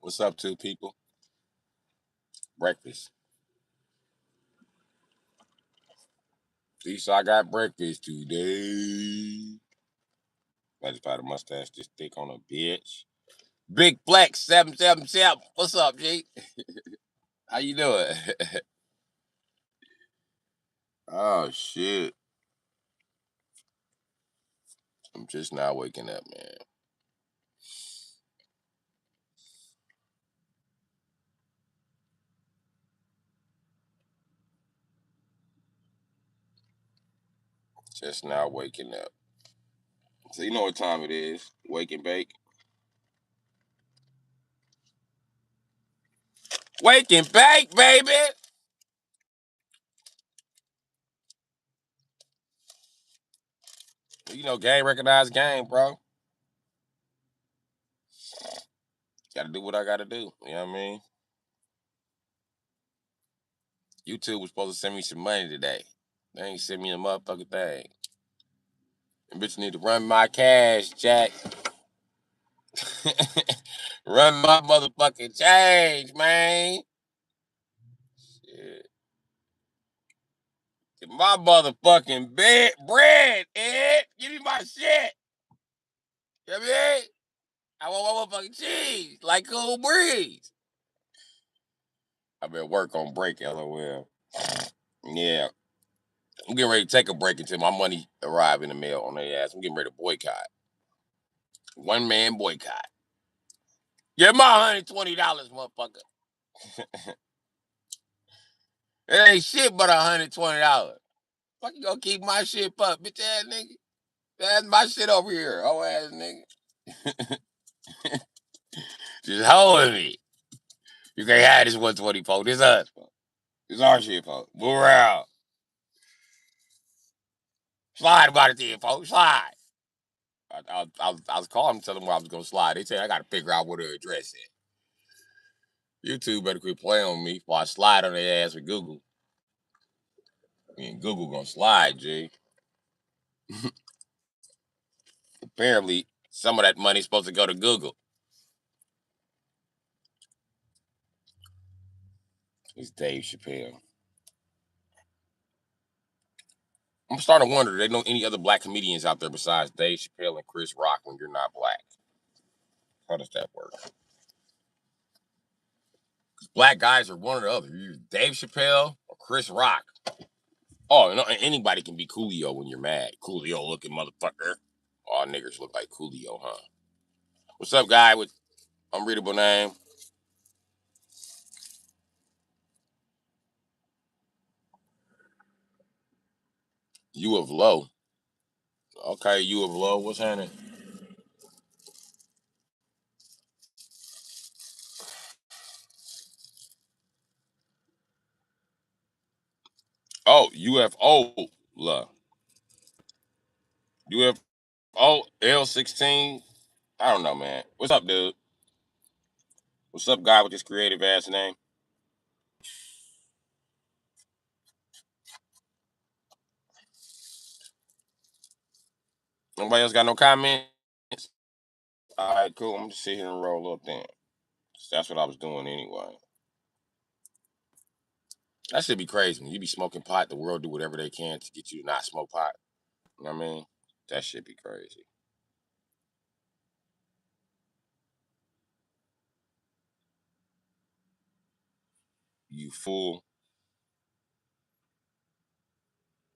What's up, two people? Breakfast. At least I got breakfast today. I just had a mustache this thick on a bitch. Big Flex 777. What's up, G? How you doing? Oh shit. I'm just now waking up, man. Just now waking up. So you know what time it is. Wake and bake. Wake and bake, baby. You know, game recognized game, bro. Gotta do what I gotta do. You know what I mean? YouTube was supposed to send me some money today. They ain't sent me a motherfucking thing. And bitch need to run my cash, Jack. Run my motherfucking change, man. Shit. Get my motherfucking bread, Ed. Give me my shit. You know what I mean? I want my motherfucking cheese. Like Cool Breeze. I been work on break, LOL. Yeah. I'm getting ready to take a break until my money arrive in the mail on their ass. I'm getting ready to boycott. One man boycott. Get my $120, motherfucker. It ain't shit but $120. Fuck you gonna keep my shit up, bitch ass nigga. That's my shit over here, hoe ass nigga. Just holding me. You can't have this 124. This us, folks. This our shit, folks. Move around. Slide about it then, folks. Slide. I was calling them, telling them where I was gonna slide. They said I gotta figure out where the address is. YouTube better quit playing on me before I slide on their ass with Google. Me and Google gonna slide, G. Apparently, some of that money's supposed to go to Google. It's Dave Chappelle. I'm starting to wonder, do they know any other black comedians out there besides Dave Chappelle and Chris Rock when you're not black? How does that work? Black guys are one or the other. You're Dave Chappelle or Chris Rock. Oh, you know, anybody can be Coolio when you're mad. Coolio looking motherfucker. All niggers look like Coolio, huh? What's up, guy with unreadable name? You of low. Okay, you of low. What's happening? Oh, UFO. Look. UFO L16. I don't know, man. What's up, dude? What's up, guy with this creative ass name? Nobody else got no comments? All right, cool. I'm just sitting here and roll up then. That's what I was doing anyway. That should be crazy. When you be smoking pot, the world do whatever they can to get you to not smoke pot. You know what I mean? That should be crazy. You fool.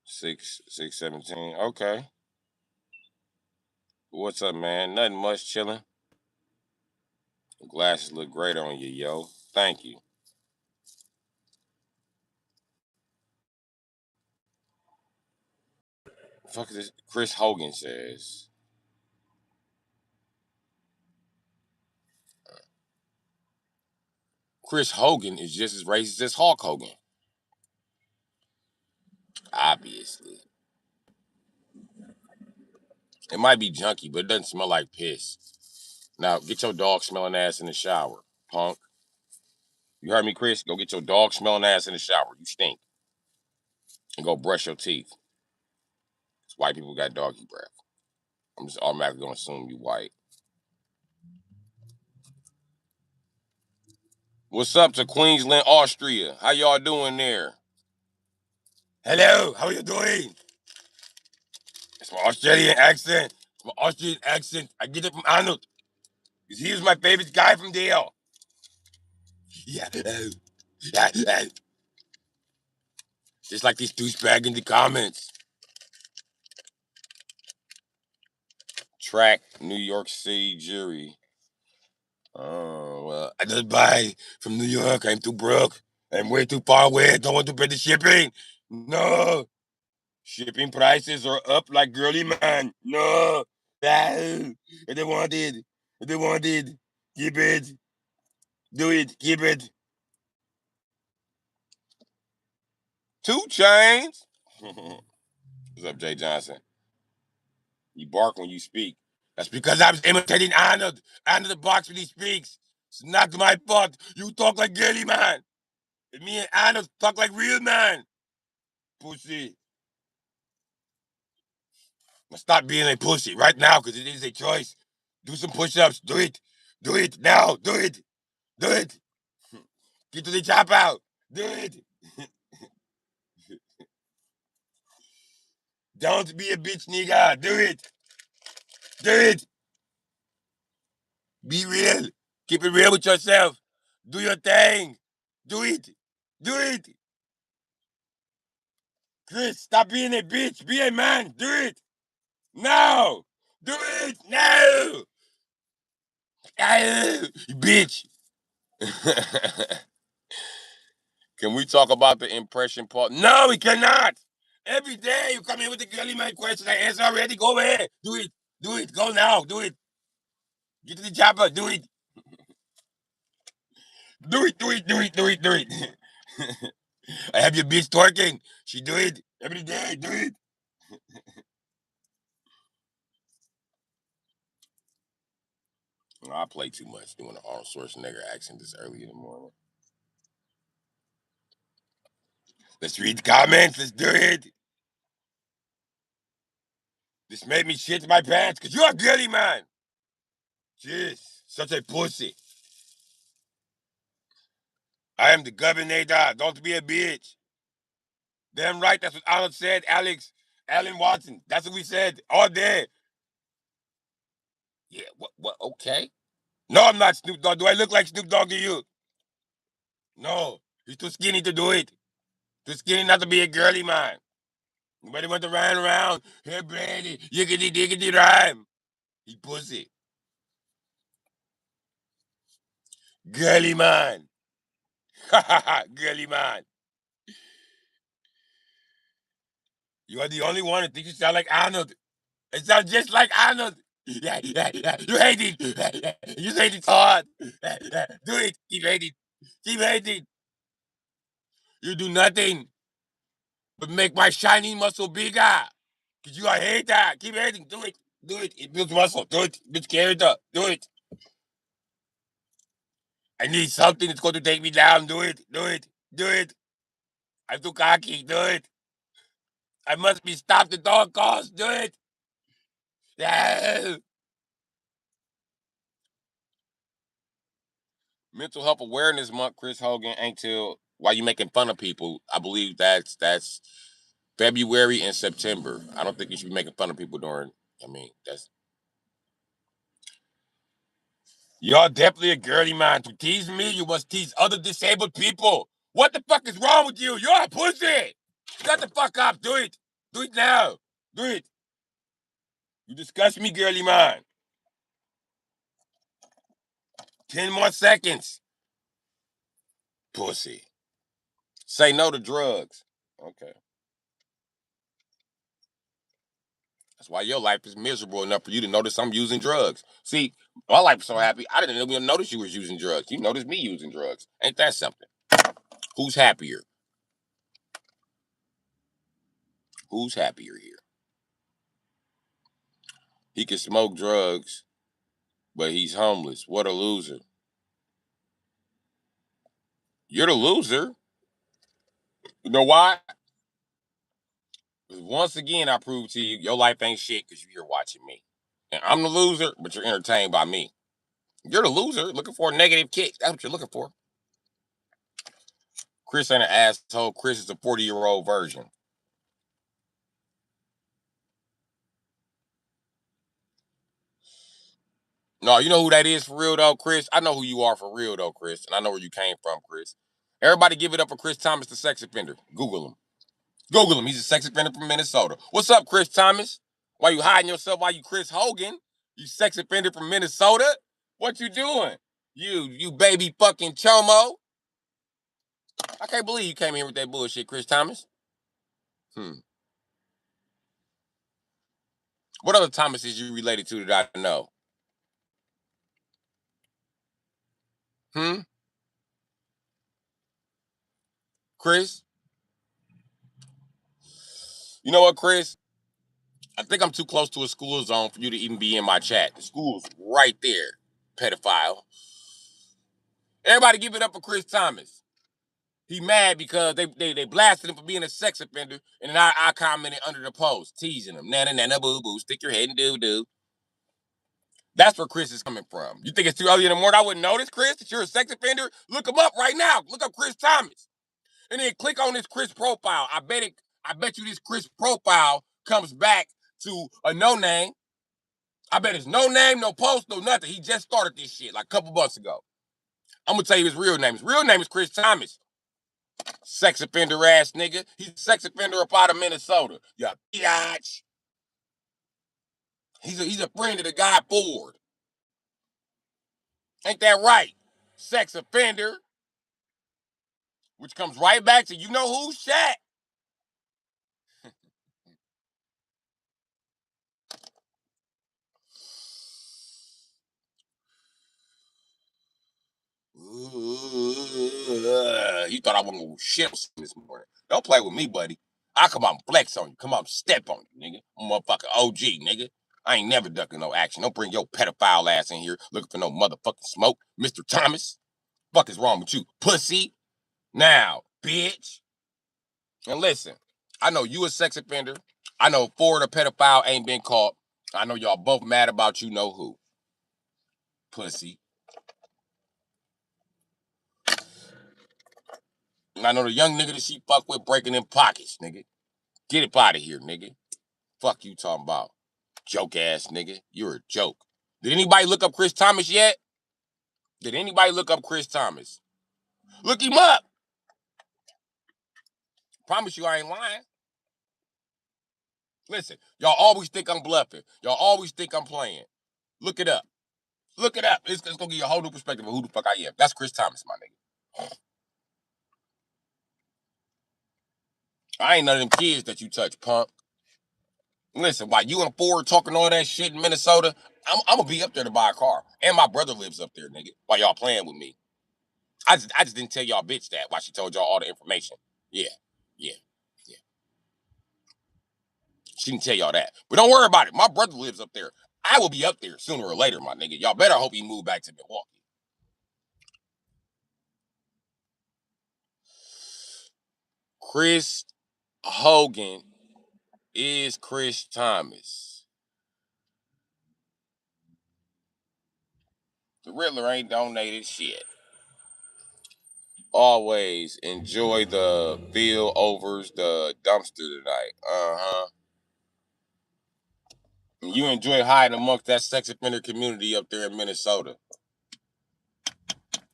617. Okay. What's up, man? Nothing much. Chilling. Glasses look great on you, yo. Thank you. Fuck is this? Chris Hogan says. Chris Hogan is just as racist as Hulk Hogan. Obviously. It might be junky, but it doesn't smell like piss. Now, get your dog smelling ass in the shower, punk. You heard me, Chris? Go get your dog smelling ass in the shower. You stink. And go brush your teeth. 'Cause white people got doggy breath. I'm just automatically going to assume you white. What's up to Queensland, Austria? How y'all doing there? Hello, how are you doing? It's my Australian accent. It's my Austrian accent. I get it from Arnold. Because he was my favorite guy from there. Yeah. Just like this douchebag in the comments. Track, New York City jury. Oh, well, I just buy from New York. I'm too broke. I'm way too far away. I don't want to pay the shipping. No. Shipping prices are up like girly man. No. Ah, they wanted. They wanted. Keep it. Do it. Keep it. 2 Chainz. What's up, Jay Johnson? You bark when you speak. That's because I was imitating Arnold. Arnold barks when he speaks. It's not my fault. You talk like girly man. And me and Arnold talk like real man. Pussy. Now stop being a pussy right now because it is a choice. Do some push-ups. Do it. Do it now. Do it. Do it. Get to the chop out. Do it. Don't be a bitch, nigga. Do it. Do it. Be real. Keep it real with yourself. Do your thing. Do it. Do it. Chris, stop being a bitch. Be a man. Do it. No. Do it. No. You bitch. Can we talk about the impression part? No, we cannot. Every day you come in with the girly man question. I answer already. Go ahead. Do it. Do it. Go now. Do it. Get to the chopper. Do it. Do it. Do it. Do it. Do it. Do it. I have your bitch twerking. She do it every day. Do it. I play too much doing the Arnold Schwarzenegger accent this early in the morning. Let's read the comments. Let's do it. This made me shit my pants because you're a girly man. Jeez, such a pussy. I am the governor. Don't be a bitch. Damn right. That's what Arnold said. Alan Watson. That's what we said all day. Yeah. What? Okay. No, I'm not Snoop Dogg. Do I look like Snoop Dogg to you? No. He's too skinny to do it. Too skinny not to be a girly man. Nobody went to run around. Hey, Brady, yiggity diggity rhyme. He pussy. Girly man. Girly man. You are the only one who thinks you sound like Arnold. It sounds just like Arnold. Yeah. You hate it. You hate it hard. Do it. Keep hating. Keep hating. You do nothing but make my shiny muscle bigger. Because you are a hater. Keep hating. Do it. Do it. It builds muscle. Do it. It builds character. Do it. I need something that's going to take me down. Do it. Do it. Do it. I'm too cocky. Do it. I must be stopped at all costs. Do it. Yeah. Mental Health Awareness Month, Chris Hogan, ain't till why you making fun of people. I believe that's February and September. I don't think you should be making fun of people during. I mean, that's you're definitely a girly man. To tease me, you must tease other disabled people. What the fuck is wrong with you? You're a pussy. Shut the fuck up. Do it. Do it now. Do it. You disgust me, girly man. 10 more seconds. Pussy. Say no to drugs. Okay. That's why your life is miserable enough for you to notice I'm using drugs. See, my life is so happy, I didn't even notice you was using drugs. You noticed me using drugs. Ain't that something? Who's happier? Who's happier here? He can smoke drugs, but he's homeless. What a loser. You're the loser. You know why? Once again, I prove to you, your life ain't shit because you're here watching me. And I'm the loser, but you're entertained by me. You're the loser looking for a negative kick. That's what you're looking for. Chris ain't an asshole. Chris is a 40-year-old version. No, you know who that is for real, though, Chris? I know who you are for real, though, Chris. And I know where you came from, Chris. Everybody give it up for Chris Thomas, the sex offender. Google him. Google him. He's a sex offender from Minnesota. What's up, Chris Thomas? Why you hiding yourself? Why you Chris Hogan? You sex offender from Minnesota? What you doing? You baby fucking chomo. I can't believe you came here with that bullshit, Chris Thomas. What other Thomases you related to that I know? Chris? You know what, Chris? I think I'm too close to a school zone for you to even be in my chat. The school's right there, pedophile. Everybody give it up for Chris Thomas. He mad because they blasted him for being a sex offender, and then I commented under the post, teasing him. Nana, nana, boo, boo, stick your head and do. That's where Chris is coming from. You think it's too early in the morning? I wouldn't notice, Chris, that you're a sex offender? Look him up right now. Look up Chris Thomas. And then click on this Chris profile. I bet you this Chris profile comes back to a no name. I bet it's no name, no post, no nothing. He just started this shit like a couple months ago. I'm gonna tell you his real name. His real name is Chris Thomas. Sex offender ass nigga. He's a sex offender up out of Minnesota. Yeah, biatch. He's a friend of the guy Ford. Ain't that right? Sex offender. Which comes right back to you know who? Shaq. You thought I wasn't gonna shit this morning. Don't play with me, buddy. I come out and flex on you. Come out and step on you, nigga. I'm a motherfucking OG, nigga. I ain't never ducking no action. Don't bring your pedophile ass in here looking for no motherfucking smoke. Mr. Thomas, fuck is wrong with you? Pussy. Now, bitch. And listen, I know you a sex offender. I know Ford a pedophile ain't been caught. I know y'all both mad about you know who. Pussy. And I know the young nigga that she fuck with breaking in pockets, nigga. Get it out of here, nigga. Fuck you talking about. Joke ass nigga. You're a joke. Did anybody look up Chris Thomas yet? Did anybody look up Chris Thomas? Look him up. Promise you I ain't lying. Listen, y'all always think I'm bluffing. Y'all always think I'm playing. Look it up. Look it up. It's gonna give you a whole new perspective of who the fuck I am. That's Chris Thomas, my nigga. I ain't none of them kids that you touch, punk. Listen, while you and Ford talking all that shit in Minnesota, I'm gonna be up there to buy a car. And my brother lives up there, nigga. While y'all playing with me. I just didn't tell y'all bitch that while she told y'all all the information. Yeah, yeah, yeah. She didn't tell y'all that. But don't worry about it. My brother lives up there. I will be up there sooner or later, my nigga. Y'all better hope he move back to Milwaukee. Chris Hogan is Chris Thomas. The Riddler ain't donated shit. Always enjoy the Bill overs the dumpster tonight. Uh-huh. You enjoy hiding amongst that sex offender community up there in Minnesota.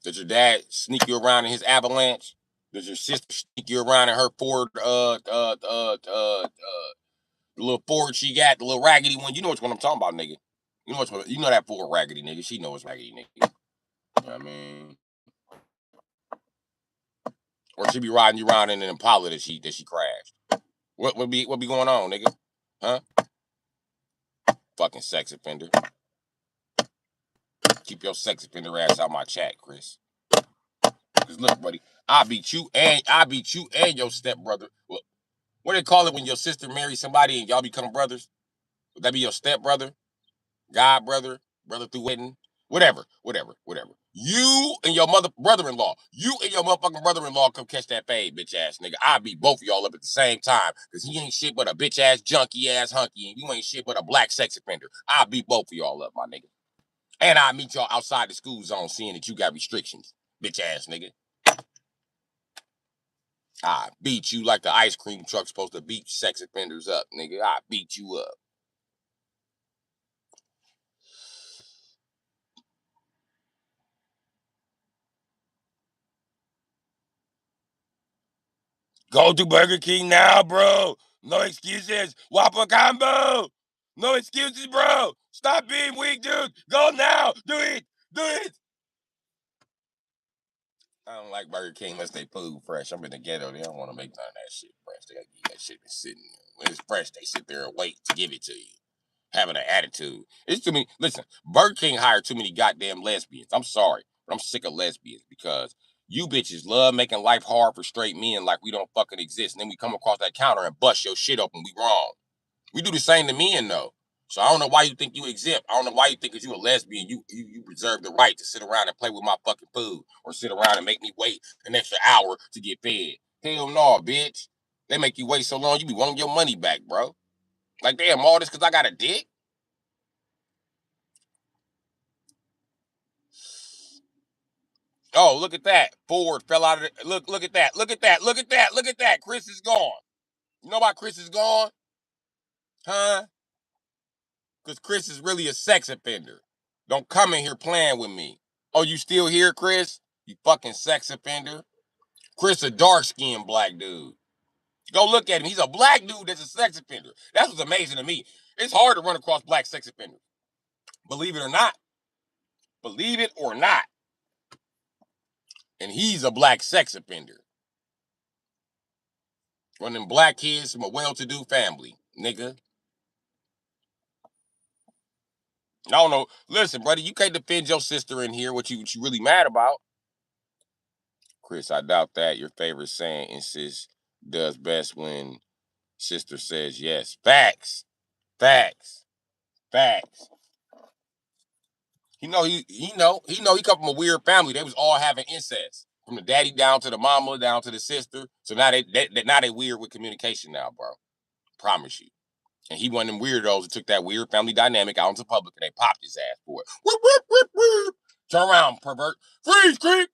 Did your dad sneak you around in his Avalanche? Does your sister sneak you around in her Ford, the little Ford she got, the little raggedy one? You know which one I'm talking about, nigga. You know that Ford raggedy, nigga. She knows raggedy, nigga. You know what I mean? Or she be riding you around in an Impala that she crashed. What be going on, nigga? Huh? Fucking sex offender. Keep your sex offender ass out my chat, Chris. Cause look, buddy, I beat you and your stepbrother. Well, what do they call it when your sister marries somebody and y'all become brothers? Would that be your stepbrother? God brother? Brother through wedding? Whatever. You and your brother-in-law. You and your motherfucking brother-in-law come catch that fade, bitch ass nigga. I beat both of y'all up at the same time. Cause he ain't shit but a bitch ass junkie ass hunky. And you ain't shit but a black sex offender. I beat both of y'all up, my nigga. And I meet y'all outside the school zone seeing that you got restrictions. Bitch ass nigga. I beat you like the ice cream truck's supposed to beat sex offenders up, nigga. I beat you up. Go to Burger King now, bro. No excuses. Whopper combo. No excuses, bro. Stop being weak, dude. Go now. Do it. Do it. I don't like Burger King unless they food fresh. I'm in the ghetto. They don't want to make none of that shit fresh. They gotta give that shit that's sitting there. When it's fresh, they sit there and wait to give it to you. Having an attitude. It's too many. Listen, Burger King hired too many goddamn lesbians. I'm sorry, but I'm sick of lesbians because you bitches love making life hard for straight men like we don't fucking exist. And then we come across that counter and bust your shit open. We wrong. We do the same to men though. So I don't know why you think you exempt. I don't know why you think because you a lesbian, you reserve the right to sit around and play with my fucking food or sit around and make me wait an extra hour to get fed. Hell no, bitch. They make you wait so long, you be wanting your money back, bro. Like, damn, all this because I got a dick? Oh, look at that. Ford fell out of the. Look at that. Look at that. Look at that. Look at that. Chris is gone. You know why Chris is gone? Huh? Because Chris is really a sex offender. Don't come in here playing with me. Oh, you still here, Chris? You fucking sex offender. Chris a dark-skinned black dude. Go look at him. He's a black dude that's a sex offender. That's what's amazing to me. It's hard to run across black sex offenders. Believe it or not. Believe it or not. And he's a black sex offender. One of them black kids from a well-to-do family, nigga. I don't know. Listen, brother, you can't defend your sister in here. What you really mad about? Chris, I doubt that. Your favorite saying insists does best when sister says yes. Facts. Facts. Facts. He come from a weird family. They was all having incest. From the daddy down to the mama, down to the sister. So now they weird with communication now, bro. Promise you. And he one of them weirdos that took that weird family dynamic out into public and they popped his ass for it. Whoop, whoop, whoop, whoop. Turn around, pervert. Freeze, creep.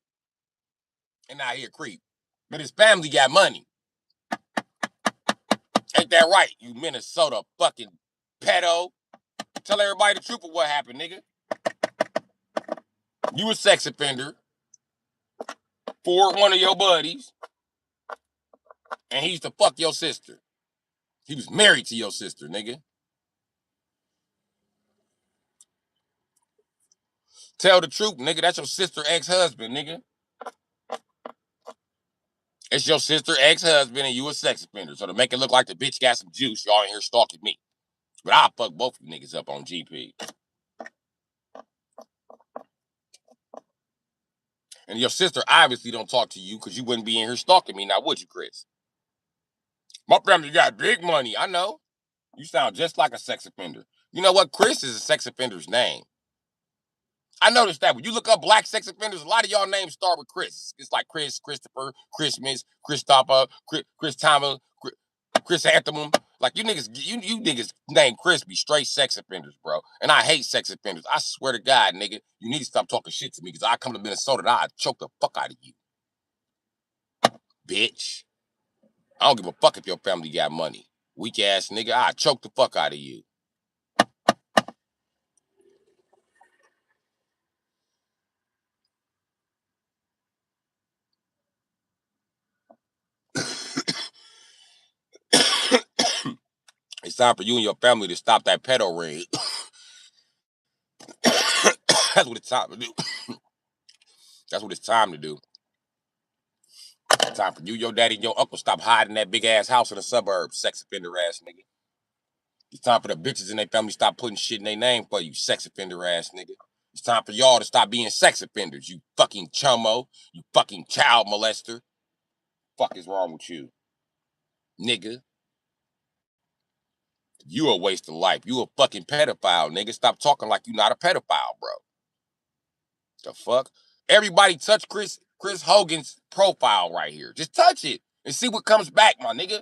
And now he a creep. But his family got money. Ain't that right, you Minnesota fucking pedo? Tell everybody the truth of what happened, nigga. You a sex offender for one of your buddies, and he used to fuck your sister. He was married to your sister, nigga. Tell the truth, nigga. That's your sister ex-husband, nigga. It's your sister ex-husband and you a sex offender. So to make it look like the bitch got some juice, y'all in here stalking me. But I'll fuck both of you niggas up on GP. And your sister obviously don't talk to you because you wouldn't be in here stalking me now, would you, Chris? My family got big money. I know. You sound just like a sex offender. You know what? Chris is a sex offender's name. I noticed that when you look up black sex offenders, a lot of y'all names start with Chris. It's like Chris, Christopher, Christmas, Christopher, Chris Thomas, Chris Anthem. Like you niggas named Chris be straight sex offenders, bro. And I hate sex offenders. I swear to God, nigga, you need to stop talking shit to me because I come to Minnesota and I choke the fuck out of you, bitch. I don't give a fuck if your family got money. Weak ass nigga, I choke the fuck out of you. It's time for you and your family to stop that pedo ring. That's what it's time to do. That's what it's time to do. It's time for you, your daddy, and your uncle stop hiding that big ass house in the suburbs, sex offender ass nigga. It's time for the bitches in their family stop putting shit in their name for you, sex offender ass nigga. It's time for y'all to stop being sex offenders, you fucking chummo, you fucking child molester. Fuck is wrong with you, nigga? You a waste of life. You a fucking pedophile, nigga. Stop talking like you not a pedophile, bro. The fuck? Everybody touch Chris Hogan's profile right here. Just touch it and see what comes back, my nigga.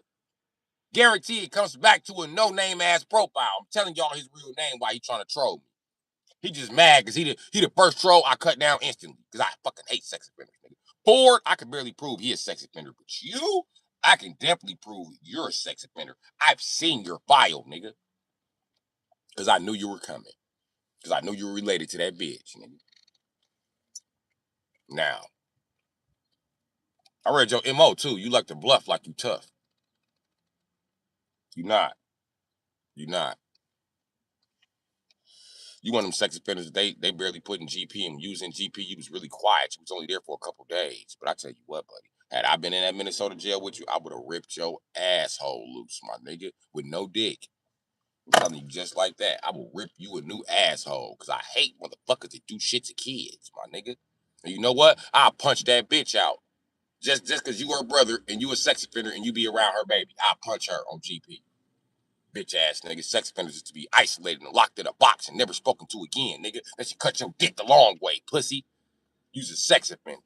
Guarantee it comes back to a no-name ass profile. I'm telling y'all his real name while he trying to troll me. He just mad because he the first troll I cut down instantly because I fucking hate sex offenders, nigga. Ford, I can barely prove he a sex offender, but you, I can definitely prove you're a sex offender. I've seen your file, nigga. Because I knew you were coming. Because I knew you were related to that bitch, nigga. Now, I read your MO too. You like to bluff like you tough. You not. You not. You one of them sex offenders, they barely put in GP and using GP, you was really quiet. You was only there for a couple days. But I tell you what, buddy, had I been in that Minnesota jail with you, I would have ripped your asshole loose, my nigga, with no dick. I'm telling you just like that. I will rip you a new asshole. Cause I hate motherfuckers that do shit to kids, my nigga. And you know what? I'll punch that bitch out. Just cause you her brother and you a sex offender and you be around her baby. I'll punch her on GP. Bitch ass nigga. Sex offenders is to be isolated and locked in a box and never spoken to again, nigga. That should cut your dick the long way, pussy. You's a sex offender.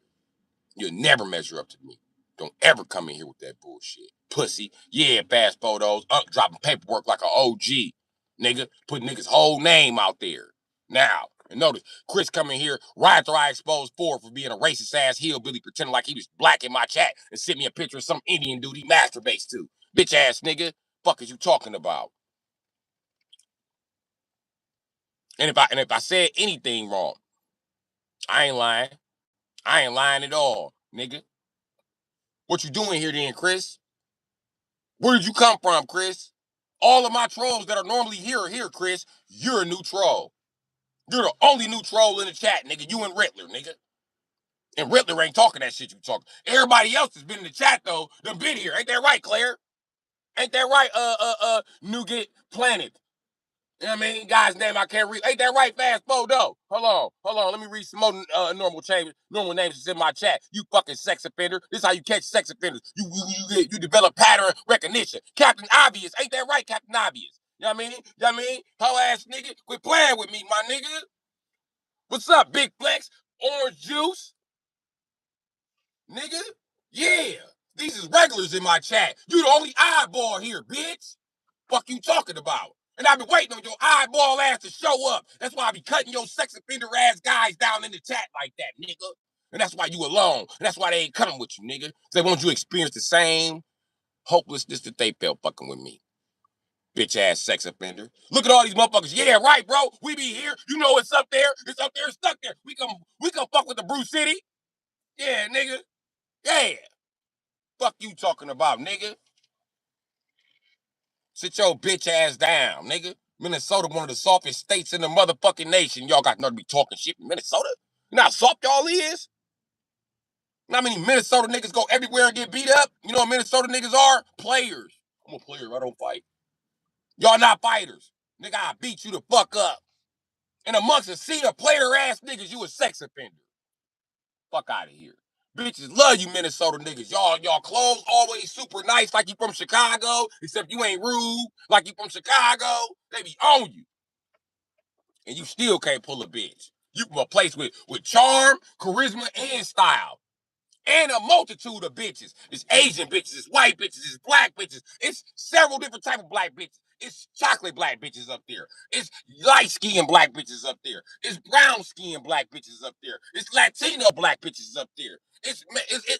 You'll never measure up to me. Don't ever come in here with that bullshit. Pussy. Yeah, fast photos. Dropping paperwork like an OG. Nigga. Put niggas' whole name out there. Now, and notice, Chris coming here right after I exposed Ford for being a racist ass hillbilly pretending like he was black in my chat and sent me a picture of some Indian dude he masturbates to. Bitch ass nigga. Fuck is you talking about? And if I said anything wrong, I ain't lying. I ain't lying at all, nigga. What you doing here then, Chris? Where did you come from, Chris? All of my trolls that are normally here are here, Chris. You're a new troll. You're the only new troll in the chat, nigga. You and Riddler, nigga. And Riddler ain't talking that shit you talking. Everybody else has been in the chat though. Done been here. Ain't that right, Claire? Ain't that right, Nougat Planet? You know what I mean? Guy's name I can't read. Ain't that right, Fast Photo? Hold on. Let me read some more normal names that's in my chat. You fucking sex offender. This is how you catch sex offenders. You develop pattern recognition. Captain Obvious. Ain't that right, Captain Obvious? You know what I mean? You know what I mean? Hoe ass nigga. Quit playing with me, my nigga. What's up, Big Flex? Orange juice? Nigga? Yeah. These is regulars in my chat. You the only eyeball here, bitch. Fuck you talking about? And I've been waiting on your eyeball ass to show up. That's why I be cutting your sex offender ass guys down in the chat like that, nigga. And that's why you alone. And that's why they ain't coming with you, nigga. They want you to experience the same hopelessness that they felt fucking with me. Bitch ass sex offender. Look at all these motherfuckers. Yeah, right, bro. We be here. You know it's up there. It's up there. It's stuck there. We come fuck with the Bru Sitdee. Yeah, nigga. Yeah. Fuck you talking about, nigga. Sit your bitch ass down, nigga. Minnesota, one of the softest states in the motherfucking nation. Y'all got nothing to be talking shit in Minnesota. You know how soft y'all is? You know how many Minnesota niggas go everywhere and get beat up? You know what Minnesota niggas are? Players. I'm a player. I don't fight. Y'all not fighters. Nigga, I beat you the fuck up. And amongst a sea of player ass niggas, you a sex offender. Fuck out of here. Bitches love you Minnesota niggas. Y'all clothes always super nice like you from Chicago, except you ain't rude like you from Chicago. They be on you. And you still can't pull a bitch. You from a place with charm, charisma, and style. And a multitude of bitches. It's Asian bitches, it's white bitches, it's black bitches. It's several different type of black bitches. It's chocolate black bitches up there. It's light-skinned black bitches up there. It's brown-skinned black bitches up there. It's Latino black bitches up there. It's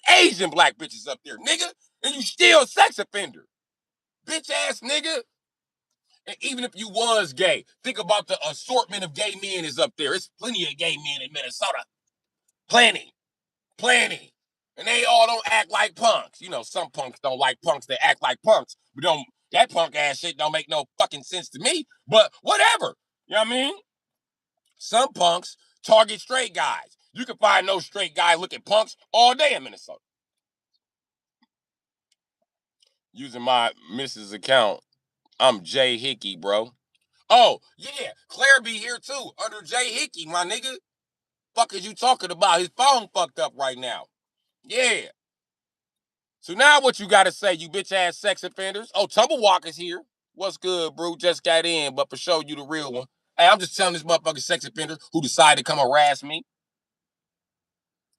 Asian black bitches up there, nigga. And you still a sex offender. Bitch ass nigga. And even if you was gay, think about the assortment of gay men is up there. It's plenty of gay men in Minnesota. Plenty. Plenty. And they all don't act like punks. You know, some punks don't like punks that act like punks. But that punk ass shit don't make no fucking sense to me. But whatever. You know what I mean? Some punks target straight guys. You can find no straight guy looking punks all day in Minnesota. Using my Mrs. account, I'm Jay Hickey, bro. Oh, yeah, Claire be here too, under Jay Hickey, my nigga. Fuck is you talking about? His phone fucked up right now. Yeah. So now what you gotta say, you bitch ass sex offenders? Oh, Tumblewalker's here. What's good, bro? Just got in, but for sure you the real one. Hey, I'm just telling this motherfucking sex offender who decided to come harass me.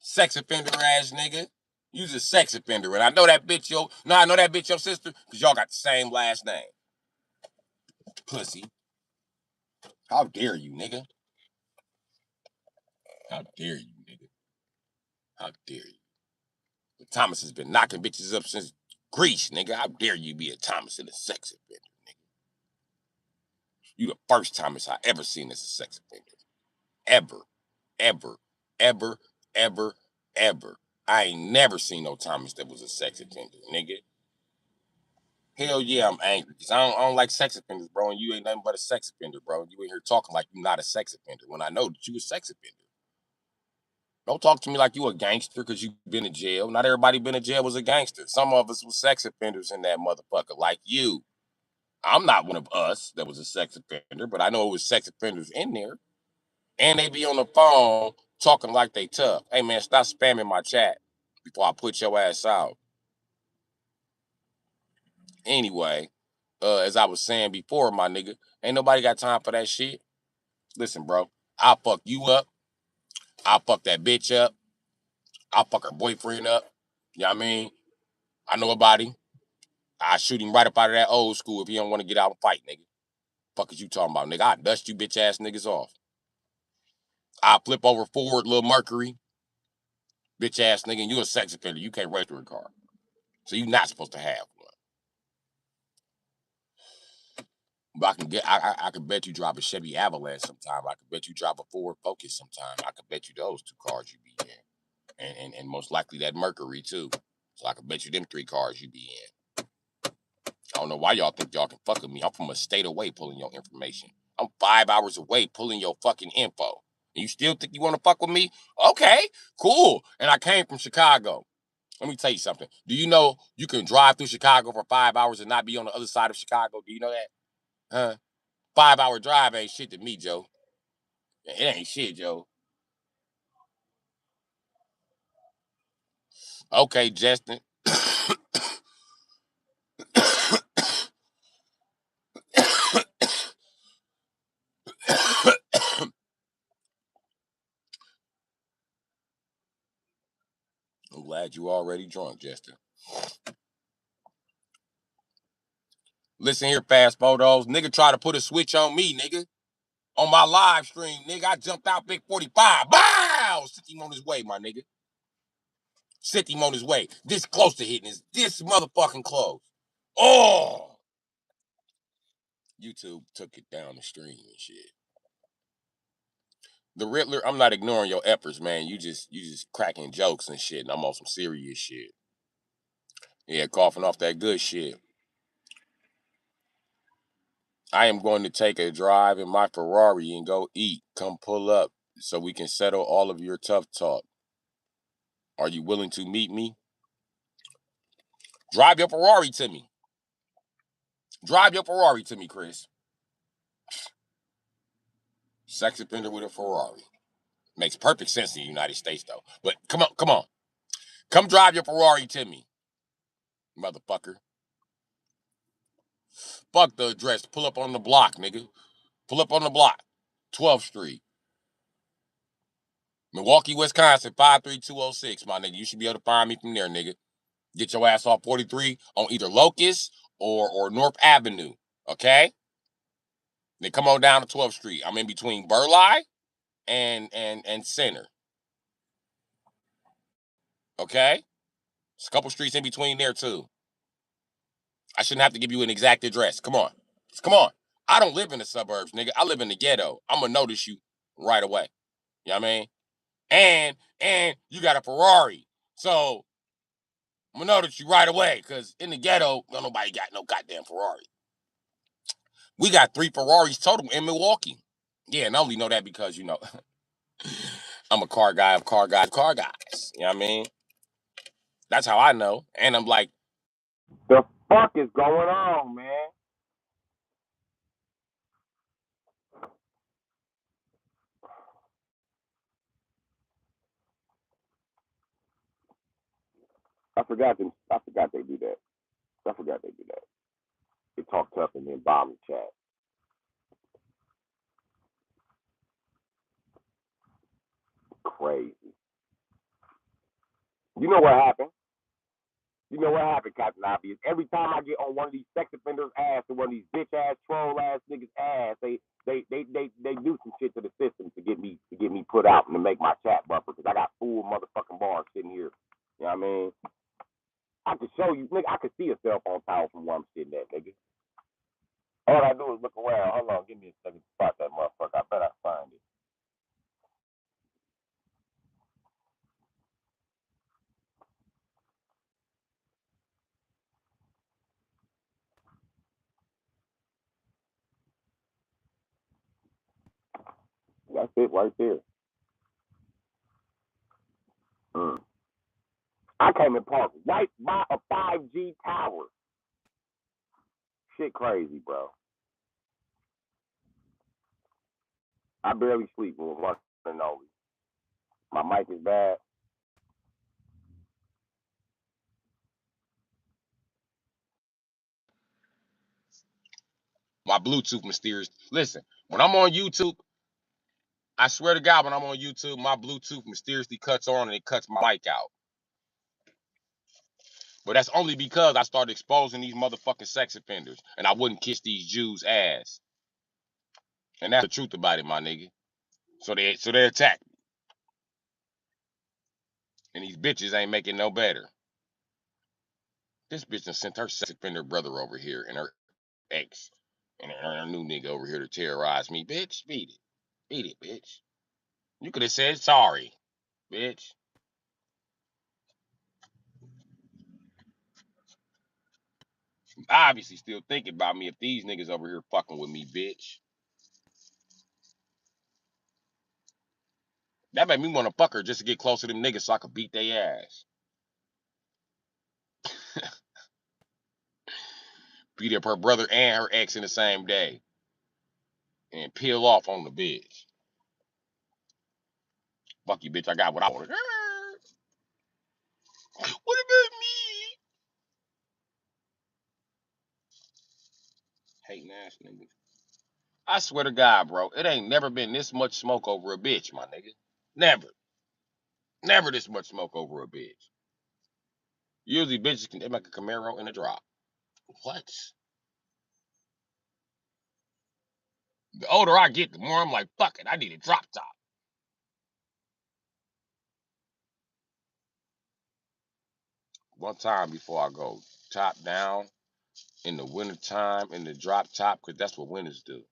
Sex offender ass nigga. You's a sex offender. And I know that bitch I know that bitch your sister, because y'all got the same last name. Pussy. How dare you, nigga? How dare you, nigga? How dare you? Thomas has been knocking bitches up since Greece, nigga. How dare you be a Thomas and a sex offender, nigga? You the first Thomas I ever seen as a sex offender. Ever, ever, ever, ever, ever. I ain't never seen no Thomas that was a sex offender, nigga. Hell yeah, I'm angry because I don't like sex offenders, bro. And you ain't nothing but a sex offender, bro. You in here talking like you're not a sex offender when I know that you a sex offender. Don't talk to me like you a gangster because you've been in jail. Not everybody been in jail was a gangster. Some of us was sex offenders in that motherfucker, like you. I'm not one of us that was a sex offender, but I know it was sex offenders in there. And they be on the phone talking like they tough. Hey man, stop spamming my chat before I put your ass out. Anyway, as I was saying before, my nigga, ain't nobody got time for that shit. Listen, bro, I'll fuck you up. I'll fuck that bitch up. I'll fuck her boyfriend up. You know what I mean? I know about him. I shoot him right up out of that old school if he don't want to get out and fight, nigga. Fuck is you talking about, nigga? I dust you bitch ass niggas off. I flip over forward, little Mercury, bitch ass nigga, and you a sex offender. You can't register a car. So you not supposed to have one. But I can bet you drop a Chevy Avalanche sometime. I can bet you drop a Ford Focus sometime. I can bet you those two cars you be in. And most likely that Mercury too. So I can bet you them 3 cars you be in. I don't know why y'all think y'all can fuck with me. I'm from a state away pulling your information. I'm 5 hours away pulling your fucking info. And you still think you want to fuck with me? Okay, cool. And I came from Chicago. Let me tell you something. Do you know you can drive through Chicago for 5 hours and not be on the other side of Chicago? Do you know that? Huh? 5 hour drive ain't shit to me, Joe. It ain't shit, Joe. Okay, Justin. I'm glad you already drunk, Justin. Listen here, fast photos. Nigga try to put a switch on me, nigga. On my live stream, nigga. I jumped out big 45. Bow! Sent him on his way, my nigga. Sent him on his way. This close to hitting his. This motherfucking close. Oh! YouTube took it down the stream and shit. The Riddler, I'm not ignoring your efforts, man. You just cracking jokes and shit, and I'm on some serious shit. Yeah, coughing off that good shit. I am going to take a drive in my Ferrari and go eat. Come pull up so we can settle all of your tough talk. Are you willing to meet me? Drive your Ferrari to me. Drive your Ferrari to me, Chris. Sex offender with a Ferrari. Makes perfect sense in the United States, though. But come on, come on. Come drive your Ferrari to me, motherfucker. Fuck the address. Pull up on the block, nigga. Pull up on the block. 12th Street. Milwaukee, Wisconsin, 53206, my nigga. You should be able to find me from there, nigga. Get your ass off 43 on either Locust or North Avenue, okay? Then come on down to 12th Street. I'm in between Burleigh and Center, okay? There's a couple streets in between there, too. I shouldn't have to give you an exact address. Come on. Just come on. I don't live in the suburbs, nigga. I live in the ghetto. I'm going to notice you right away. You know what I mean? And you got a Ferrari. So I'm going to notice you right away because in the ghetto, don't nobody got no goddamn Ferrari. We got 3 Ferraris total in Milwaukee. Yeah, and I only know that because, you know, I'm a car guy of car guys, car guys. You know what I mean? That's how I know. And I'm like, the fuck is going on, man? I forgot they do that. I forgot they do that. They talk tough and then bomb the chat. Crazy. You know what happened? You know what happened, Captain Obvious? Every time I get on one of these sex offenders' ass or one of these bitch ass troll ass niggas' ass, they do some shit to the system to get me put out and to make my chat buffer because I got full motherfucking bars sitting here. You know what I mean? I can show you, nigga. I can see a cell phone tower from where I'm sitting at, nigga. All I do is look around. Hold on, give me a second to spot that motherfucker. I bet I find it. That's it right there. Mm. I came in park right by a 5G tower. Shit crazy, bro. I barely sleep with one and only. My mic is bad. My Bluetooth mysterious. Listen, when I'm on YouTube, I swear to God, when I'm on YouTube, my Bluetooth mysteriously cuts on and it cuts my mic out. But that's only because I started exposing these motherfucking sex offenders, and I wouldn't kiss these Jews' ass. And that's the truth about it, my nigga. So they attack me, and these bitches ain't making no better. This bitch done sent her sex offender brother over here and her ex and her new nigga over here to terrorize me, bitch. Beat it, beat it, bitch. You could have said sorry, bitch. Obviously still thinking about me if these niggas over here fucking with me, bitch. That made me want to fuck her just to get closer to them niggas so I could beat their ass. Beat up her brother and her ex in the same day. And peel off on the bitch. Fuck you, bitch. I got what I wanted. What about me? Hating ass niggas. I swear to God, bro, it ain't never been this much smoke over a bitch, my nigga. Never. Never this much smoke over a bitch. Usually bitches can they make a Camaro in a drop. What? The older I get, the more I'm like, fuck it, I need a drop top. One time before I go top down in the wintertime in the drop top, because that's what winters do.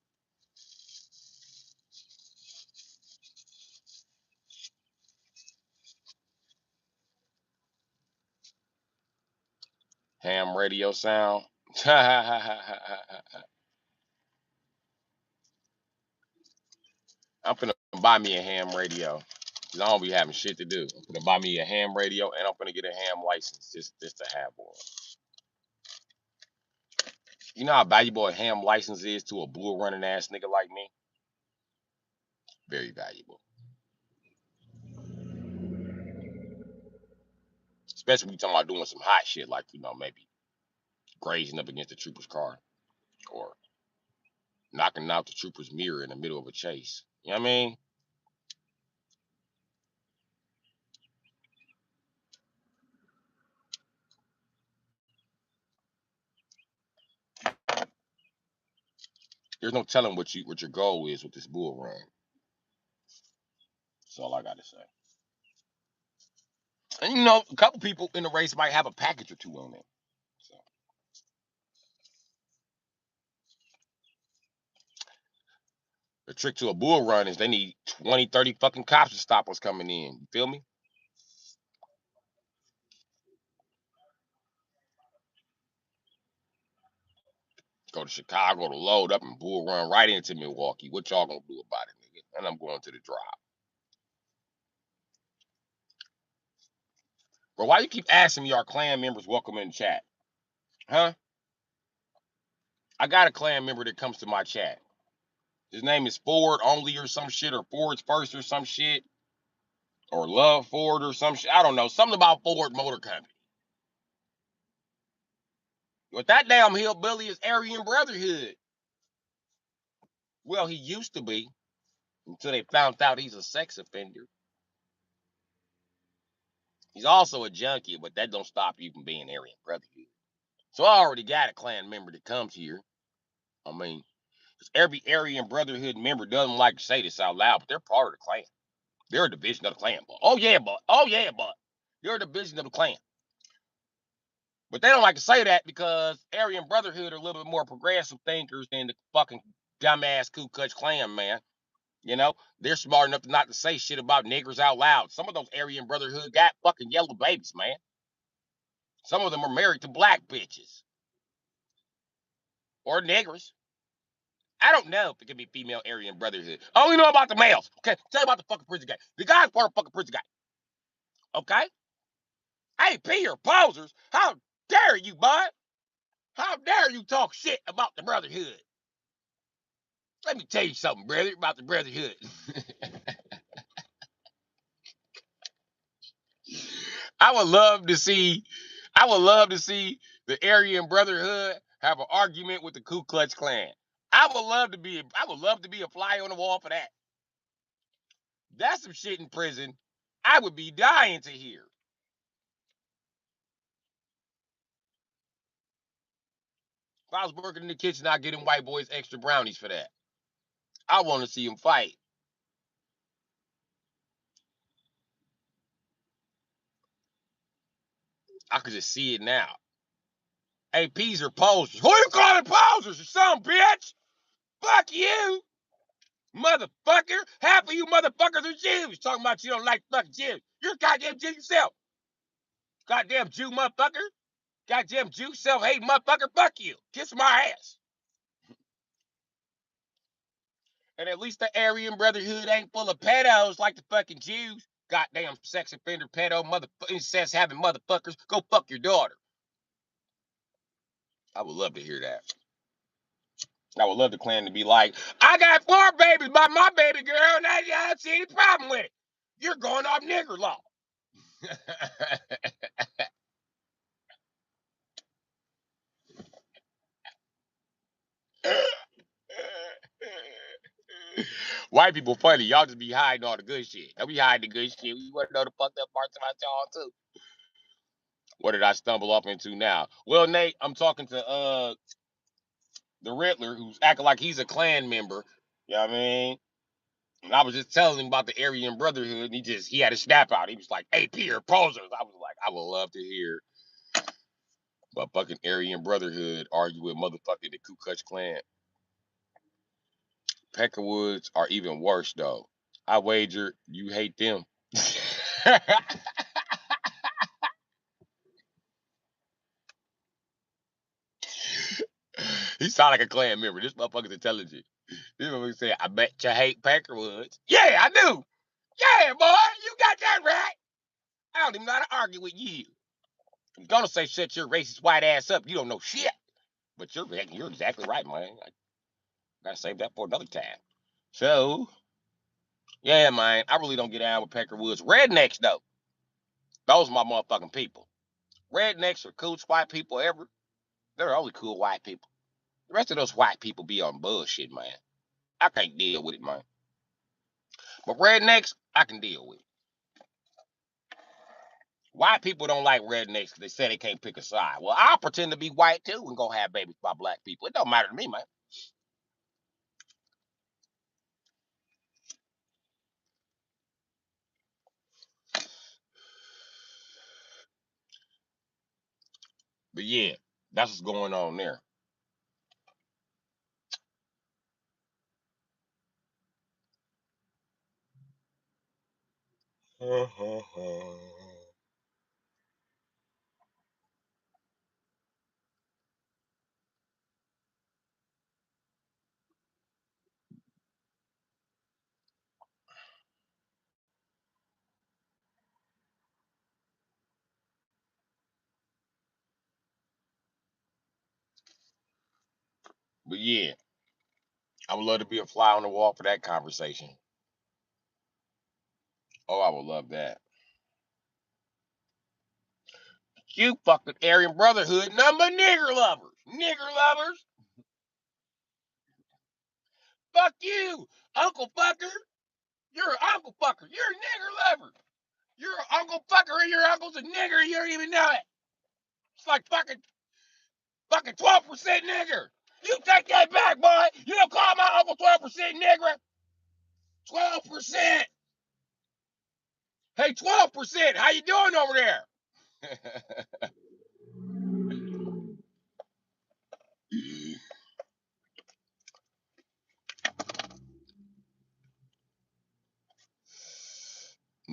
Ham radio sound. I'm finna buy me a ham radio. Cause I don't be having shit to do. I'm finna buy me a ham radio and I'm finna get a ham license just to have one. You know how valuable a ham license is to a bull running ass nigga like me? Very valuable. Especially when you talking about doing some hot shit like, maybe grazing up against the trooper's car or knocking out the trooper's mirror in the middle of a chase. You know what I mean? There's no telling what your goal is with this bull run. That's all I gotta say. And a couple people in the race might have a package or two on it. So the trick to a bull run is they need 20, 30 fucking cops to stop what's coming in. You feel me? Go to Chicago to load up and bull run right into Milwaukee. What y'all gonna do about it, nigga? And I'm going to the drop. Bro, why you keep asking me our clan members welcome in the chat? Huh? I got a clan member that comes to my chat. His name is Ford Only or some shit, or Ford's First or some shit, or Love Ford or some shit. I don't know. Something about Ford Motor Company. But that damn hillbilly is Aryan Brotherhood. Well, he used to be until they found out he's a sex offender. He's also a junkie, but that don't stop you from being Aryan Brotherhood. So I already got a clan member that comes here. I mean, every Aryan Brotherhood member doesn't like to say this out loud, but they're part of the clan. They're a division of the clan. But oh yeah, but they're a division of the clan. But they don't like to say that because Aryan Brotherhood are a little bit more progressive thinkers than the fucking dumbass Ku Klux Klan, man. You know, they're smart enough not to say shit about niggers out loud. Some of those Aryan Brotherhood got fucking yellow babies, man. Some of them are married to black bitches or niggers. I don't know if it can be female Aryan Brotherhood. I only know about the males. Okay, tell you about the fucking prison guy. The guy's part of fucking prison guy. Okay? AP or posers? How dare you, bud? How dare you talk shit about the Brotherhood? Let me tell you something, brother, about the Brotherhood. I would love to see the Aryan Brotherhood have an argument with the Ku Klux Klan. I would love to be a fly on the wall for that. That's some shit in prison I would be dying to hear. If I was working in the kitchen, I'd get them white boys extra brownies for that. I want to see them fight. I could just see it now. APs are posers. Who you calling posers, you son bitch? Fuck you, motherfucker. Half of you motherfuckers are Jews. Talking about you don't like fucking Jews. You're a goddamn Jew yourself. Goddamn Jew motherfucker. Goddamn Jew self-hating motherfucker. Fuck you. Kiss my ass. And at least the Aryan Brotherhood ain't full of pedos like the fucking Jews. Goddamn sex offender, pedo, incest having motherfuckers. Go fuck your daughter. I would love to hear that. I would love the Klan to be like, I got 4 babies by my baby girl, and I don't see any problem with it. You're going off nigger law. White people funny. Y'all just be hiding all the good shit. Don't be hiding the good shit. We want to know the fucked up parts about y'all too. What did I stumble up into now? Well, Nate, I'm talking to the Riddler, who's acting like he's a Klan member. You know what I mean? And I was just telling him about the Aryan Brotherhood, and he had a snap out. He was like, AP or posers. I was like, I would love to hear about fucking Aryan Brotherhood argue with motherfucking the Ku Klux Klan. Peckerwoods are even worse though. I wager you hate them. He sound like a Klan member. This motherfucker's intelligent. This motherfucker said, I bet you hate Peckerwoods. Yeah, I do. Yeah, boy, you got that right. I don't even know how to argue with you. I'm gonna say shut your racist white ass up. You don't know shit. But you're exactly right, man. I gotta save that for another time. So, yeah, man, I really don't get down with Peckerwoods. Rednecks, though. Those are my motherfucking people. Rednecks are coolest white people ever. They're the only cool white people. The rest of those white people be on bullshit, man. I can't deal with it, man. But rednecks, I can deal with. White people don't like rednecks because they say they can't pick a side. Well, I'll pretend to be white too and go have babies by black people. It don't matter to me, man. But yeah, that's what's going on there. But yeah, I would love to be a fly on the wall for that conversation. Oh, I would love that. You fucking Aryan Brotherhood, number nigger lovers. Nigger lovers. Fuck you, Uncle Fucker. You're an Uncle Fucker. You're a nigger lover. You're an Uncle Fucker and your uncle's a nigger. You don't even know it. It's like fucking 12% nigger. You take that back, boy. You don't call my uncle 12% nigger. 12%. Hey, 12%. How you doing over there?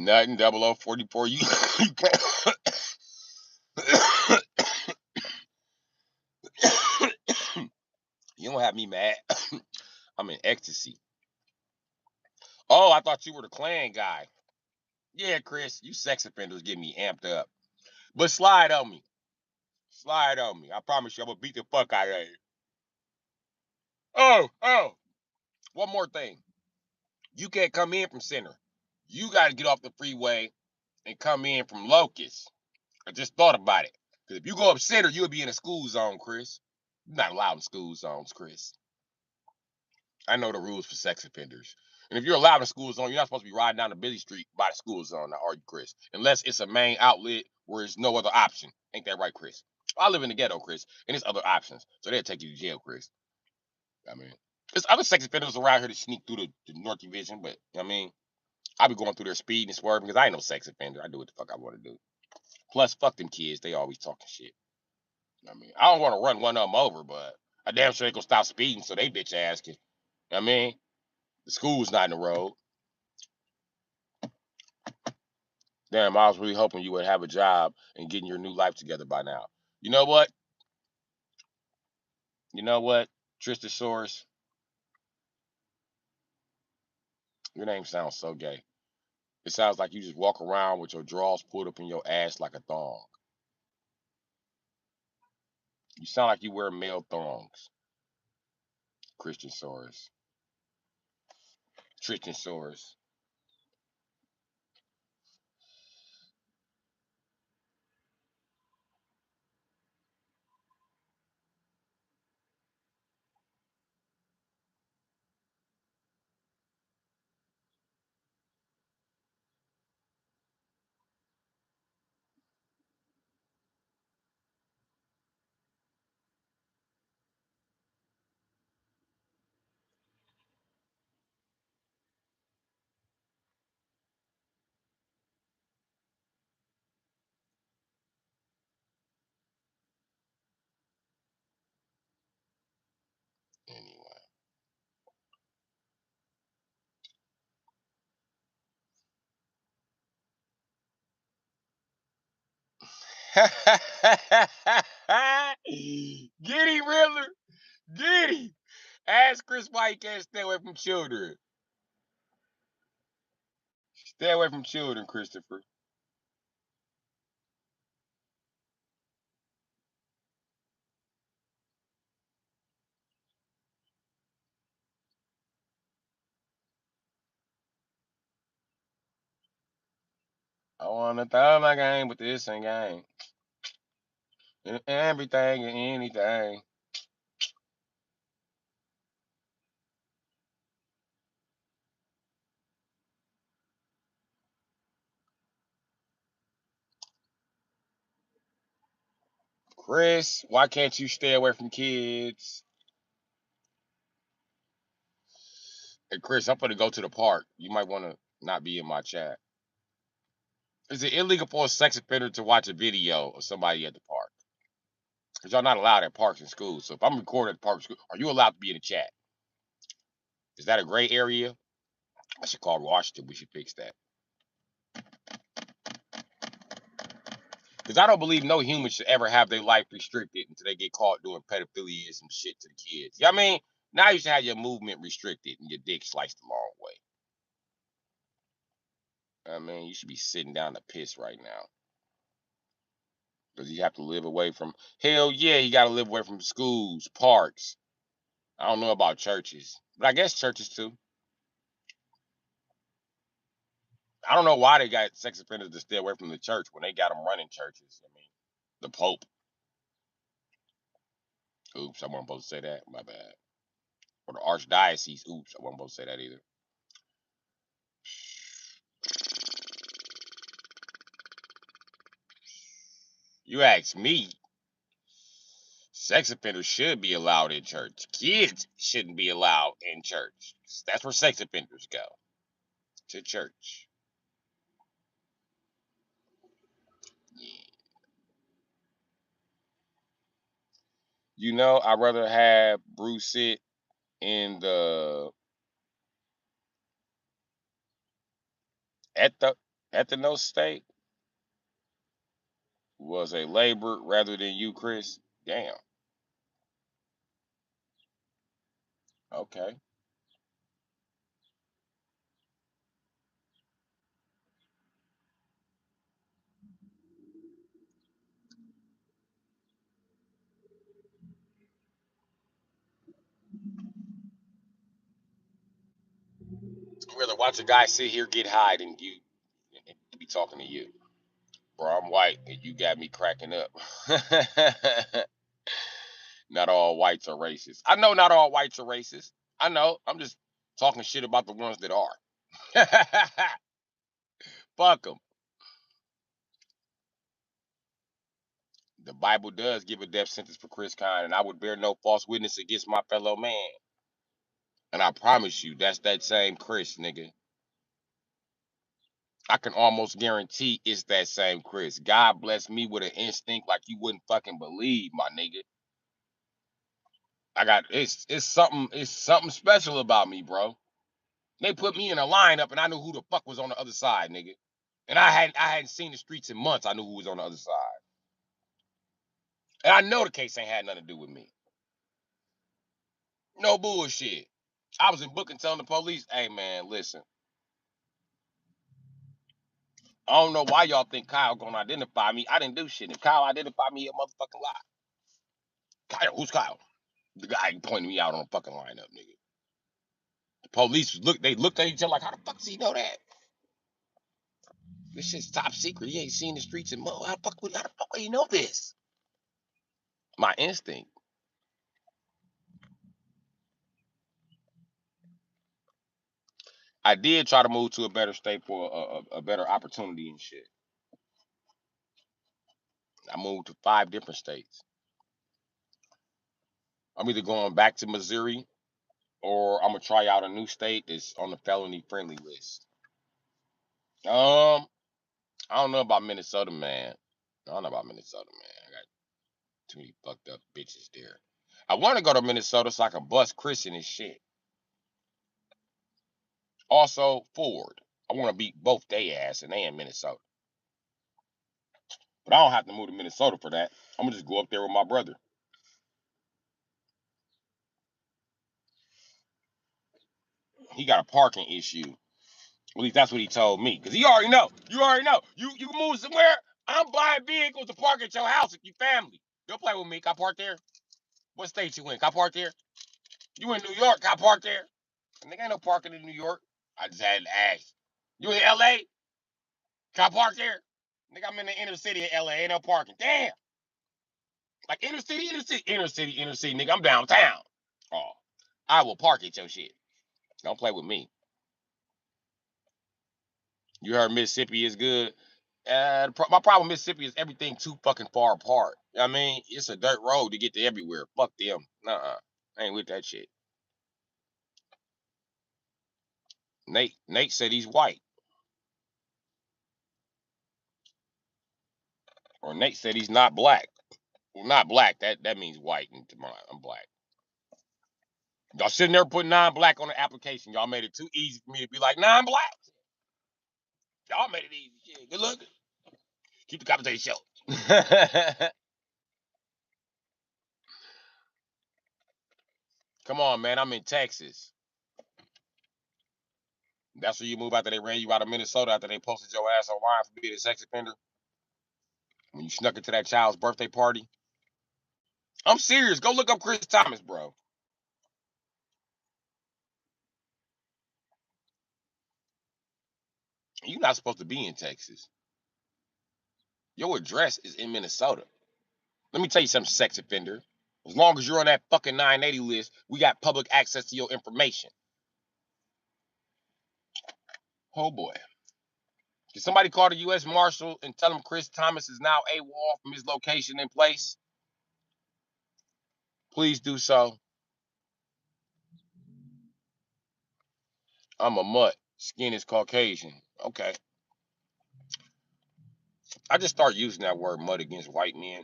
Nothing. 0044. You can't. You don't have me mad. I'm in ecstasy. Oh, I thought you were the Klan guy. Yeah, Chris, you sex offenders get me amped up. But slide on me. Slide on me. I promise you, I'm gonna beat the fuck out of you. Oh. One more thing. You can't come in from Center. You got to get off the freeway and come in from Locust. I just thought about it. Because if you go up Center, you'll be in a school zone, Chris. You're not allowed in school zones, Chris. I know the rules for sex offenders. And if you're allowed in a school zone, you're not supposed to be riding down the busy street by the school zone, now are you, Chris? Unless it's a main outlet where there's no other option. Ain't that right, Chris? I live in the ghetto, Chris, and there's other options. So they'll take you to jail, Chris. I mean, there's other sex offenders around here that sneak through the North Division, but I mean, I be going through their speed and swerving because I ain't no sex offender. I do what the fuck I want to do. Plus, fuck them kids. They always talking shit. I mean, I don't want to run one of them over, but I damn sure ain't gonna stop speeding so they bitch ass can. I mean, the school's not in the road. Damn, I was really hoping you would have a job and getting your new life together by now. You know what? You know what? Tristosaurus, your name sounds so gay. It sounds like you just walk around with your drawers pulled up in your ass like a thong. You sound like you wear male thongs. Christiansaurus. Tristansaurus. Anyway. Get him, Riddler. Get him. Ask Chris why he can't stay away from children. Stay away from children, Christopher. I want to throw my game, but this ain't game. Everything and anything. Chris, why can't you stay away from kids? Hey, Chris, I'm going to go to the park. You might want to not be in my chat. Is it illegal for a sex offender to watch a video of somebody at the park? Because y'all not allowed at parks and schools. So if I'm recording at the park and school, are you allowed to be in the chat? Is that a gray area? I should call Washington. We should fix that. Because I don't believe no human should ever have their life restricted until they get caught doing pedophilia and some shit to the kids. You know what I mean? Now you should have your movement restricted and your dick sliced the long way. I mean, you should be sitting down to piss right now. Because you have to live away from, hell yeah, you got to live away from schools, parks. I don't know about churches, but I guess churches too. I don't know why they got sex offenders to stay away from the church when they got them running churches. I mean, the Pope. Oops, I wasn't supposed to say that. My bad. Or the Archdiocese. Oops, I wasn't supposed to say that either. You ask me, sex offenders should be allowed in church. Kids shouldn't be allowed in church. That's where sex offenders go. To church. Yeah. You know, I'd rather have Bru sit in the at Ethno state was a labor rather than you, Chris. Damn. Okay. I'd rather watch a guy sit here get high than you be talking to you. Bro, I'm white and you got me cracking up. Not all whites are racist. I know not all whites are racist. I know. I'm just talking shit about the ones that are. Fuck them. The Bible does give a death sentence for Chris Kine, and I would bear no false witness against my fellow man. And I promise you, that's that same Chris, nigga. I can almost guarantee it's that same Chris. God bless me with an instinct like you wouldn't fucking believe, my nigga. I got it's something special about me, bro. They put me in a lineup and I knew who the fuck was on the other side, nigga. And I hadn't seen the streets in months. I knew who was on the other side. And I know the case ain't had nothing to do with me. No bullshit. I was in booking telling the police, hey man, listen. I don't know why y'all think Kyle gonna identify me. I didn't do shit. If Kyle identified me, he a motherfucking lie. Kyle, who's Kyle? The guy pointing me out on a fucking lineup, nigga. The police they looked at each other like, how the fuck does he know that? This shit's top secret. He ain't seen the streets in months. How the fuck would he know this? My instinct. I did try to move to a better state for a better opportunity and shit. I moved to 5 different states. I'm either going back to Missouri or I'm gonna try out a new state that's on the felony friendly list. I don't know about Minnesota, man. I don't know about Minnesota, man. I got too many fucked up bitches there. I want to go to Minnesota so I can bust Chris and his shit. Also, Ford. I want to beat both they ass and they in Minnesota. But I don't have to move to Minnesota for that. I'm gonna just go up there with my brother. He got a parking issue. At least that's what he told me. Cause he already know. You already know. You move somewhere, I'm buying vehicles to park at your house if you family. Don't play with me. Can I park there? What state you in? Can I park there? You in New York? Can I park there? Nigga ain't no parking in New York. I just had to ask. You in LA? Can I park there? Nigga, I'm in the inner city of LA. Ain't no parking. Damn. Like inner city, inner city, inner city, inner city, nigga. I'm downtown. Oh, I will park at your shit. Don't play with me. You heard Mississippi is good. My problem with Mississippi is everything too fucking far apart. You know what I mean, it's a dirt road to get to everywhere. Fuck them. Nuh-uh. I ain't with that shit. Nate said he's white. Or Nate said he's not black. Well, not black. That means white. And I'm black. Y'all sitting there putting non-black on the application. Y'all made it too easy for me to be like non-black. Y'all made it easy. Yeah, good luck. Keep the conversation short. Come on, man. I'm in Texas. That's where you move after they ran you out of Minnesota after they posted your ass online for being a sex offender. When you snuck into that child's birthday party. I'm serious. Go look up Chris Thomas, bro. You're not supposed to be in Texas. Your address is in Minnesota. Let me tell you something, sex offender. As long as you're on that fucking 980 list, we got public access to your information. Oh boy. Can somebody call the U.S. Marshal and tell him Chris Thomas is now AWOL from his location in place? Please do so. I'm a mutt. Skin is Caucasian. Okay. I just start using that word mutt against white men.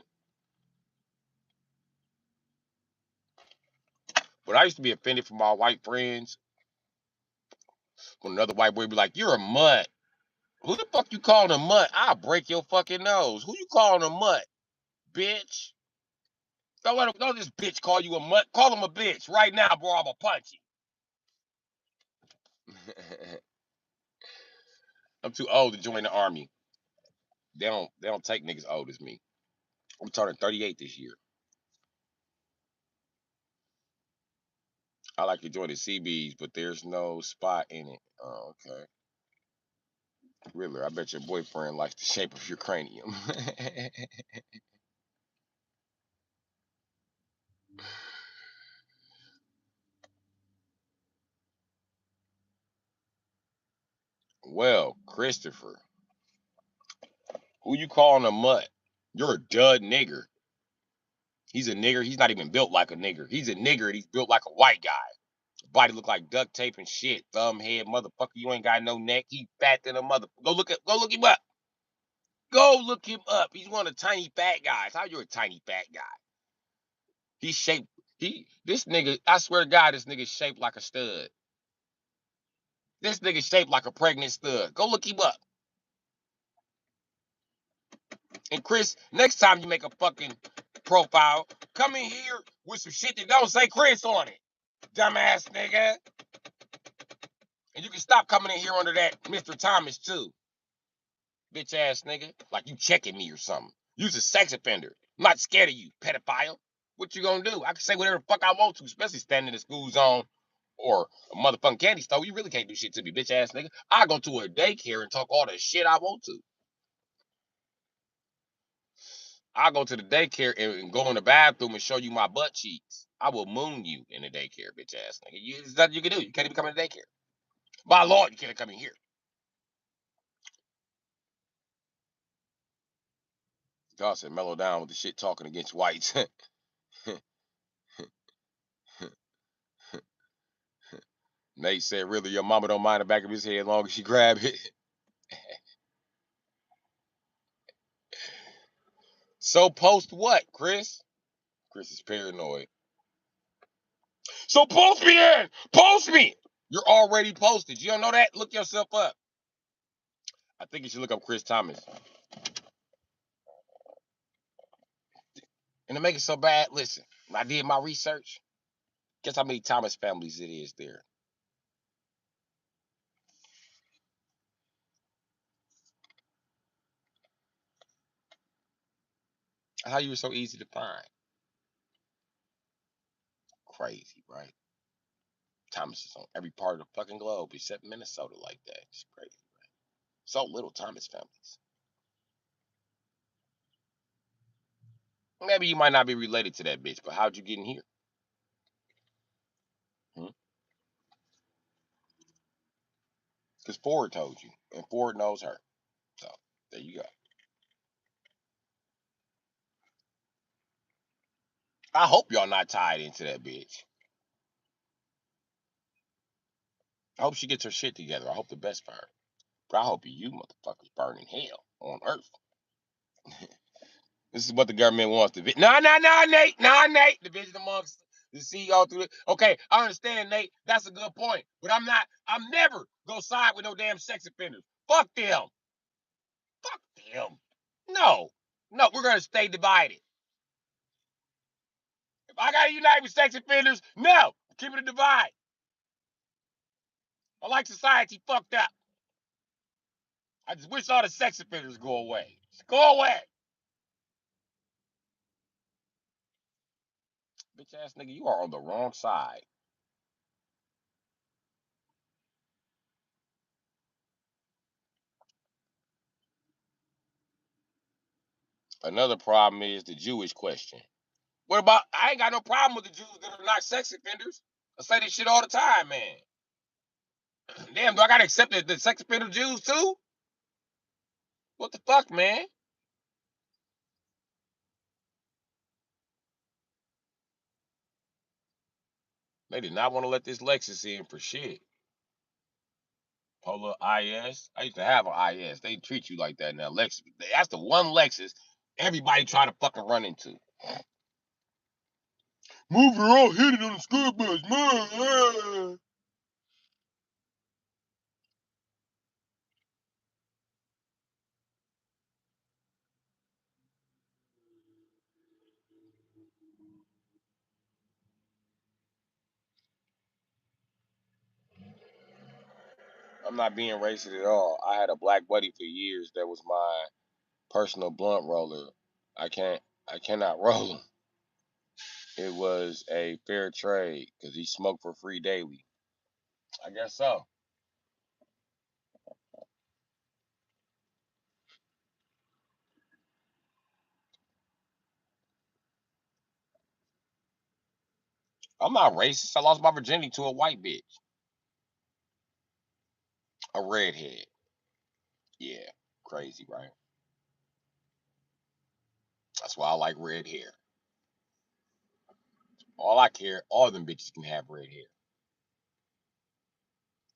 But I used to be offended for my white friends when another white boy be like, you're a mutt. Who the fuck you calling a mutt? I'll break your fucking nose. Who you calling a mutt, bitch? Don't this bitch call you a mutt. Call him a bitch right now, bro. I'ma punch you. I'm too old to join the army. They don't take niggas old as me. I'm turning 38 this year. I like to join the CBs, but there's no spot in it. Oh, okay. Riddler, I bet your boyfriend likes the shape of your cranium. Well, Christopher, who you calling a mutt? You're a dud nigger. He's a nigger. He's not even built like a nigger. He's a nigger and he's built like a white guy. Body look like duct tape and shit. Thumb head, motherfucker. You ain't got no neck. He fat than a mother. Go look him up. Go look him up. He's one of the tiny fat guys. How you a tiny fat guy? He's shaped. This nigga. I swear to God, this nigga shaped like a stud. This nigga shaped like a pregnant stud. Go look him up. And Chris, next time you make a fucking profile, come in here with some shit that don't say Chris on it, dumbass nigga. And you can stop coming in here under that Mr. Thomas too, bitch ass nigga. Like you checking me or something. You's a sex offender. I'm not scared of you, pedophile. What you gonna do? I can say whatever the fuck I want to, especially standing in the school zone or a motherfucking candy store. You really can't do shit to me, bitch ass nigga. I go to a daycare and talk all the shit I want to. I go to the daycare and go in the bathroom and show you my butt cheeks. I will moon you in the daycare, bitch ass nigga. There's nothing you can do. You can't even come in the daycare. By law, you can't come in here. God said, mellow down with the shit talking against whites. Nate said, really, your mama don't mind the back of his head as long as she grab it. So post what, Chris? Chris is paranoid. So post me then. Post me. You're already posted. You don't know that? Look yourself up. I think you should look up Chris Thomas. And to make it so bad, listen, when I did my research, guess how many Thomas families it is there? How you were so easy to find? Crazy, right? Thomas is on every part of the fucking globe except Minnesota like that. It's crazy, right? So little Thomas families. Maybe you might not be related to that bitch, but how'd you get in here? Because Ford told you, and Ford knows her. So there you go. I hope y'all not tied into that bitch. I hope she gets her shit together. I hope the best for her. But I hope you motherfuckers burn in hell on earth. This is what the government wants to be. No, Nate. No, Nate. Division amongst the CEO through it. Okay, I understand, Nate. That's a good point. But I'm never gonna side with no damn sex offenders. Fuck them. Fuck them. No. No, we're gonna stay divided. If I gotta unite with sex offenders, no. Keep it a divide. I like society fucked up. I just wish all the sex offenders go away. Just go away. Bitch ass nigga, you are on the wrong side. Another problem is the Jewish question. What about? I ain't got no problem with the Jews that are not sex offenders. I say this shit all the time, man. Damn, do I gotta accept the sex offender Jews too? What the fuck, man? They did not want to let this Lexus in for shit. Polo IS. I used to have an IS. They treat you like that now. Lexus. That's the one Lexus everybody try to fucking run into. Move her all hit it on the school bus, man. I'm not being racist at all. I had a black buddy for years that was my personal blunt roller. I cannot roll him. It was a fair trade because he smoked for free daily. I guess so. I'm not racist. I lost my virginity to a white bitch. A redhead. Yeah. Crazy, right? That's why I like red hair. All them bitches can have red hair.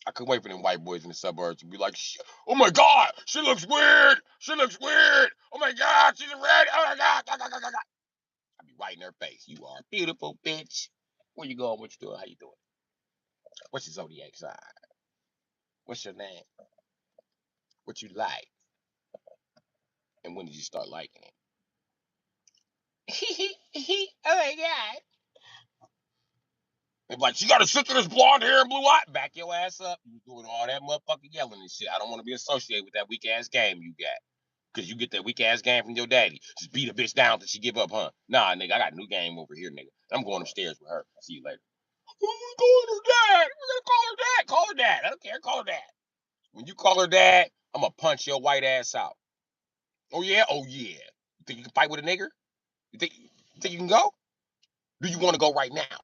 I couldn't wait for them white boys in the suburbs to be like, oh my God, she looks weird. She looks weird. Oh my God, she's a red. Oh my God. I'd be right in her face. You are a beautiful bitch. Where you going? What you doing? How you doing? What's your zodiac sign? What's your name? What you like? And when did you start liking it? Oh my God. They're like, she got a sister that's blonde hair and blue eye. Back your ass up. You doing all that motherfucking yelling and shit. I don't want to be associated with that weak ass game you got. Because you get that weak ass game from your daddy. Just beat a bitch down till she give up, huh? Nah, nigga, I got a new game over here, nigga. I'm going upstairs with her. See you later. We're going her dad. We're going to call her dad. Call her dad. I don't care. Call her dad. When you call her dad, I'm going to punch your white ass out. Oh, yeah? Oh, yeah. You think you can fight with a nigger? You think you can go? Do you want to go right now?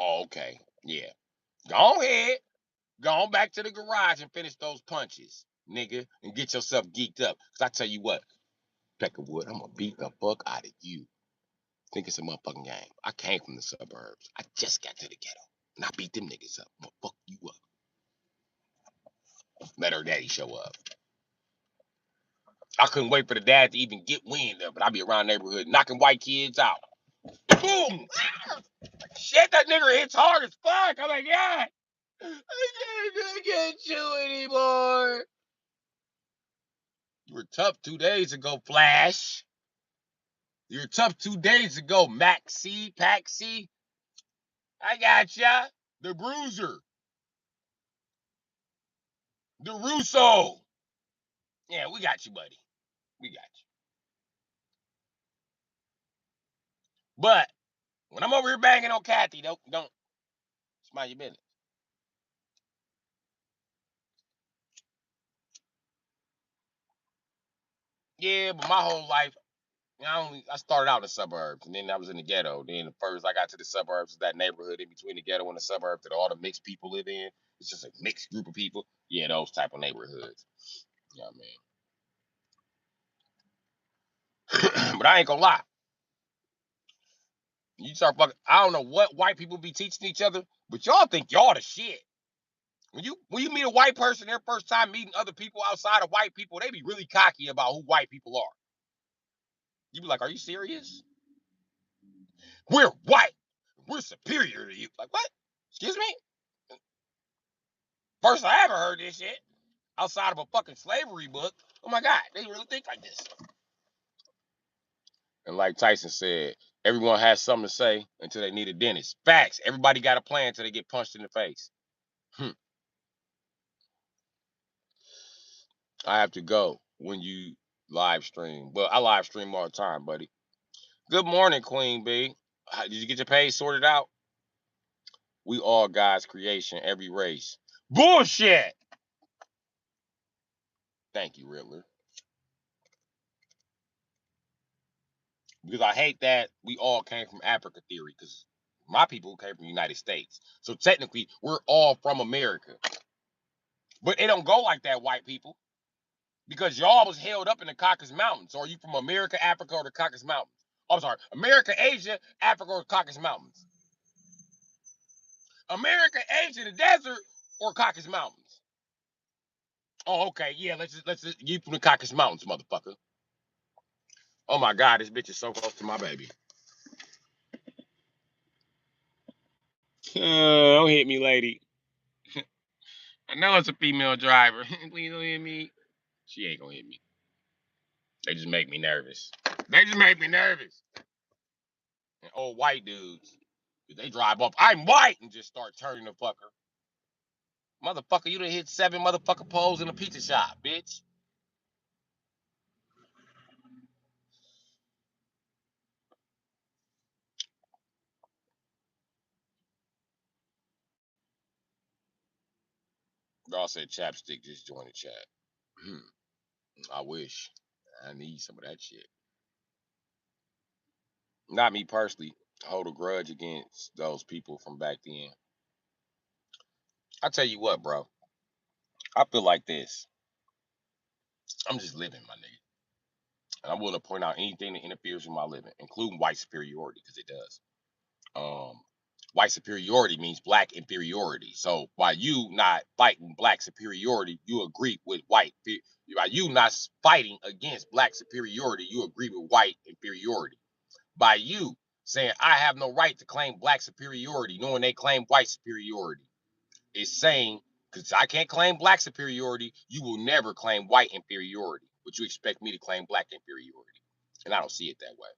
Oh, okay. Yeah. Go ahead. Go on back to the garage and finish those punches, nigga, and get yourself geeked up. Because I tell you what, Peckerwood, I'm going to beat the fuck out of you. Think it's a motherfucking game. I came from the suburbs. I just got to the ghetto. And I beat them niggas up. I'm going to fuck you up. Let her daddy show up. I couldn't wait for the dad to even get wind of it. I'd be around the neighborhood knocking white kids out. Boom! Shit, that nigga hits hard as fuck. Oh my God. I can't chew anymore. You were tough 2 days ago, Flash. You were tough 2 days ago, Maxie, Paxi. I got ya. The Bruiser. The Russo. Yeah, we got you, buddy. We got you. But when I'm over here banging on Kathy, don't mind your business. Yeah, but my whole life, I started out in the suburbs, and then I was in the ghetto. Then the first I got to the suburbs, that neighborhood in between the ghetto and the suburbs that all the mixed people live in. It's just a mixed group of people. Yeah, those type of neighborhoods. You know what I mean? But I ain't gonna lie. You start fucking. I don't know what white people be teaching each other, but y'all think y'all the shit. When you meet a white person their first time meeting other people outside of white people, they be really cocky about who white people are. You be like, are you serious? We're white. We're superior to you. Like, what? Excuse me? First I ever heard this shit. Outside of a fucking slavery book. Oh my God, they really think like this. And like Tyson said, everyone has something to say until they need a dentist. Facts. Everybody got a plan until they get punched in the face. I have to go when you live stream. Well, I live stream all the time, buddy. Good morning, Queen B. Did you get your page sorted out? We all God's creation, every race. Bullshit. Thank you, Riddler. Because I hate that we all came from Africa theory, because my people came from the United States. So technically, we're all from America. But it don't go like that, white people. Because y'all was held up in the Caucasus Mountains. So are you from America, Africa, or the Caucasus Mountains? Oh, I'm sorry. America, Asia, Africa, or the Caucasus Mountains? America, Asia, the desert, or Caucasus Mountains? Oh, okay. Yeah, let's you from the Caucasus Mountains, motherfucker. Oh my God, this bitch is so close to my baby. Don't hit me, lady. I know it's a female driver. Please don't hit me. She ain't gonna hit me. They just make me nervous. They just make me nervous. and old white dudes. They drive up, I'm white, and just start turning the fucker. Motherfucker, you done hit 7 motherfucker poles in a pizza shop, bitch. Y'all said chapstick, just join the chat. I wish. I need some of that shit. Not me personally. Hold a grudge against those people from back then. I tell you what, bro. I feel like this. I'm just living, my nigga. And I'm willing to point out anything that interferes with my living, including white superiority, because it does. Um, White superiority means black inferiority. So by you not fighting black superiority, you agree with white. By you not fighting against black superiority, you agree with white inferiority. By you saying I have no right to claim black superiority, knowing they claim white superiority, is saying because I can't claim black superiority, you will never claim white inferiority, but you expect me to claim black inferiority, and I don't see it that way.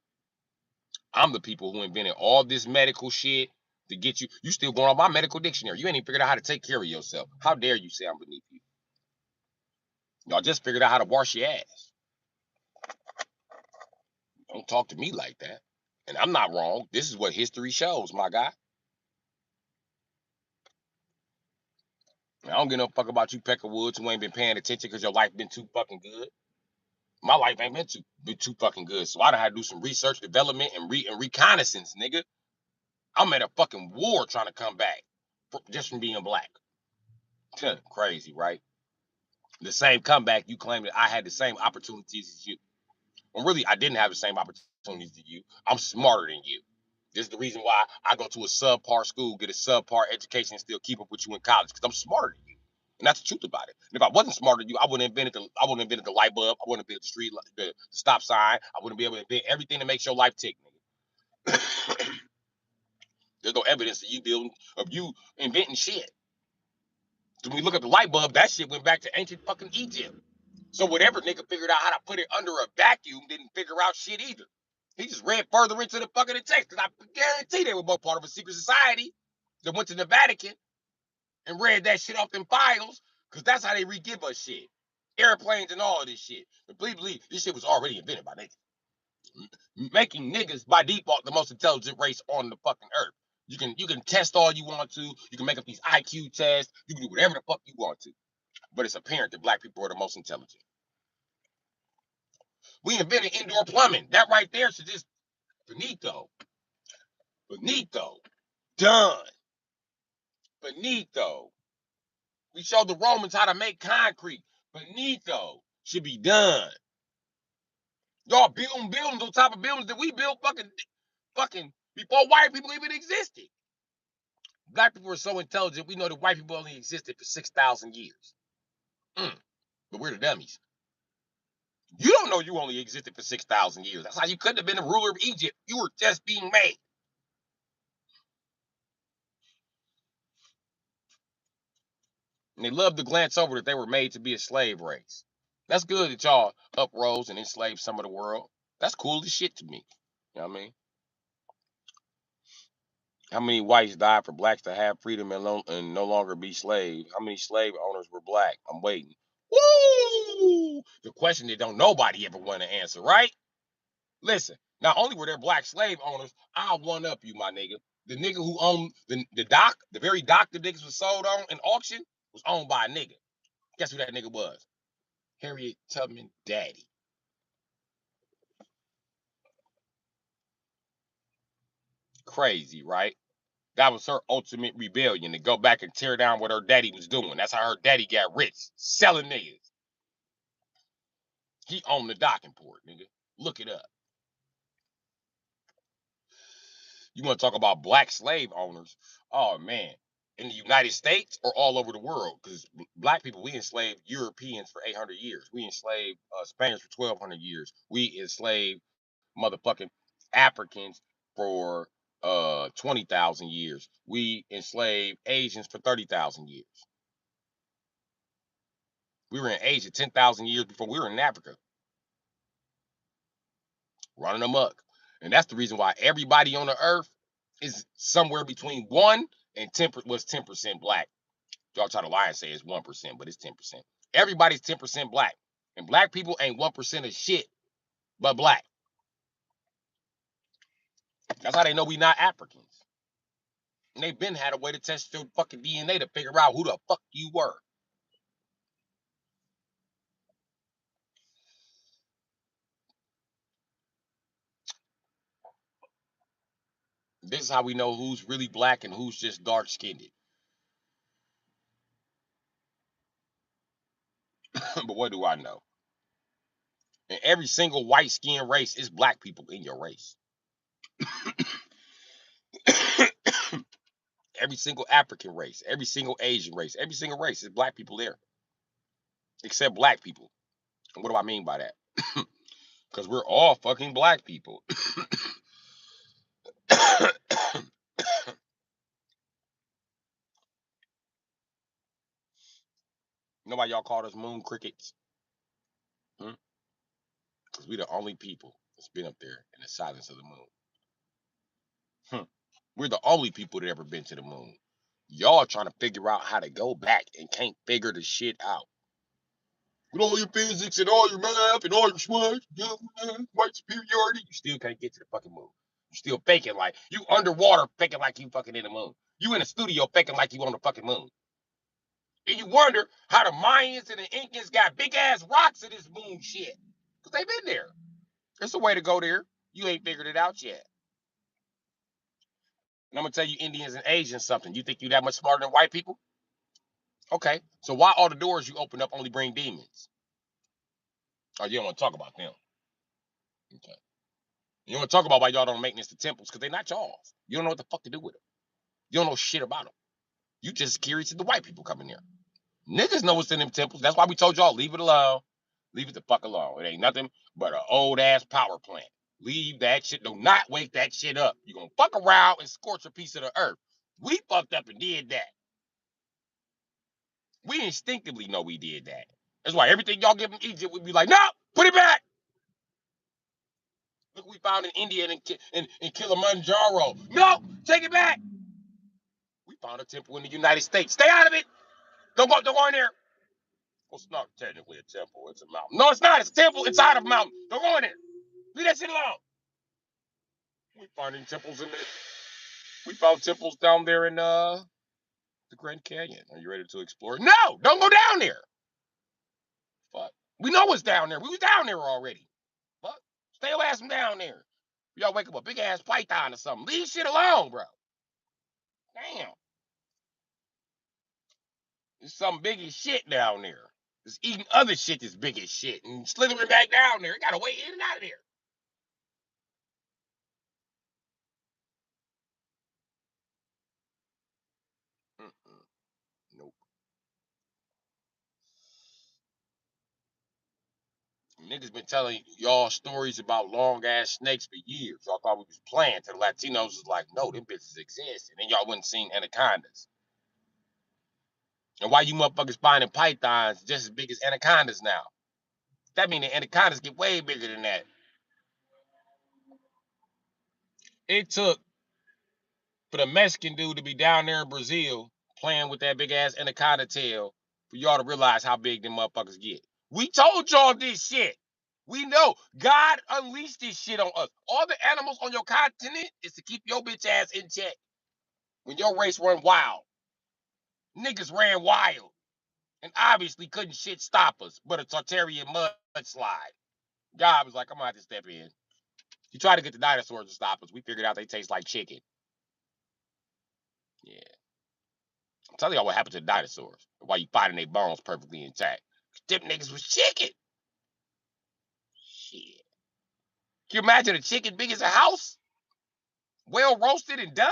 I'm the people who invented all this medical shit to get you. You still going on my medical dictionary. You ain't even figured out how to take care of yourself. How dare you say I'm beneath you? Y'all just figured out how to wash your ass. Don't talk to me like that. And I'm not wrong. This is what history shows, my guy. I don't give no fuck about you, Pecker Woods, who ain't been paying attention because your life been too fucking good. My life ain't been too fucking good. So I done had to do some research, development, and reconnaissance, nigga. I'm at a fucking war trying to come back just from being black. Crazy, right? The same comeback you claim that I had the same opportunities as you. When really I didn't have the same opportunities as you. I'm smarter than you. This is the reason why I go to a subpar school, get a subpar education, and still keep up with you in college, because I'm smarter than you. And that's the truth about it. And if I wasn't smarter than you, I wouldn't have invented the light bulb. I wouldn't have invented the street, the stop sign. I wouldn't be able to invent everything that makes your life tick, nigga. There's no evidence of you inventing shit. So when we look at the light bulb, that shit went back to ancient fucking Egypt. So whatever nigga figured out how to put it under a vacuum didn't figure out shit either. He just read further into the fucking text, because I guarantee they were both part of a secret society that went to the Vatican and read that shit off them files, because that's how they re-give us shit. Airplanes and all of this shit. But please believe this shit was already invented by niggas. Making niggas by default the most intelligent race on the fucking earth. You can test all you want to. You can make up these IQ tests. You can do whatever the fuck you want to. But it's apparent that black people are the most intelligent. We invented indoor plumbing. That right there should just finito. Finito. Done. Finito. We showed the Romans how to make concrete. Finito. Should be done. Y'all building buildings on top of buildings that we built fucking before white people even existed. Black people are so intelligent, we know that white people only existed for 6,000 years. But we're the dummies. You don't know you only existed for 6,000 years. That's how you couldn't have been the ruler of Egypt. You were just being made. And they love to glance over that they were made to be a slave race. That's good that y'all uprose and enslaved some of the world. That's cool as shit to me. You know what I mean? How many whites died for blacks to have freedom and no longer be slaves? How many slave owners were black? I'm waiting. Woo! The question that don't nobody ever want to answer, right? Listen, not only were there black slave owners, I'll one up you, my nigga. The nigga who owned the dock, the very dock the niggas was sold on in auction, was owned by a nigga. Guess who that nigga was? Harriet Tubman daddy. Crazy, right? That was her ultimate rebellion, to go back and tear down what her daddy was doing. That's how her daddy got rich, selling niggas. He owned the docking port, nigga. Look it up. You want to talk about black slave owners? Oh man, in the United States or all over the world? Because black people, we enslaved Europeans for 800 years. We enslaved Spaniards for 1,200 years. We enslaved motherfucking Africans for 20,000 years. We enslaved Asians for 30,000 years. We were in Asia 10,000 years before we were in Africa, running amok. And that's the reason why everybody on the earth is somewhere between 1 and 10% black. Y'all try to lie and say it's 1%, but it's 10%. Everybody's 10% black. And black people ain't 1% of shit but black. That's how they know we not Africans. And they've been had a way to test your fucking DNA to figure out who the fuck you were. This is how we know who's really black and who's just dark skinned. But what do I know? In every single white skin race, is black people in your race. Every single African race, every single Asian race, every single race is black people there. Except black people. And what do I mean by that? Because we're all fucking black people. You know why y'all call us moon crickets? Because we're the only people that's been up there in the silence of the moon. We're the only people that ever been to the moon. Y'all trying to figure out how to go back and can't figure the shit out. With all your physics and all your math and all your science, white superiority, you still can't get to the fucking moon. You still faking like you underwater, faking like you fucking in the moon. You in the studio faking like you on the fucking moon. And you wonder how the Mayans and the Incans got big ass rocks in this moon shit. Because they've been there. There's a way to go there. You ain't figured it out yet. And I'm gonna tell you Indians and Asians something. You think you that much smarter than white people? Okay. So why all the doors you open up only bring demons? Oh, you don't want to talk about them. Okay. You don't want to talk about why y'all don't maintenance the temples because they're not y'all's. You don't know what the fuck to do with them. You don't know shit about them. You just curious if the white people come in there. Niggas know what's in them temples. That's why we told y'all leave it alone. Leave it the fuck alone. It ain't nothing but an old ass power plant. Leave that shit. Do not wake that shit up. You're gonna fuck around and scorch a piece of the earth. We fucked up and did that. We instinctively know we did that. That's why everything y'all give them Egypt, we'd be like, no, put it back. Look, we found in India and Kilimanjaro. No, take it back. We found a temple in the United States. Stay out of it. Don't go in there. Well, it's not technically a temple. It's a mountain. No, it's not. It's a temple inside of a mountain. Don't go in there. Leave that shit alone. We finding temples in there. We found temples down there in the Grand Canyon. Are you ready to explore? No, don't go down there. Fuck. We know what's down there. We was down there already. Fuck. Stay your ass from down there. Y'all wake up a big ass python or something. Leave shit alone, bro. Damn. There's some big as shit down there. It's eating other shit that's big as shit and slithering back down there. You gotta wait in and out of there. Mm-mm. Nope. Niggas been telling y'all stories about long ass snakes for years. Y'all thought we was playing. To the Latinos was like, no, them bitches exist. And then y'all wouldn't seen anacondas. And why you motherfuckers finding pythons just as big as anacondas now? That mean the anacondas get way bigger than that. It took for the Mexican dude to be down there in Brazil playing with that big ass anaconda tail for y'all to realize how big them motherfuckers get. We told y'all this shit. We know God unleashed this shit on us. All the animals on your continent is to keep your bitch ass in check. When your race run wild, niggas ran wild and obviously couldn't shit stop us but a Tartarian mudslide. God was like, I'm gonna have to step in. He tried to get the dinosaurs to stop us. We figured out they taste like chicken. Yeah. I'm telling y'all what happened to the dinosaurs. Why you finding their bones perfectly intact. Them niggas was chicken. Shit. Can you imagine a chicken big as a house? Well roasted and done?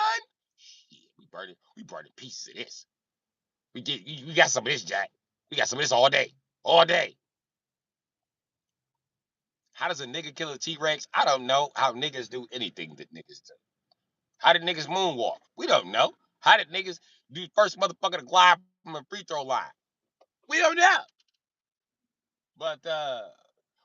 Shit, we burning pieces of this. We got some of this, Jack. We got some of this all day. All day. How does a nigga kill a T-Rex? I don't know how niggas do anything that niggas do. How did niggas moonwalk? We don't know. How did niggas do first motherfucker to glide from a free throw line? We don't know. But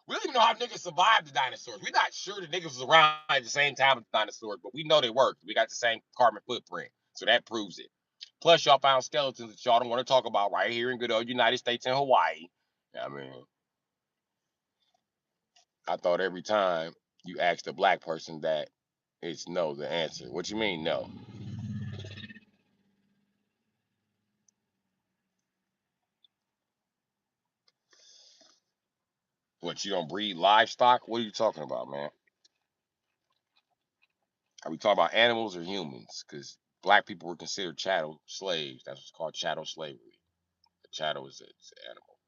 We don't even know how niggas survived the dinosaurs. We're not sure the niggas was around at the same time as the dinosaurs, but we know they worked. We got the same carbon footprint, so that proves it. Plus, y'all found skeletons that y'all don't want to talk about right here in good old United States and Hawaii. I mean, I thought every time you asked a black person that, it's no the answer. What you mean no? What, you don't breed livestock? What are you talking about, man? Are we talking about animals or humans? Because black people were considered chattel slaves. That's what's called chattel slavery. A chattel is an animal.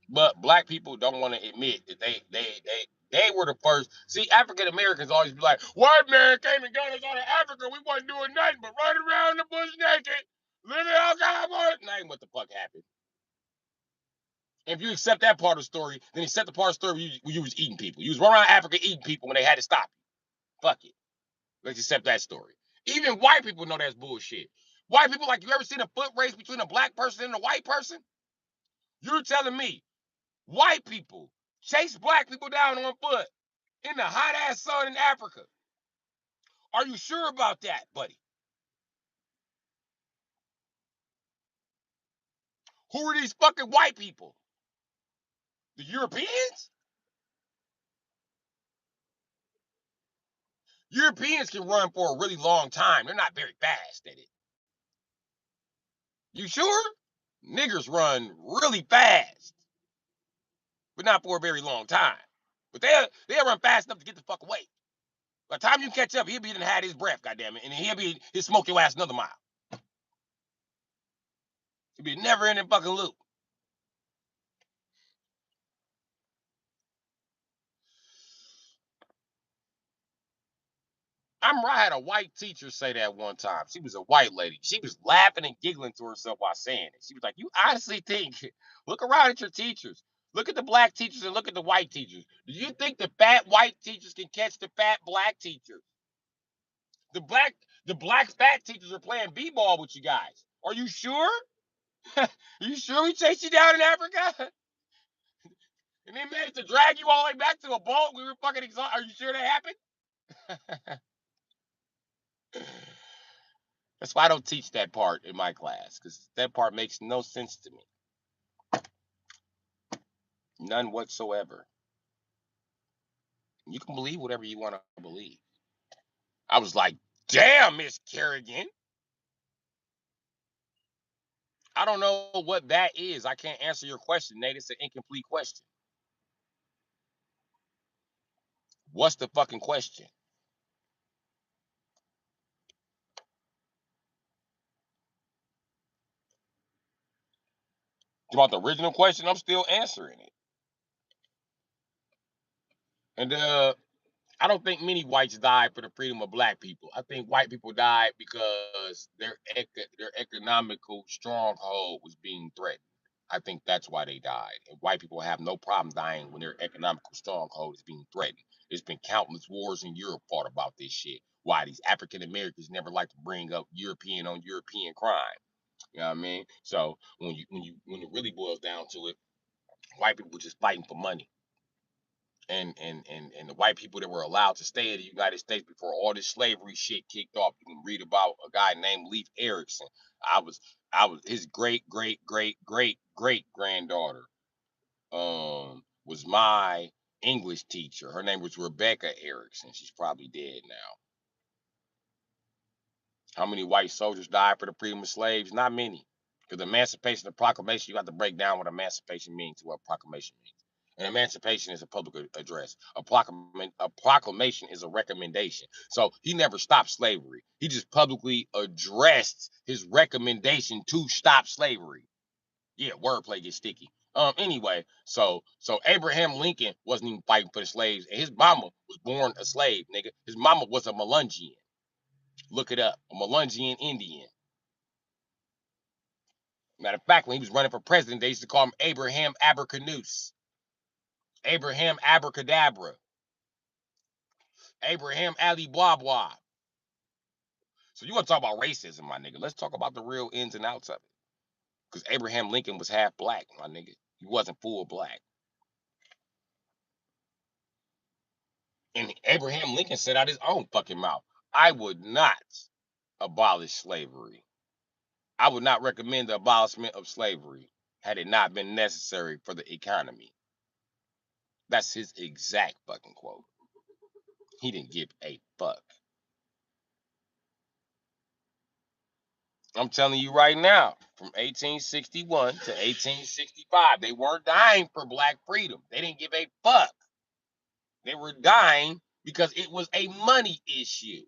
But black people don't want to admit that they were the first. See, African Americans always be like, white man came and got us out of Africa. We wasn't doing nothing but running around the bush naked, living outside. That ain't what the fuck happened. If you accept that part of the story, then accept the part of the story where you was eating people. You was running around Africa eating people when they had to stop you. Fuck it. Let's accept that story. Even white people know that's bullshit. White people, like, you ever seen a foot race between a black person and a white person? You're telling me white people chase black people down on foot in the hot ass sun in Africa? Are you sure about that, buddy? Who are these fucking white people? The Europeans? Europeans can run for a really long time. They're not very fast at it. You sure? Niggers run really fast, but not for a very long time. But they'll run fast enough to get the fuck away. By the time you catch up, he'll be done had his breath, goddamn it, and he'll smoke your ass another mile. It'll be a never ending fucking loop. I had a white teacher say that one time. She was a white lady. She was laughing and giggling to herself while saying it. She was like, "You honestly think? Look around at your teachers. Look at the black teachers and look at the white teachers. Do you think the fat white teachers can catch the fat black teachers? The black fat teachers are playing b-ball with you guys. Are you sure? Are you sure we chased you down in Africa? And they managed to drag you all the way back to a boat. We were fucking exhausted. Are you sure that happened?" That's why I don't teach that part in my class, because that part makes no sense to me. None whatsoever. You can believe whatever you want to believe. I was like, damn, Miss Kerrigan. I don't know what that is. I can't answer your question, Nate. It's an incomplete question. What's the fucking question? About the original question, I'm still answering it. And I don't think many whites died for the freedom of black people. I think white people died because their economical stronghold was being threatened. I think that's why they died. And white people have no problem dying when their economical stronghold is being threatened. There's been countless wars in Europe fought about this shit. Why these African Americans never like to bring up European on European crime. You know what I mean? So when it really boils down to it, white people were just fighting for money. And the white people that were allowed to stay in the United States before all this slavery shit kicked off. You can read about a guy named Leif Erikson. I was I was his great granddaughter was my English teacher. Her name was Rebecca Erickson. She's probably dead now. How many white soldiers died for the freedom of slaves? Not many. Because the Emancipation and Proclamation, you have to break down what emancipation means to what proclamation means. An emancipation is a public address. A proclamation is a recommendation. So he never stopped slavery. He just publicly addressed his recommendation to stop slavery. Yeah, wordplay gets sticky. Anyway, so Abraham Lincoln wasn't even fighting for the slaves, and his mama was born a slave, nigga. His mama was a Melungeon. Look it up, a Melungeon Indian. Matter of fact, when he was running for president, they used to call him Abraham Abercanoose, Abraham Abracadabra, Abraham Ali Blah. So you want to talk about racism, my nigga? Let's talk about the real ins and outs of it. Because Abraham Lincoln was half black, my nigga. He wasn't full black. And Abraham Lincoln said out his own fucking mouth, I would not abolish slavery. I would not recommend the abolishment of slavery had it not been necessary for the economy. That's his exact fucking quote. He didn't give a fuck. I'm telling you right now, from 1861 to 1865, they weren't dying for black freedom. They didn't give a fuck. They were dying because it was a money issue.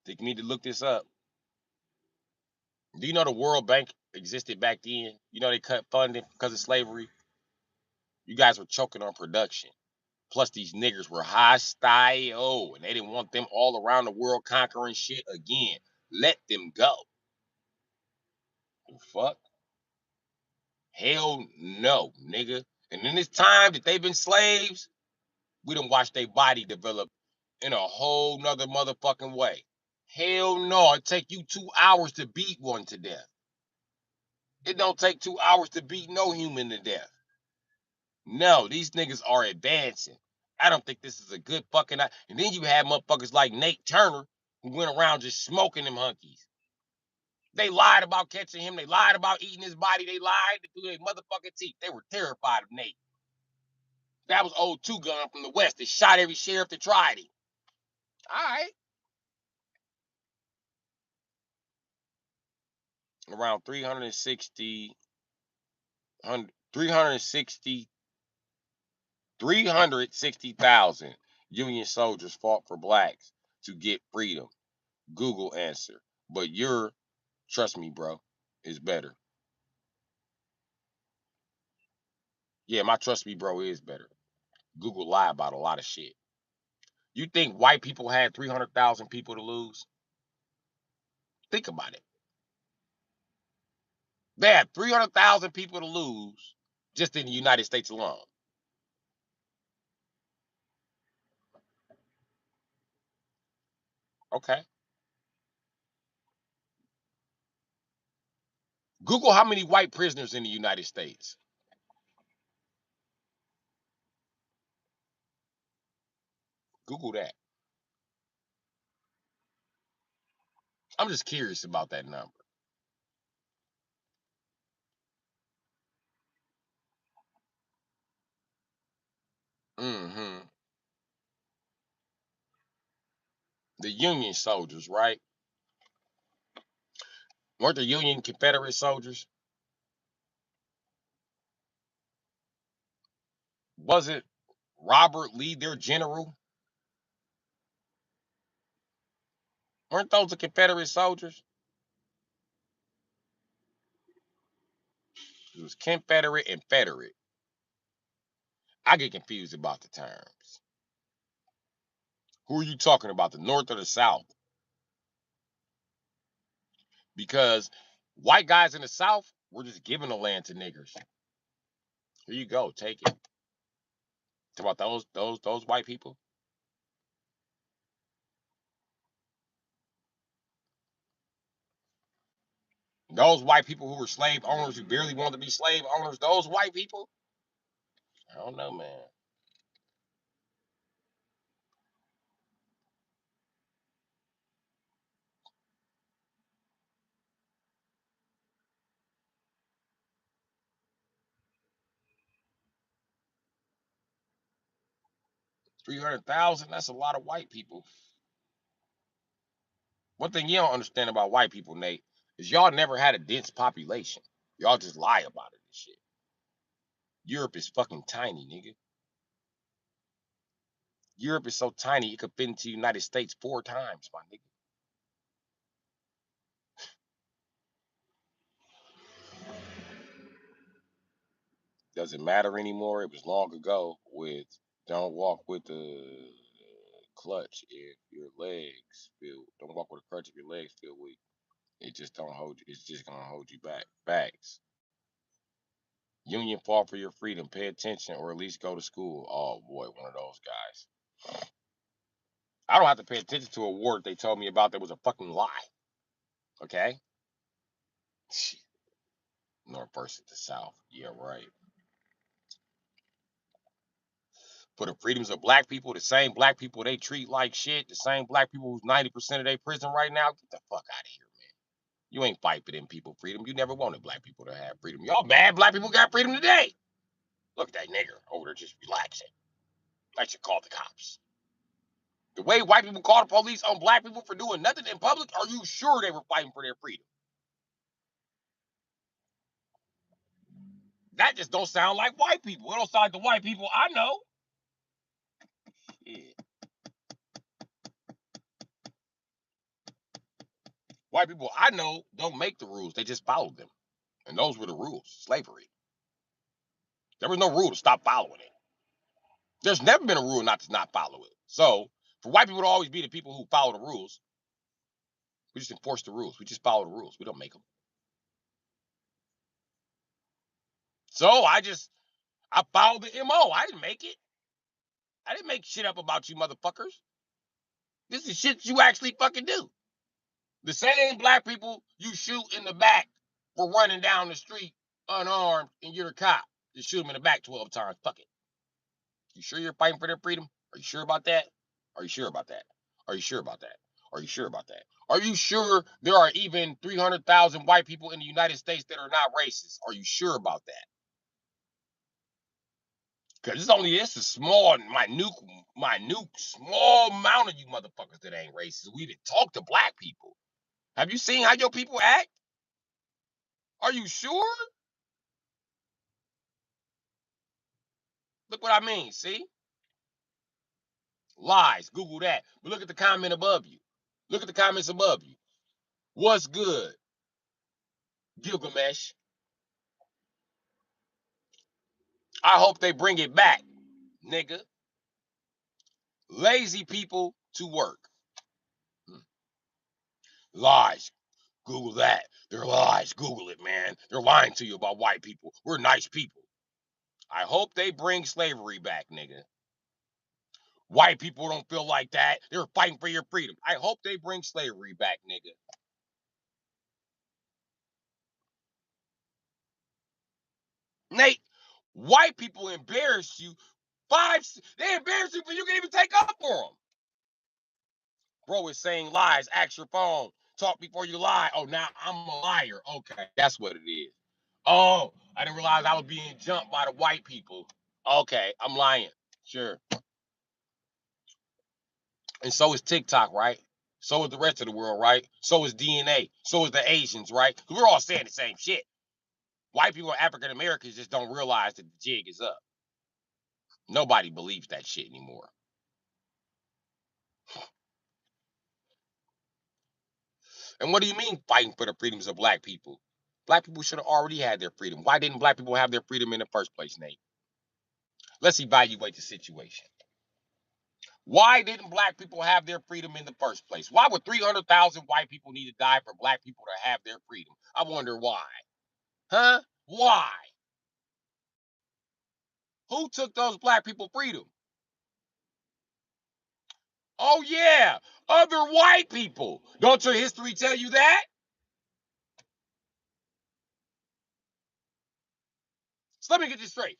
Think you need to look this up. Do you know the World Bank existed back then? You know they cut funding because of slavery? You guys were choking on production. Plus, these niggers were hostile and they didn't want them all around the world conquering shit again. Let them go. The fuck? Hell no, nigga. And in this time that they've been slaves, we done watched their body develop in a whole nother motherfucking way. Hell no, it take you 2 hours to beat one to death. It don't take 2 hours to beat no human to death. No, these niggas are advancing. I don't think this is a good fucking. And then you have motherfuckers like Nate Turner who went around just smoking them hunkies. They lied about catching him. They lied about eating his body. They lied through their motherfucking teeth. They were terrified of Nate. That was old Two Gun from the West that shot every sheriff that tried him. All right. Around 360, 360,000 Union soldiers fought for blacks to get freedom. Google answer. But your, trust me, bro, is better. Yeah, my trust me, bro, is better. Google lie about a lot of shit. You think white people had 300,000 people to lose? Think about it. They had 300,000 people to lose just in the United States alone. Okay. Google how many white prisoners in the United States. Google that. I'm just curious about that number. Mm-hmm. The Union soldiers, right? Weren't the Union Confederate soldiers? Wasn't Robert Lee their general? Weren't those the Confederate soldiers? It was Confederate and Federate. I get confused about the terms. Who are you talking about, the North or the South? Because white guys in the South were just giving the land to niggers. Here you go, take it. Talk about those white people. Those white people who were slave owners who barely wanted to be slave owners. Those white people. I don't know, man. 300,000. That's a lot of white people. One thing you don't understand about white people, Nate, is y'all never had a dense population. Y'all just lie about it and shit. Europe is fucking tiny, nigga. Europe is so tiny it could fit into the United States 4 times, my nigga. Doesn't matter anymore. It was long ago with don't walk with the clutch if your legs feel don't walk with a crutch if your legs feel weak. It just don't hold you. It's just gonna hold you back. Facts. Union fought for your freedom. Pay attention or at least go to school. Oh boy, one of those guys. I don't have to pay attention to a war they told me about that was a fucking lie. Okay? Shit. North versus the South. Yeah, right. For the freedoms of black people, the same black people they treat like shit, the same black people who's 90% of their prison right now. Get the fuck out of here, man. You ain't fight for them people freedom. You never wanted black people to have freedom. Y'all mad black people got freedom today. Look at that nigger over there just relaxing. I should call the cops. The way white people call the police on black people for doing nothing in public, are you sure they were fighting for their freedom? That just don't sound like white people. It don't sound like the white people I know. Yeah. White people I know don't make the rules. They just follow them. And those were the rules. Slavery. There was no rule to stop following it. There's never been a rule not to not follow it. So for white people to always be the people who follow the rules, we just enforce the rules. We just follow the rules. We don't make them. So I followed the MO. I didn't make it. I didn't make shit up about you motherfuckers. This is shit you actually fucking do. The same black people you shoot in the back for running down the street unarmed and you're a cop. You shoot them in the back 12 times. Fuck it. You sure you're fighting for their freedom? Are you sure about that? Are you sure about that? Are you sure about that? Are you sure about that? Are you sure there are even 300,000 white people in the United States that are not racist? Are you sure about that? Because it's a small, minute, small amount of you motherfuckers that ain't racist. We didn't talk to black people. Have you seen how your people act? Are you sure? Look what I mean. See? Lies. Google that. But look at the comment above you. Look at the comments above you. What's good? Gilgamesh. I hope they bring it back, nigga. Lazy people to work. Lies. Google that. They're lies. Google it, man. They're lying to you about white people. We're nice people. I hope they bring slavery back, nigga. White people don't feel like that. They're fighting for your freedom. I hope they bring slavery back, nigga. Nate, white people embarrass you. They embarrass you, but you can even take up for them. Bro is saying lies. Ask your phone. Talk before you lie. Oh, now I'm a liar. Okay, that's what it is. Oh, I didn't realize I was being jumped by the white people. Okay, I'm lying. Sure. And so is TikTok, right? So is the rest of the world, right? So is DNA. So is the Asians, right? We're all saying the same shit. White people and African Americans just don't realize that the jig is up. Nobody believes that shit anymore. And what do you mean fighting for the freedoms of black people? Black people should have already had their freedom. Why didn't black people have their freedom in the first place, Nate? Let's evaluate the situation. Why didn't black people have their freedom in the first place? Why would 300,000 white people need to die for black people to have their freedom? I wonder why. Huh? Why? Who took those black people freedom? Oh, yeah, other white people. Don't your history tell you that? So let me get this straight.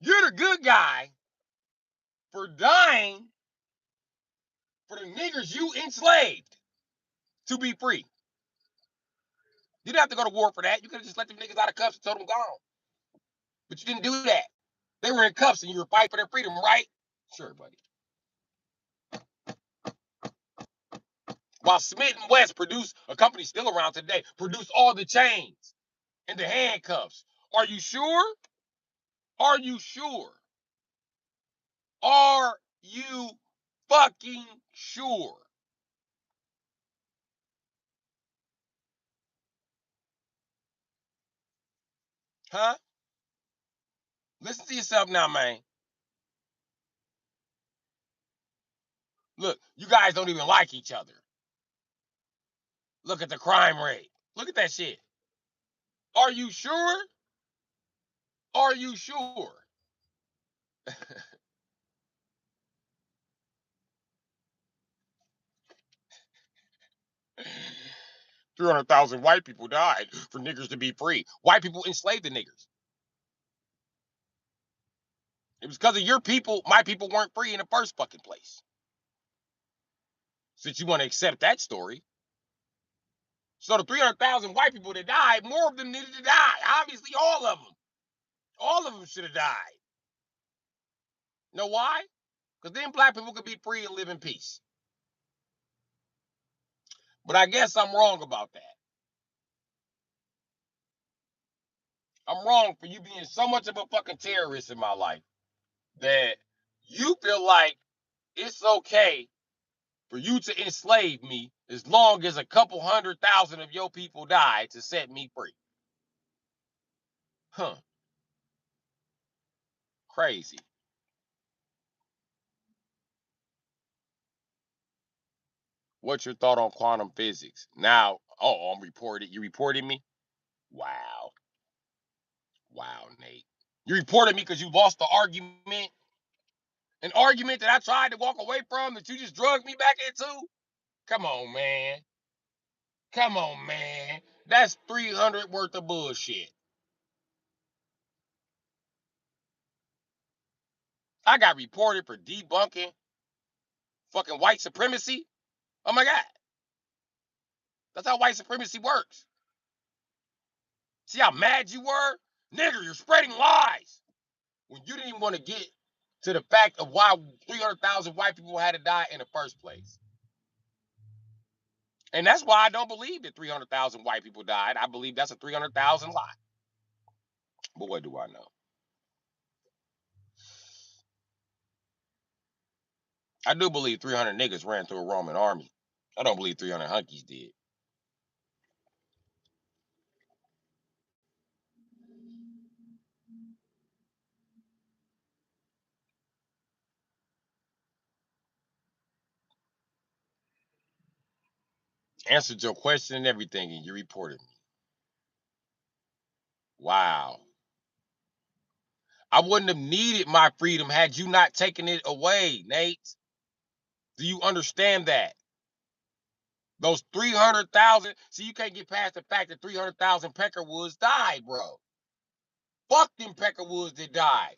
You're the good guy for dying for the niggers you enslaved to be free. You didn't have to go to war for that. You could have just let them niggas out of cuffs and told them gone. But you didn't do that. They were in cuffs and you were fighting for their freedom, right? Sure, buddy. While Smith and West produced, a company still around today, produced all the chains and the handcuffs. Are you sure? Are you sure? Are you fucking sure? Huh? Listen to yourself now, man. Look, you guys don't even like each other. Look at the crime rate. Look at that shit. Are you sure? Are you sure? 300,000 white people died for niggers to be free. White people enslaved the niggers. It was because of your people, my people weren't free in the first fucking place. Since you want to accept that story. So the 300,000 white people that died, more of them needed to die. Obviously, all of them. All of them should have died. Know why? Because then black people could be free and live in peace. But I guess I'm wrong about that. I'm wrong for you being so much of a fucking terrorist in my life that you feel like it's okay for you to enslave me as long as a couple 100,000 of your people die to set me free. Huh. Crazy. What's your thought on quantum physics? Now, I'm reported. You reported me? Wow. Wow, Nate. You reported me because you lost the argument? An argument that I tried to walk away from that you just drugged me back into? Come on, man. Come on, man. That's 300 worth of bullshit. I got reported for debunking fucking white supremacy. Oh my God. That's how white supremacy works. See how mad you were? Nigger, you're spreading lies. When you didn't even want to get to the fact of why 300,000 white people had to die in the first place. And that's why I don't believe that 300,000 white people died. I believe that's a 300,000 lie. But what do I know? I do believe 300 niggas ran through a Roman army. I don't believe 300 hunkies did. Answered your question and everything, and you reported me. Wow. I wouldn't have needed my freedom had you not taken it away, Nate. Do you understand that? Those 300,000, see, you can't get past the fact that 300,000 Peckerwoods died, bro. Fuck them Peckerwoods that died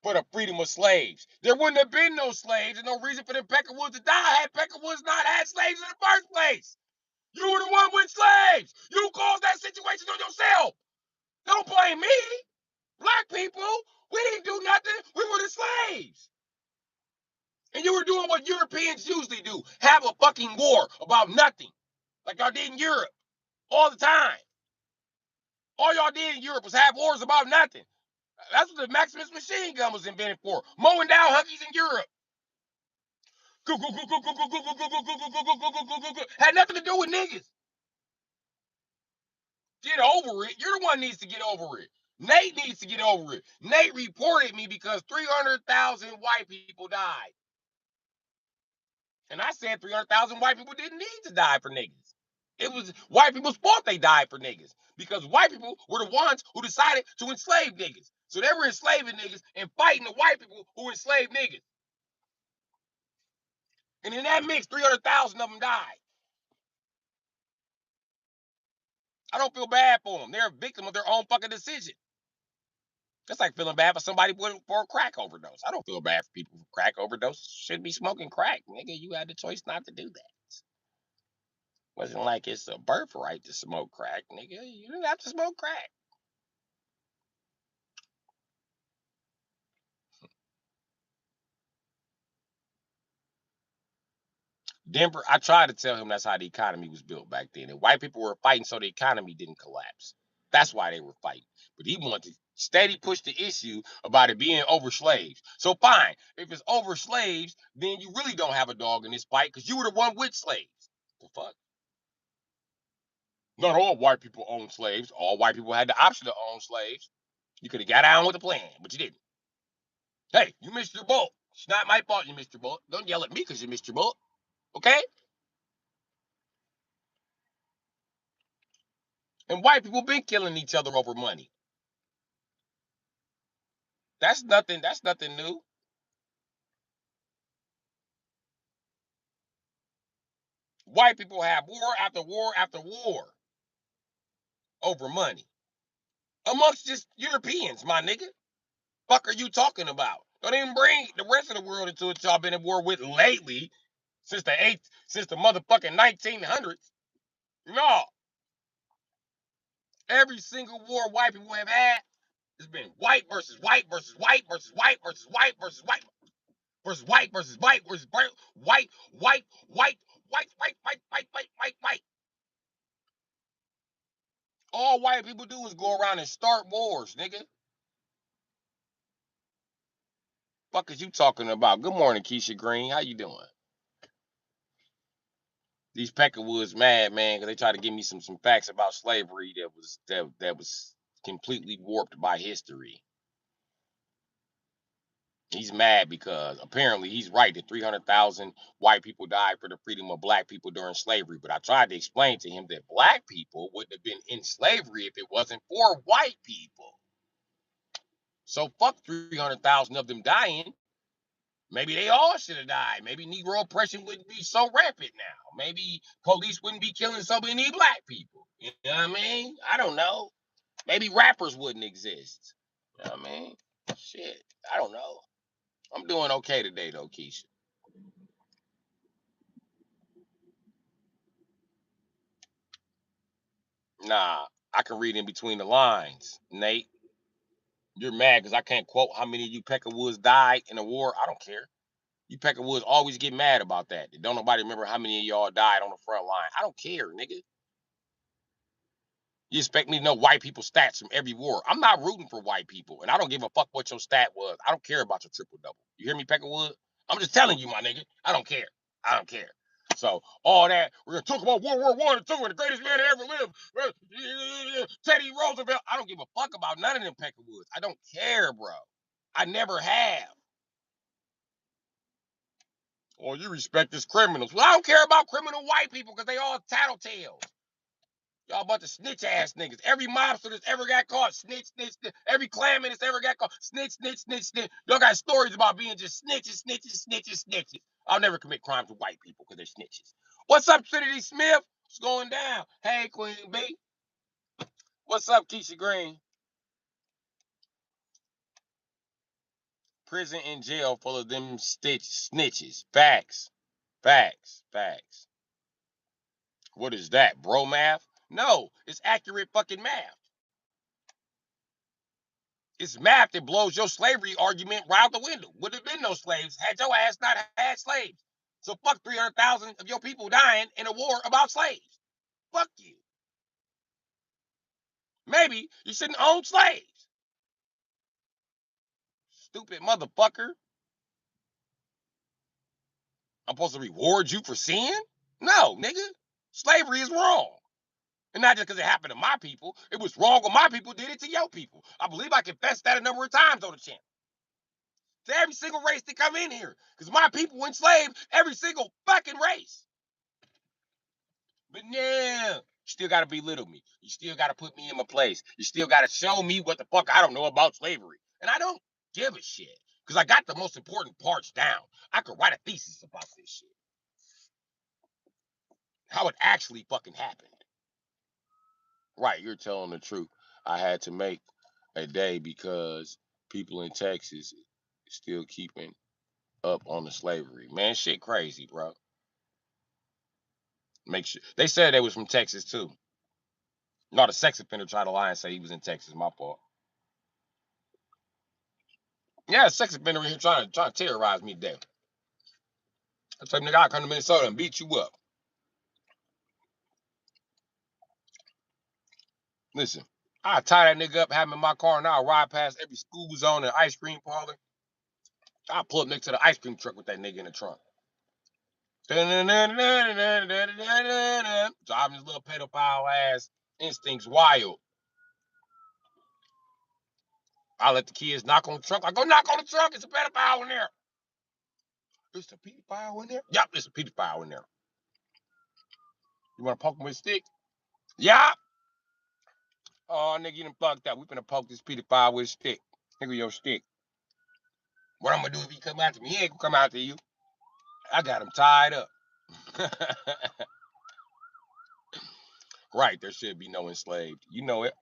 for the freedom of slaves. There wouldn't have been no slaves and no reason for them Peckerwoods to die had Peckerwoods not had slaves in the first place. You were the one with slaves. You caused that situation on yourself. Don't blame me. Black people, we didn't do nothing. We were the slaves. And you were doing what Europeans usually do. Have a fucking war about nothing. Like y'all did in Europe. All the time. All y'all did in Europe was have wars about nothing. That's what the Maximus machine gun was invented for. Mowing down hunkies in Europe. Had nothing to do with niggas. Get over it. You're the one who needs to get over it. Nate needs to get over it. Nate reported me because 300,000 white people died. And I said 300,000 white people didn't need to die for niggas. It was white people's fault they died for niggas because white people were the ones who decided to enslave niggas. So they were enslaving niggas and fighting the white people who enslaved niggas. And in that mix, 300,000 of them died. I don't feel bad for them. They're a victim of their own fucking decision. That's like feeling bad for somebody for a crack overdose. I don't feel bad for people for crack overdose. Shouldn't be smoking crack, nigga. You had the choice not to do that. Wasn't like it's a birthright to smoke crack, nigga. You didn't have to smoke crack. Denver, I tried to tell him that's how the economy was built back then. And white people were fighting so the economy didn't collapse. That's why they were fighting. But he wanted to steady push the issue about it being over slaves. So fine, if it's over slaves, then you really don't have a dog in this fight because you were the one with slaves. The fuck? Not all white people own slaves. All white people had the option to own slaves. You could have got on with the plan, but you didn't. Hey, you missed your boat. It's not my fault you missed your boat. Don't yell at me because you missed your boat. Okay? And white people been killing each other over money. That's nothing. That's nothing new. White people have war after war after war over money. Amongst just Europeans, my nigga. Fuck are you talking about? Don't even bring the rest of the world into it y'all been at war with lately since the motherfucking 1900s. No. Every single war white people have had has been white versus white versus white versus white versus white versus white versus white versus white versus white, white, white, white, white, white, white, white, white, white, white. All white people do is go around and start wars, nigga. Fuck is you talking about? Good morning, Keisha Green. How you doing? These Peckerwoods mad, man, because they try to give me some facts about slavery that was completely warped by history. He's mad because apparently he's right that 300,000 white people died for the freedom of black people during slavery. But I tried to explain to him that black people wouldn't have been in slavery if it wasn't for white people. So fuck 300,000 of them dying. Maybe they all should have died. Maybe Negro oppression wouldn't be so rampant now. Maybe police wouldn't be killing so many black people. You know what I mean? I don't know. Maybe rappers wouldn't exist. You know what I mean? Shit. I don't know. I'm doing okay today, though, Keisha. Nah, I can read in between the lines, Nate. You're mad because I can't quote how many of you Peckerwoods died in the war. I don't care. You Peckerwoods always get mad about that. Don't nobody remember how many of y'all died on the front line. I don't care, nigga. You expect me to know white people stats from every war. I'm not rooting for white people, and I don't give a fuck what your stat was. I don't care about your triple double. You hear me, Peckerwood? I'm just telling you, my nigga. I don't care. I don't care. So all that, we're gonna talk about World War I and II and the greatest man that ever lived, Teddy Roosevelt. I don't give a fuck about none of them Peckerwoods. I don't care, bro. I never have. Or you respect as criminals. Well, I don't care about criminal white people because they all tattletales. Y'all bunch of snitch ass niggas. Every mobster that's ever got caught, snitch, snitch, snitch. Every clanman that's ever got caught, snitch, snitch, snitch, snitch. Y'all got stories about being just snitches, snitches, snitches, snitches. I'll never commit crimes with white people because they're snitches. What's up, Trinity Smith? What's going down? Hey, Queen B. What's up, Keisha Green? Prison and jail full of them snitches. Facts. Facts. Facts. What is that, bro math? No, it's accurate fucking math. It's math that blows your slavery argument right out the window. Would have been no slaves had your ass not had slaves. So fuck 300,000 of your people dying in a war about slaves. Fuck you. Maybe you shouldn't own slaves. Stupid motherfucker. I'm supposed to reward you for sin? No, nigga. Slavery is wrong. And not just because it happened to my people. It was wrong when my people did it to your people. I believe I confessed that a number of times on the channel. To every single race that come in here. Because my people enslaved every single fucking race. But no, you still got to belittle me. You still got to put me in my place. You still got to show me what the fuck I don't know about slavery. And I don't give a shit. Because I got the most important parts down. I could write a thesis about this shit. How it actually fucking happened. Right, you're telling the truth. I had to make a day because people in Texas still keeping up on the slavery. Man, shit crazy, bro. Make sure they said they was from Texas too. No, the sex offender tried to lie and say he was in Texas. My fault. Yeah, sex offender in here trying to terrorize me today. I told him, nigga, I'll come to Minnesota and beat you up. Listen, I tie that nigga up, have him in my car, and I'll ride past every school zone and ice cream parlor. I'll pull up next to the ice cream truck with that nigga in the trunk. Driving his little pedophile ass instincts wild. I let the kids knock on the trunk. I go knock on the trunk. It's a pedophile in there. It's a pedophile in there? Yup, it's a pedophile in there. You want to poke him with a stick? Yup. Oh, nigga, you done fucked up. We finna poke this pedophile with a stick. Nigga, your stick. What I'm gonna do if he come after me? He ain't gonna come after you. I got him tied up. Right, there should be no enslaved. You know it.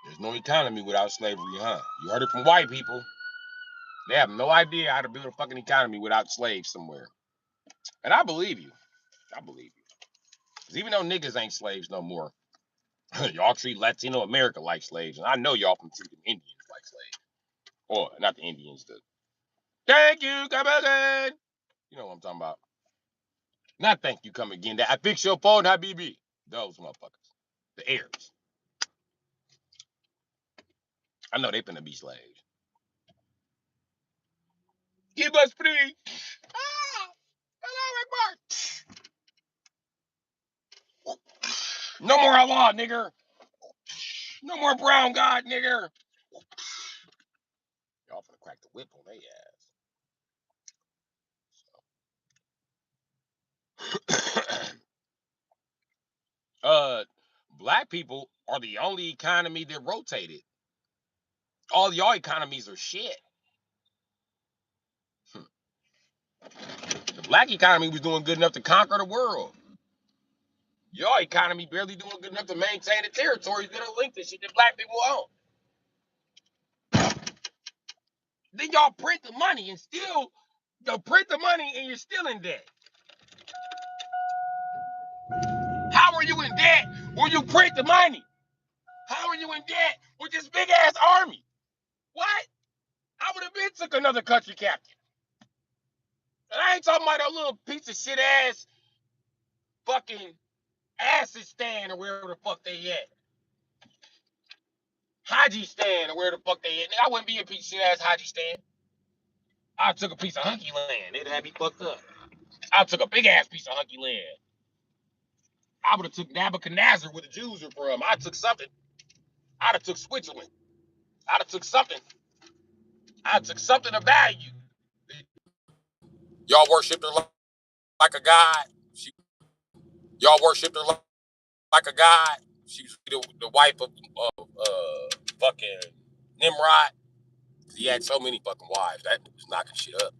There's no economy without slavery, huh? You heard it from white people. They have no idea how to build a fucking economy without slaves somewhere. And I believe you. I believe you. Because even though niggas ain't slaves no more, y'all treat Latino America like slaves. And I know y'all can treat them Indians like slaves. Or not the Indians, the thank you, come again. You know what I'm talking about. Not thank you, come again. I fix your phone, Habibi. Those motherfuckers. The heirs. I know they finna be slaves. Give us free. Ah, no more Allah, nigger. No more brown God, nigger. Y'all finna crack the whip on their ass. Black people are the only economy that rotated. All y'all economies are shit. The black economy was doing good enough to conquer the world. Your economy barely doing good enough to maintain the territories that are linked to shit that black people own. Then y'all print the money and still, you print the money and you're still in debt. How are you in debt when you print the money? How are you in debt with this big ass army? What? I would have been took another country captive. And I ain't talking about a little piece of shit ass fucking acid stand or wherever the fuck they at. Haji stand or where the fuck they at. I wouldn't be a piece of shit ass Haji stand. I took a piece of hunky land. They'd have me fucked up. I took a big ass piece of hunky land. I would have took Nebuchadnezzar where the Jews are from. I took something. I'd have took Switzerland. I'd have took something. I took something of value. Y'all worshipped her like a god. Y'all worshipped her like a god. She was the wife of fucking Nimrod. He had so many fucking wives. That was knocking shit up.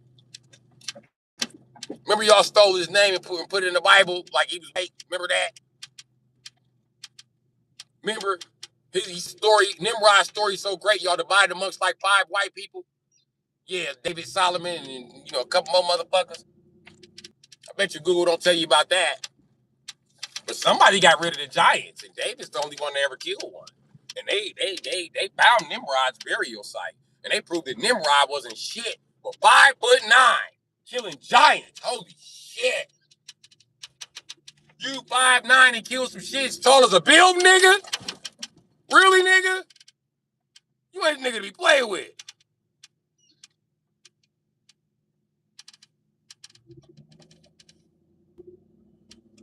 Remember y'all stole his name and put it in the Bible like he was fake? Remember that? Remember his story, Nimrod's story is so great, y'all divided amongst like 5 white people. Yeah, David Solomon and a couple more motherfuckers. I bet you Google don't tell you about that. But somebody got rid of the giants, and David's the only one that ever killed one. And they found Nimrod's burial site, and they proved that Nimrod wasn't shit but 5'9", killing giants. Holy shit! You 5'9" and kill some shit as tall as a building, nigga? Really, nigga? You ain't a nigga to be playing with.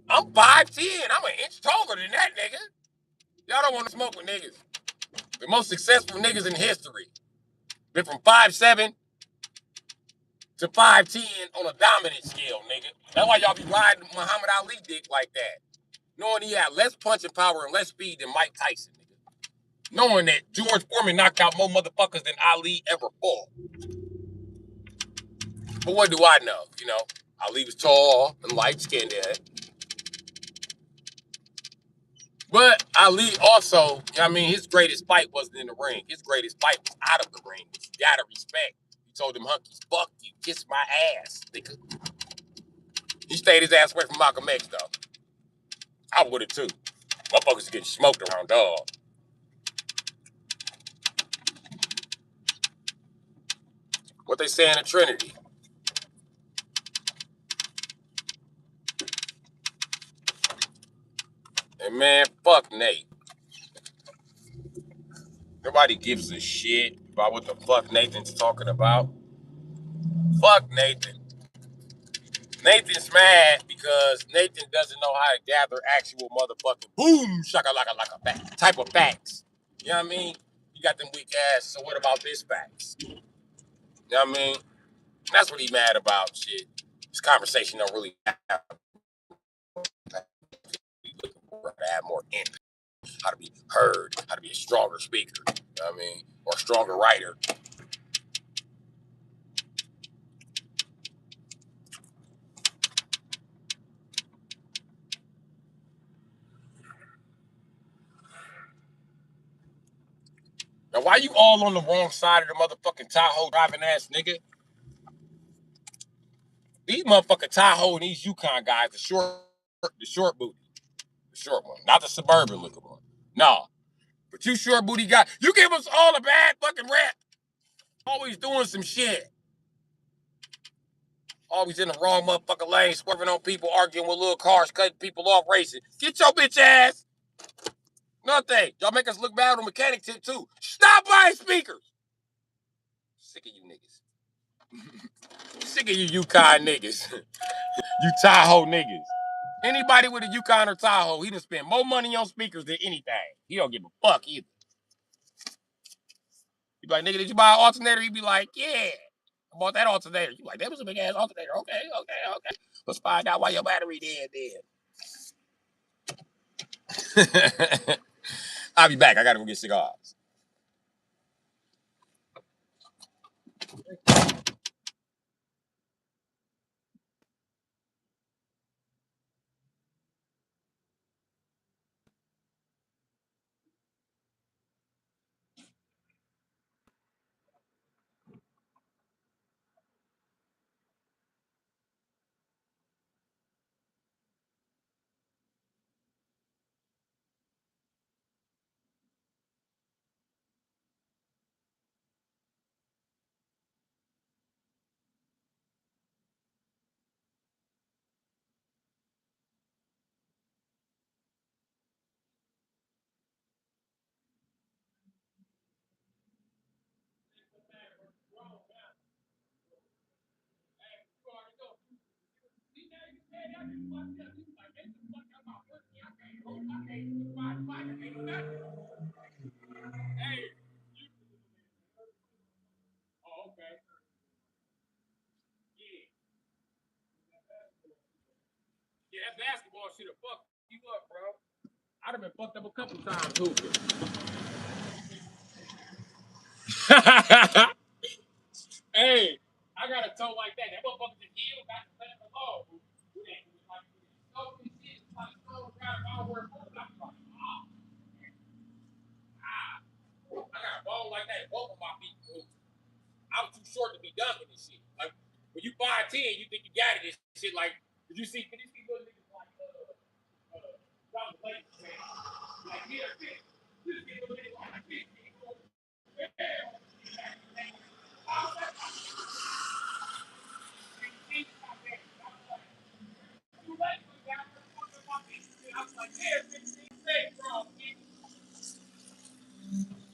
I'm 5'10". I'm an inch taller than that, nigga. Y'all don't want to smoke with niggas. The most successful niggas in history. Been from 5'7" to 5'10" on a dominant scale, nigga. That's why y'all be riding Muhammad Ali dick like that. Knowing he had less punching power and less speed than Mike Tyson, nigga. Knowing that George Foreman knocked out more motherfuckers than Ali ever fought. But what do I know? Ali was tall and light-skinned. But Ali also, his greatest fight wasn't in the ring. His greatest fight was out of the ring, which you gotta respect. He told them hunkies, fuck you, kiss my ass, nigga. He stayed his ass away from Malcolm X, though. I would have, too. Motherfuckers getting smoked around, dog. What they say in the Trinity? And man, fuck Nate. Nobody gives a shit about what the fuck Nathan's talking about. Fuck Nathan. Nathan's mad because Nathan doesn't know how to gather actual motherfucking boom shakalaka like a fact type of facts. You know what I mean? You got them weak ass. So what about this facts? You know what I mean? That's what he mad about. Shit. This conversation don't really happen. to have more impact, how to be heard, how to be a stronger speaker, you know what I mean? Or a stronger writer. Now, why you all on the wrong side of the motherfucking Tahoe driving ass nigga? These motherfucking Tahoe and these Yukon guys, the short booty. The short one. Not the suburban looking one. No. But you short booty guy, you give us all a bad fucking rap. Always doing some shit. Always in the wrong motherfucking lane, swerving on people, arguing with little cars, cutting people off, racing. Get your bitch ass. Nothing. Y'all make us look bad on mechanic tip too. Stop buying speakers. Sick of you niggas. Sick of you Yukon niggas. You Tahoe niggas. Anybody with a Yukon or Tahoe, he done spend more money on speakers than anything. He don't give a fuck either. You be like, nigga, did you buy an alternator? He be like, yeah. I bought that alternator. You like, that was a big ass alternator. Okay. Let's find out why your battery dead then. I'll be back. I gotta go get cigars. Oh, okay. Yeah, that basketball shit will fuck you up, bro. I'd have been fucked up a couple times hooping. Hey, I got a toe like that. That motherfucker just healed, got to play the ball. I got a ball like that. Both of my feet moved. I was too short to be dunking this shit. Like when you 5'10", you think you got it. This shit like, did you see? Can you see little niggas like John Blake? Like here, this nigga look like 50.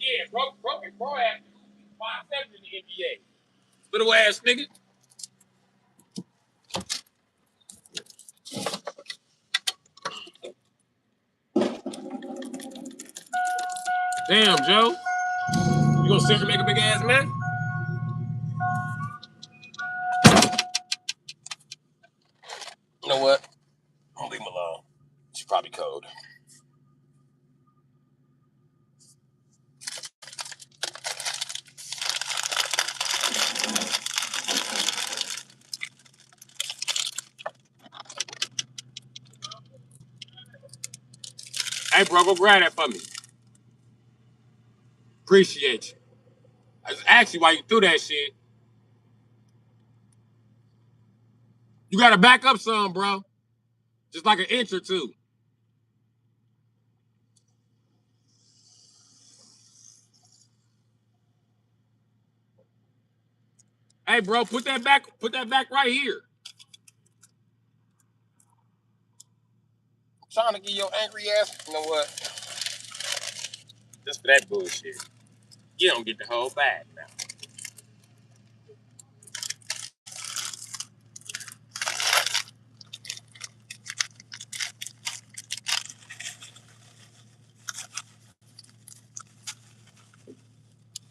Yeah, bro ass 5'7" in the NBA. Little ass nigga. Damn, Joe. You gonna sit and make a big ass man? You know what? I'll leave him alone. She's probably cold. Hey, bro, go grab that for me. Appreciate you. I just asked you why you threw that shit. You gotta back up some, bro. Just like an inch or two. Hey, bro, put that back right here. I'm trying to get your angry ass. You know what? Just for that bullshit. You don't get the whole bag now.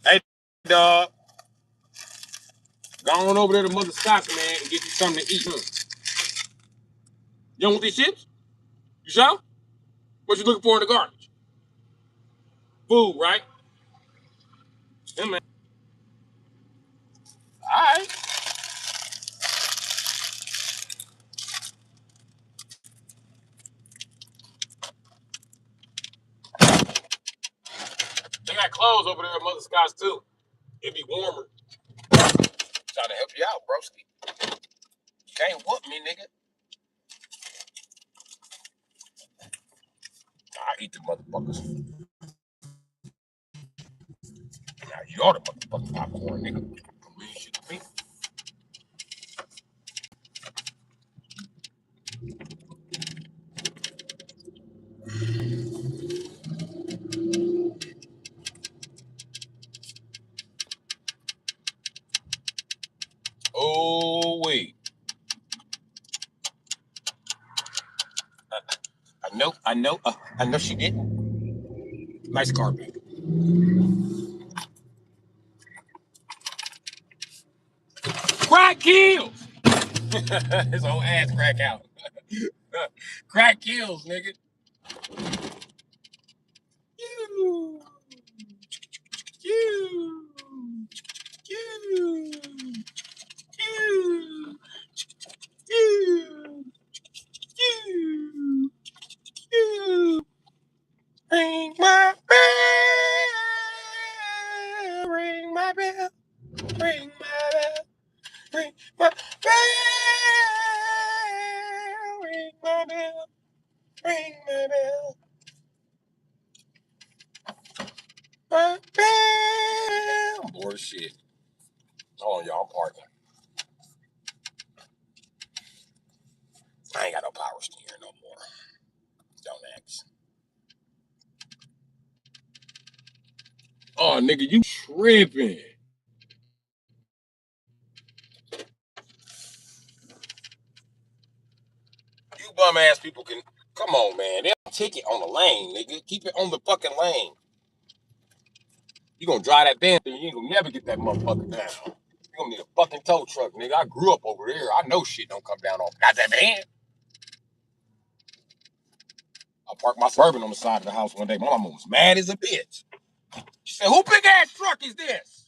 Hey, dog. Go on over there to Mother Scott's, man, and get you something to eat. You don't want these chips? You sure? What you looking for in the garbage? Food, right? Yeah, man. All right. They got clothes over there at Mother Scott's too. It'd be warmer. Trying to help you out, broski. You can't whoop me, nigga. I eat the motherfuckers. Now you are the motherfucking popcorn, nigga. Don't mean shit to me. Oh wait. I know she didn't. Nice carpet. Crack kills! His whole ass crack out. Crack kills, nigga. You. You. You. You. You. You. You. Ring my bell. Ring my bell. Ring my bell. Ring my bell. Ring my bell. Ring my bell. My bell. I'm bored as shit. Hold on, y'all. I'm parking. I ain't got no power steering no more. Don't ask. Oh, nigga, you tripping. You bum ass people can. Come on, man. They don't ticket on the lane, nigga. Keep it on the fucking lane. You gonna drive that damn thing, you ain't gonna never get that motherfucker down. You gonna need a fucking tow truck, nigga. I grew up over there. I know shit don't come down off. Not that van. I parked my Suburban on the side of the house one day. My mama was mad as a bitch. She said, "Who big ass truck is this?"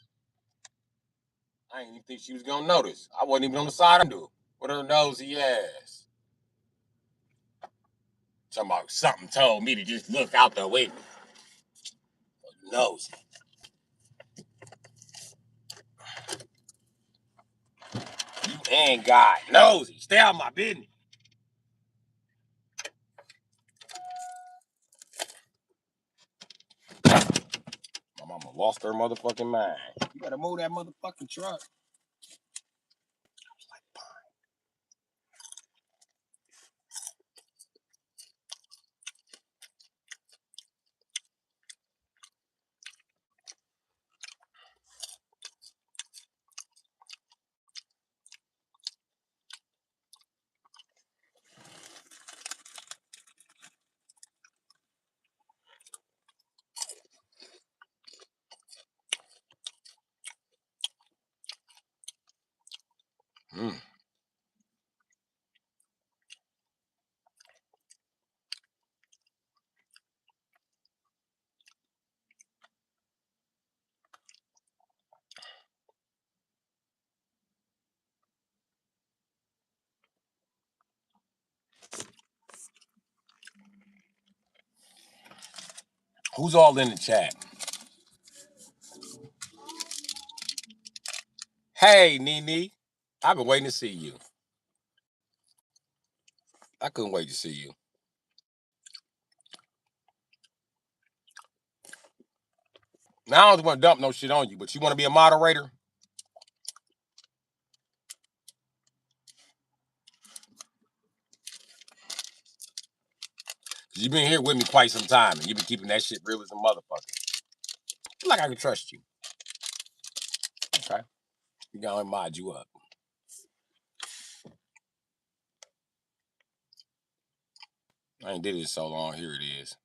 I didn't even think she was gonna notice. I wasn't even on the side of the with her nosy ass. Talking about something told me to just look out the window. Nosy. You ain't got nosy. Stay out of my business. My mama lost her motherfucking mind. You better move that motherfucking truck. Mm. Who's all in the chat? Hey, Nene. I've been waiting to see you. I couldn't wait to see you. Now I don't want to dump no shit on you, but you want to be a moderator? Cause you've been here with me quite some time, and you've been keeping that shit real as a motherfucker. I feel like I can trust you. Okay. You gotta mod you up. I ain't did it so long. Here it is.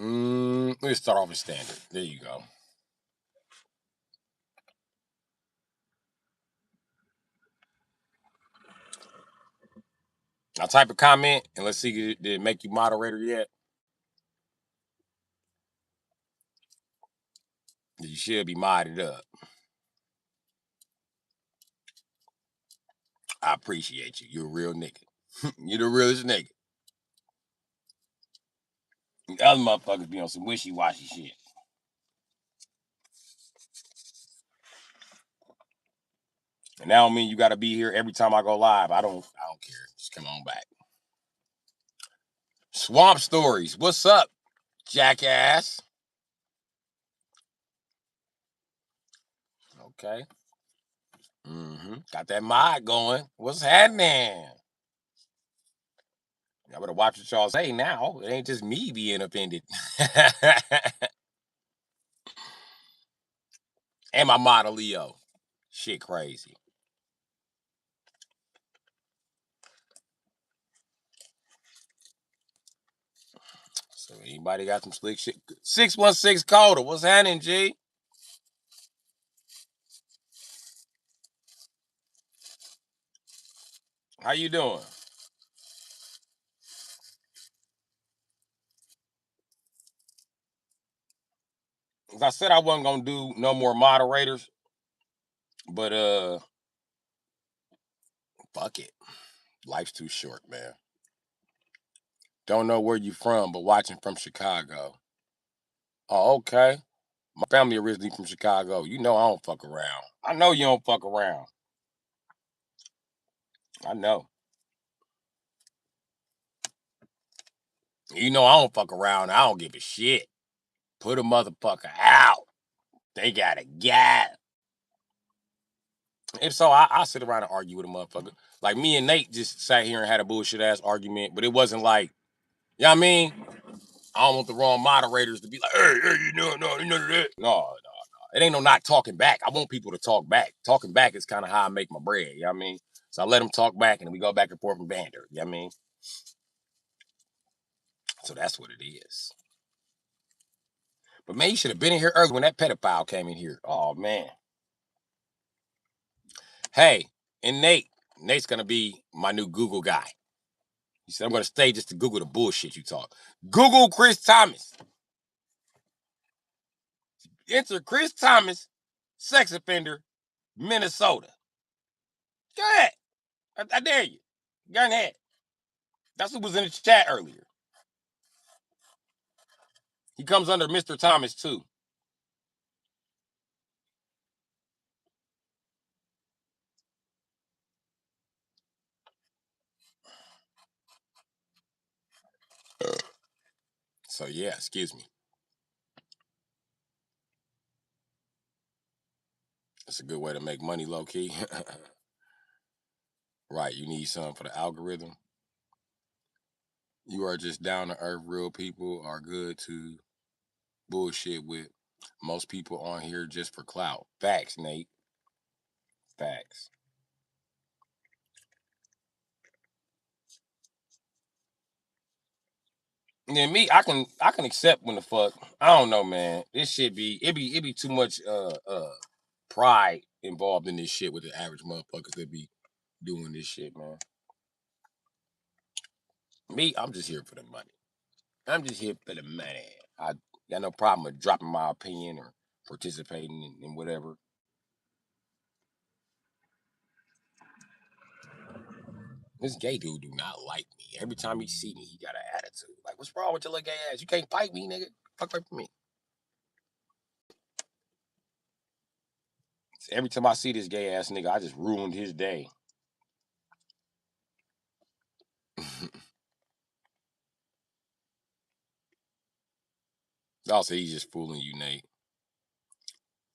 Let's start off with standard. There you go. I'll type a comment and let's see, did it make you moderator yet? You should be modded up. I appreciate you. You're a real nigga. You're the realest nigga. The other motherfuckers be on some wishy-washy shit. And that don't mean you gotta be here every time I go live. I don't care. Just come on back. Swamp Stories. What's up, jackass? Okay. Got that mod going. What's happening? Y'all better watch what y'all say now. It ain't just me being offended. And my model Leo. Shit crazy. So anybody got some slick shit? 616 Coda. What's happening, G? How you doing? As I said, I wasn't gonna do no more moderators, but fuck it. Life's too short, man. Don't know where you from, but watching from Chicago. Oh, okay. My family originally from Chicago. You know I don't fuck around. I know you don't fuck around. I know. You know I don't fuck around. I don't give a shit. Put a motherfucker out. They got a gap. If so, I sit around and argue with a motherfucker. Like me and Nate just sat here and had a bullshit ass argument, but it wasn't like, you know what I mean? I don't want the wrong moderators to be like, hey, you know, no, you know that. No. It ain't no not talking back. I want people to talk back. Talking back is kind of how I make my bread, you know what I mean? So I let them talk back and then we go back and forth and banter, you know what I mean? So that's what it is. But man, you should have been in here early when that pedophile came in here. Oh man. Hey, and Nate's gonna be my new Google guy. He said I'm gonna stay just to Google the bullshit you talk. Google Chris Thomas. Enter Chris Thomas, sex offender, Minnesota. Go ahead. I dare you. Go ahead. That's what was in the chat earlier. He comes under Mr. Thomas too. So yeah, excuse me. That's a good way to make money, low key. Right, you need something for the algorithm. You are just down to earth, real people are good to bullshit with. Most people on here just for clout. Facts, Nate. Facts. Yeah, me, I can accept when the fuck. I don't know, man. This shit be too much pride involved in this shit with the average motherfuckers that be doing this shit, man. Me, I'm just here for the money. I'm just here for the money. I got no problem with dropping my opinion or participating in whatever. This gay dude do not like me. Every time he see me, he got an attitude. Like, what's wrong with your little gay ass? You can't fight me, nigga. Fuck away from me. So every time I see this gay ass nigga, I just ruined his day. Also, he's just fooling you, Nate.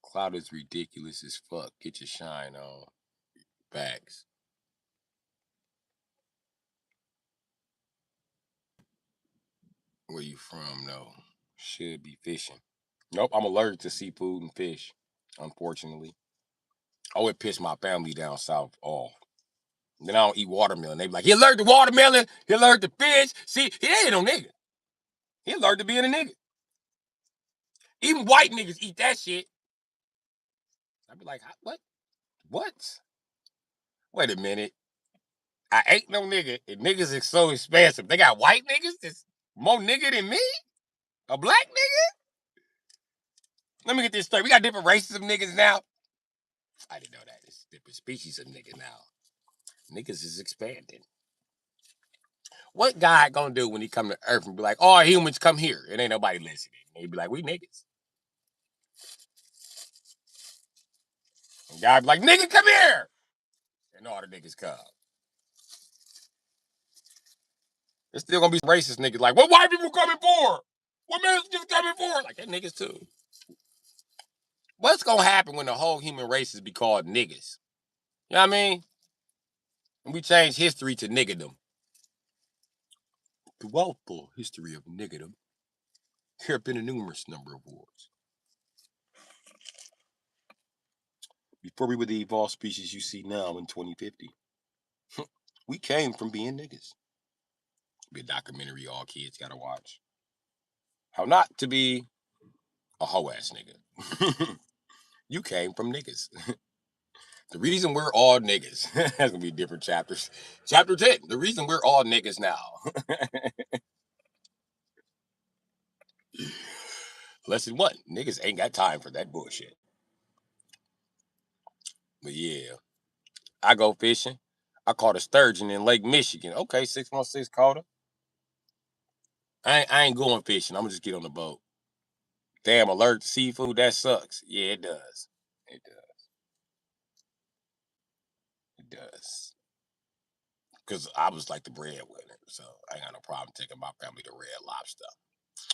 Cloud is ridiculous as fuck. Get your shine on. Facts. Where you from, though? Should be fishing. Nope, I'm allergic to seafood and fish, unfortunately. Oh, it pissed my family down south off. Then I don't eat watermelon. They be like, he allergic to watermelon. He allergic to fish. See, he ain't no nigga. He allergic to being a nigga. Even white niggas eat that shit. I'd be like, what? What? Wait a minute. I ain't no nigga, and niggas is so expensive. They got white niggas that's more nigga than me? A black nigga? Let me get this straight. We got different races of niggas now. I didn't know that. It's different species of nigga now. Niggas is expanding. What God gonna do when he come to Earth and be like, all humans come here? It ain't nobody listening. And he be like, we niggas. And God be like, nigga, come here. And all the niggas come. There's still gonna be racist niggas like, what white people coming for? What Mexicans coming for? Like, that niggas too. What's gonna happen when the whole human race is be called niggas? You know what I mean? And we change history to niggerdom. Throughout the history of niggerdom, there have been a numerous number of wars. Before we were the evolved species you see now in 2050, we came from being niggas. Be a documentary all kids gotta watch. How not to be a hoe ass nigga. You came from niggas. The reason we're all niggas. That's gonna be different chapters. Chapter 10. The reason we're all niggas now. Lesson 1. Niggas ain't got time for that bullshit. But yeah, I go fishing. I caught a sturgeon in Lake Michigan. Okay, 616 caught her. I ain't going fishing. I'm gonna just get on the boat. Damn, alert to seafood. That sucks. Yeah, it does. It does. It does. Because I was like the breadwinner, so I ain't got no problem taking my family to Red Lobster.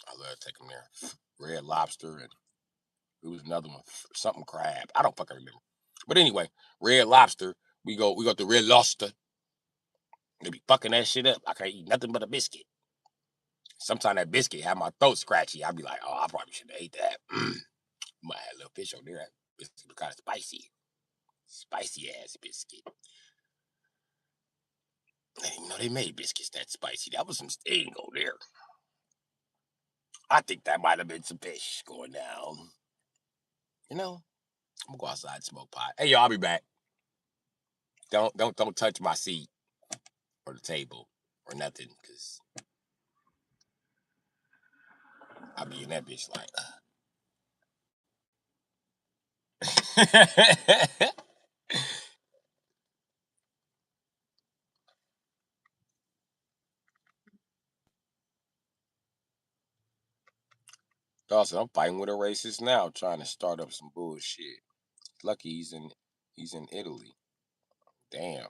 I love taking them there. Red Lobster, and it was another one, something crab. I don't fucking remember. But anyway, Red Lobster. We go to Red Lobster. They be fucking that shit up. I can't eat nothing but a biscuit. Sometimes that biscuit have my throat scratchy. I'd be like, oh, I probably should have ate that. Might have a little fish on there. That biscuit was kind of spicy. Spicy ass biscuit. I didn't even know they made biscuits that spicy. That was some sting over there. I think that might have been some fish going down. You know, I'm gonna go outside and smoke pot. Hey, y'all, I'll be back. Don't touch my seat or the table or nothing, cause I'll be in that bitch like. Dawson, I'm fighting with a racist now, trying to start up some bullshit. Lucky he's in Italy. Damn.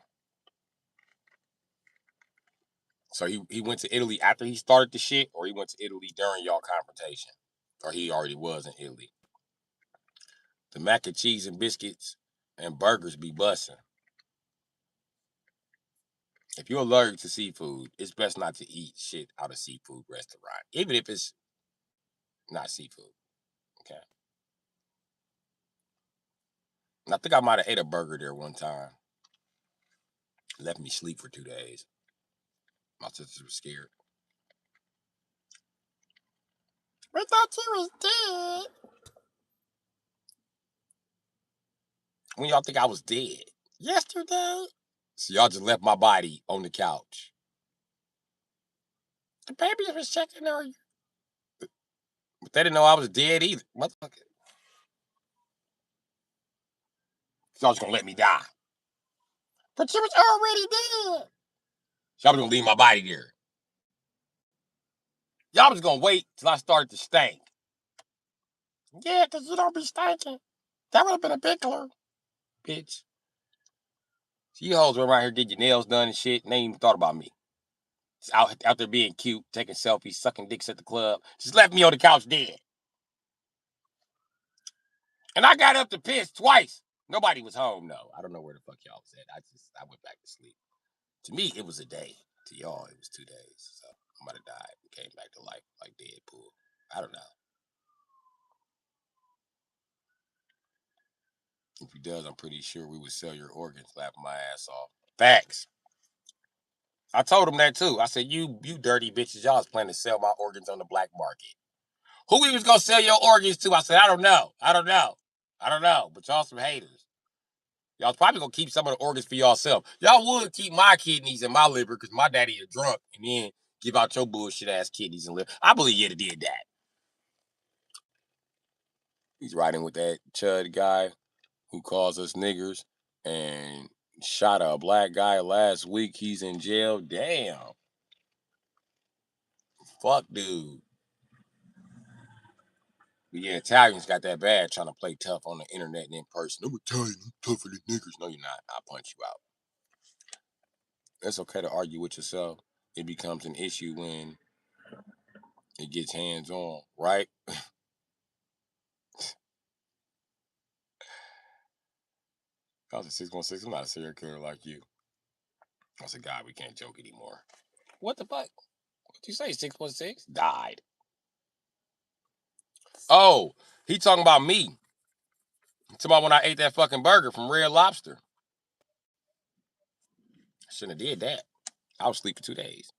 So he went to Italy after he started the shit, or he went to Italy during y'all confrontation, or he already was in Italy. The mac and cheese and biscuits and burgers be busting. If you're allergic to seafood, it's best not to eat shit out of seafood restaurant, even if it's not seafood. Okay. And I think I might have ate a burger there one time. Left me sleep for 2 days. My sisters were scared. We thought you was dead. When y'all think I was dead? Yesterday. So y'all just left my body on the couch. The babies was checking on you. But they didn't know I was dead either. Motherfucker. Y'all just gonna let me die. But you was already dead. Y'all was gonna leave my body there. Y'all was gonna wait till I started to stink. Yeah, because you don't be stinking. That would have been a big clue. Bitch. So you hoes went around here getting your nails done and shit, and they ain't even thought about me. Just out there being cute, taking selfies, sucking dicks at the club. Just left me on the couch dead. And I got up to piss twice. Nobody was home, though. I don't know where the fuck y'all was at. I went back to sleep. To me, it was a day. To y'all, it was 2 days. So I might have died and came back to life like Deadpool. I don't know. If he does, I'm pretty sure we would sell your organs, laughing my ass off. Facts. I told him that too. I said, you dirty bitches, y'all was planning to sell my organs on the black market. Who we was gonna sell your organs to? I said, I don't know. But y'all some haters. Y'all probably gonna keep some of the organs for yourself. Y'all would keep my kidneys and my liver because my daddy is drunk, and then give out your bullshit ass kidneys and liver. I believe you'd have did that. He's riding with that chud guy who calls us niggers and shot a black guy last week. He's in jail. Damn. Fuck, dude. But yeah, Italians got that bad trying to play tough on the internet and in person. I'm Italian. I'm tougher than niggers. No, you're not. I'll punch you out. It's okay to argue with yourself. It becomes an issue when it gets hands on, right? I was a 616. I'm not a serial killer like you. I said, God, we can't joke anymore. What the fuck? What you say? 616? Died. Oh, he talking about me. Talking about when I ate that fucking burger from Red Lobster. I shouldn't have did that. I was sleeping 2 days.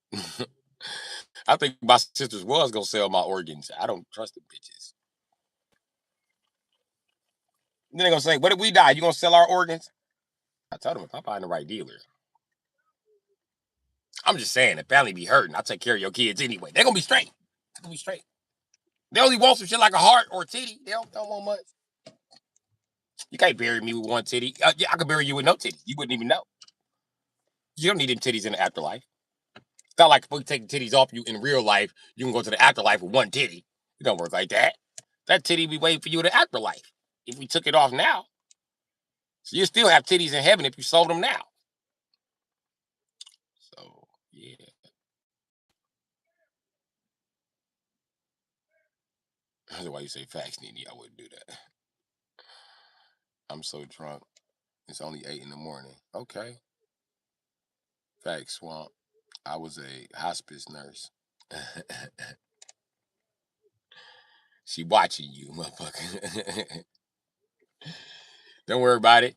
I think my sisters was gonna sell my organs. I don't trust the bitches. Then they gonna say, "What if we die? You gonna sell our organs?" I told them if I find the right dealer. I'm just saying, the family be hurting. I take care of your kids anyway. They're gonna be straight. They're gonna be straight. They only want some shit like a heart or a titty. They don't want much. You can't bury me with one titty. Yeah, I could bury you with no titty. You wouldn't even know. You don't need them titties in the afterlife. It's not like if we take the titties off you in real life, you can go to the afterlife with one titty. It don't work like that. That titty be waiting for you in the afterlife. If we took it off now, so you still have titties in heaven if you sold them now. So yeah. That's why you say facts, Nene. I wouldn't do that. I'm so drunk. It's only 8 in the morning. Okay. Facts, Swamp. I was a hospice nurse. She watching you, motherfucker. Don't worry about it.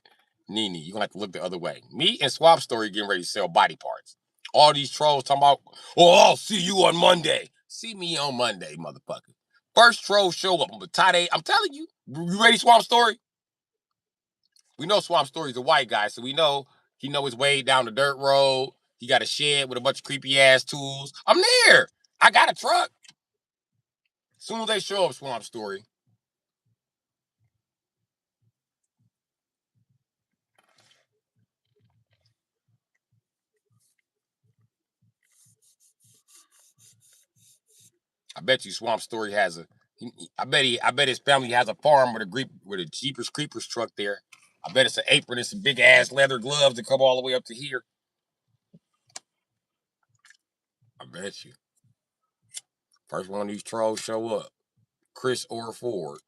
Nene, you're gonna have to look the other way. Me and Swamp Story getting ready to sell body parts. All these trolls talking about, oh, I'll see you on Monday. See me on Monday, motherfucker. First troll show up. I'm telling you. You ready, Swamp Story? We know Swamp Story's a white guy, so we know he know his way down the dirt road. He got a shed with a bunch of creepy ass tools. I'm there. I got a truck. Soon as they show up, Swamp Story. I bet you Swamp Story has a. I bet his family has a farm with a Jeepers Creepers truck there. I bet it's an apron and some big ass leather gloves that come all the way up to here. I bet you. First one of these trolls show up. Chris or Ford.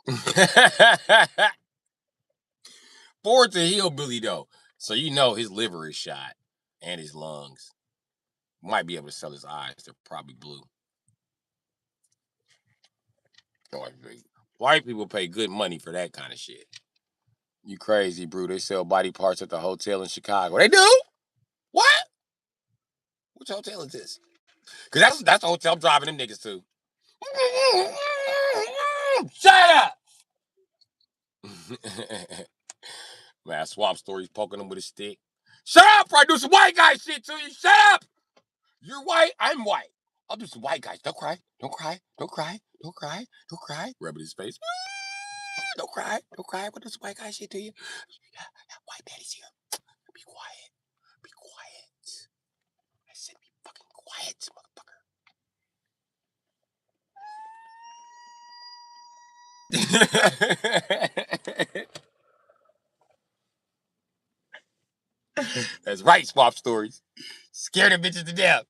Ford's a hillbilly though, so you know his liver is shot and his lungs. Might be able to sell his eyes. They're probably blue. White people pay good money for that kind of shit. You crazy, Bru. They sell body parts at the hotel in Chicago. They do? What? Which hotel is this? Because that's the hotel I'm driving them niggas to. Shut up! Man, Swamp Story's poking him with a stick. Shut up! Or I do some white guy shit to you. Shut up! You're white. I'm white. I'll do some white guys. Don't cry. Don't cry. Don't cry. Don't cry. Don't cry. Rubbing his face. Don't cry. Don't cry. What does white guy shit to you? White daddy's here. Be quiet. Be quiet. I said be fucking quiet, motherfucker. That's right, Swap Stories. Scare the bitches to death.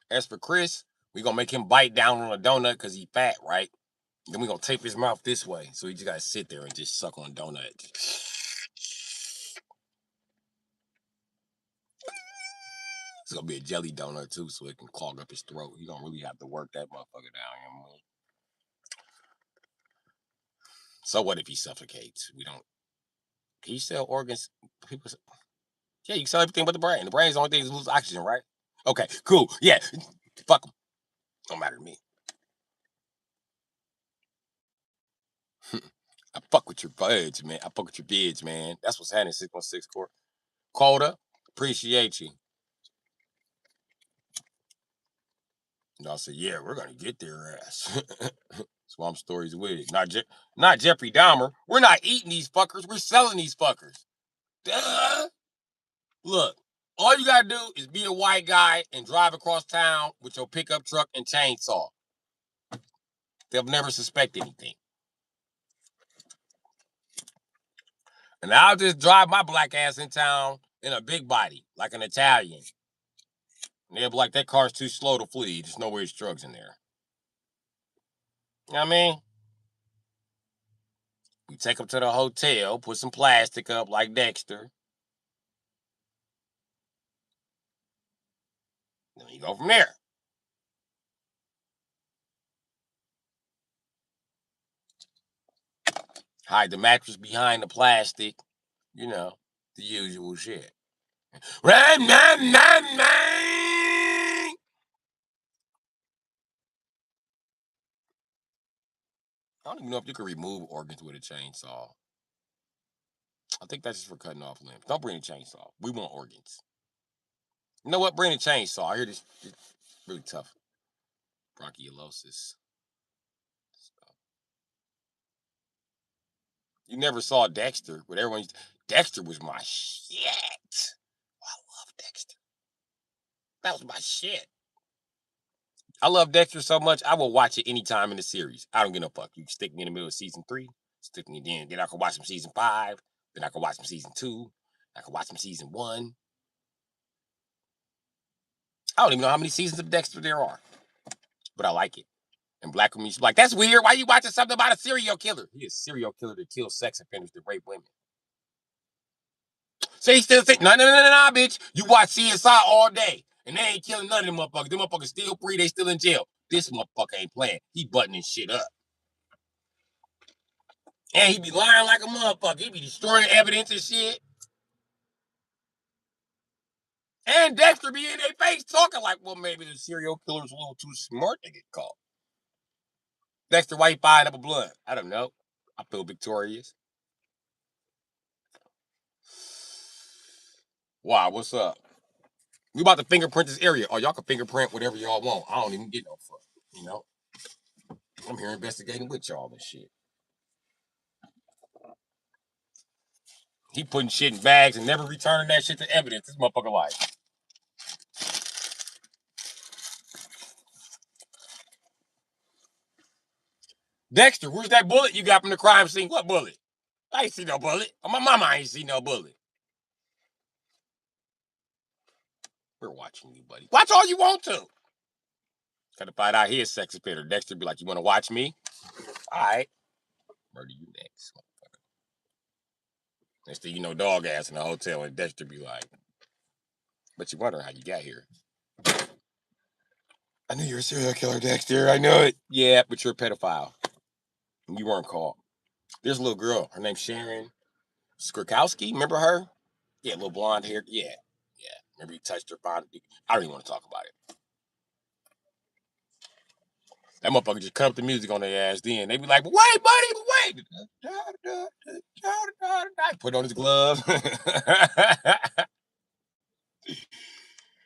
As for Chris, we gonna make him bite down on a donut because he fat, right? Then we gonna tape his mouth this way, so he just gotta sit there and just suck on a donut. It's gonna be a jelly donut too, so it can clog up his throat. He gonna really have to work that motherfucker down. You know? So what if he suffocates? We don't. Can you sell organs? People, yeah, you can sell everything but the brain. The brain's the only thing that loses oxygen, right? Okay, cool. Yeah, fuck them. Don't matter to me. I fuck with your buds, man. I fuck with your bids, man. That's what's happening. 616 court. Coda, appreciate you. And I'll say, yeah, we're gonna get their ass. Swamp stories with it. Not Jeffrey Dahmer. We're not eating these fuckers. We're selling these fuckers. Duh. Look, all you gotta do is be a white guy and drive across town with your pickup truck and chainsaw. They'll never suspect anything. And I'll just drive my black ass in town in a big body, like an Italian. And they'll be like, that car's too slow to flee. There's no way drugs in there. You know what I mean? We take them to the hotel, put some plastic up like Dexter. Then you go from there. Hide the mattress behind the plastic. You know, the usual shit. I don't even know if you can remove organs with a chainsaw. I think that's just for cutting off limbs. Don't bring a chainsaw. We want organs. You know what? Bring a chainsaw. I hear this really tough. Bronchiolosis. You never saw Dexter, but Dexter was my shit. I love Dexter. That was my shit. I love Dexter so much, I will watch it anytime in the series. I don't give no fuck. You can stick me in the middle of season 3, stick me then. Then I can watch some season 5. Then I can watch some season 2. I can watch some season 1. I don't even know how many seasons of Dexter there are, but I like it. And Black women's like, that's weird. Why are you watching something about a serial killer? He is a serial killer that kills sex offenders that rape women. So he still say, no, bitch. You watch CSI all day, and they ain't killing none of them motherfuckers. Them motherfuckers still free. They still in jail. This motherfucker ain't playing. He buttoning shit up. And he be lying like a motherfucker. He be destroying evidence and shit. And Dexter be in their face talking like, well, maybe the serial killer's a little too smart to get caught. Dexter, why you buying up a blunt? I don't know. I feel victorious. Wow, what's up? We about to fingerprint this area. Oh, y'all can fingerprint whatever y'all want. I don't even get no fuck. You know? I'm here investigating with y'all and shit. He putting shit in bags and never returning that shit to evidence. This motherfucker like. Dexter, where's that bullet you got from the crime scene? What bullet? I ain't see no bullet. My mama ain't see no bullet. We're watching you, buddy. Watch all you want to. Gotta find out he is sex offender. Dexter be like, you want to watch me? All right. Murder you next, motherfucker. Next thing you know, dog ass in the hotel, and Dexter be like, but you wonder how you got here. I knew you were a serial killer, Dexter. I knew it. Yeah, but you're a pedophile. You weren't caught. There's a little girl. Her name's Sharon Skirkowski. Remember her? Yeah, little blonde hair. Yeah. Yeah. Remember you touched her body? I don't even want to talk about it. That motherfucker just cut up the music on their ass then. They be like, wait, buddy, wait. Put on his gloves.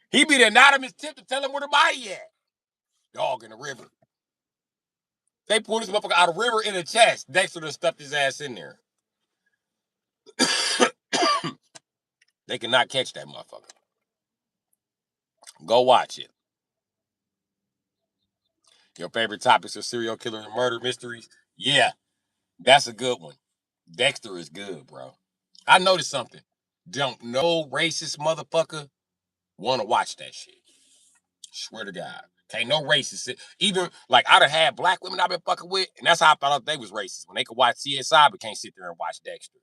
He be the anonymous tip to tell him where the body at. Dog in the river. They pulled this motherfucker out of the river in the chest. Dexter just stuffed his ass in there. They cannot catch that motherfucker. Go watch it. Your favorite topics are serial killer and murder mysteries? Yeah, that's a good one. Dexter is good, bro. I noticed something. Don't no racist motherfucker want to watch that shit. Swear to God. Can't no racist. Even, like, I'd have had black women I've been fucking with, and that's how I found out they was racist. When they could watch CSI, but can't sit there and watch Dexter.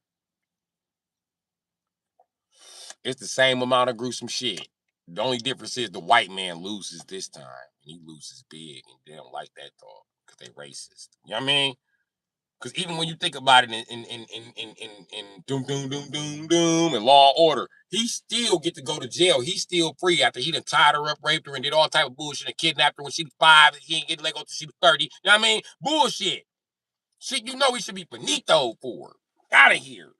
It's the same amount of gruesome shit. The only difference is the white man loses this time. And he loses big, and they don't like that talk because they racist. You know what I mean? Because even when you think about it in doom doom doom doom doom and Law and Order, he still get to go to jail. He's still free after he done tied her up, raped her, and did all type of bullshit and kidnapped her when she was 5 and he ain't get let go until she was 30. You know what I mean? Bullshit. Shit, you know he should be finito for. Out of here.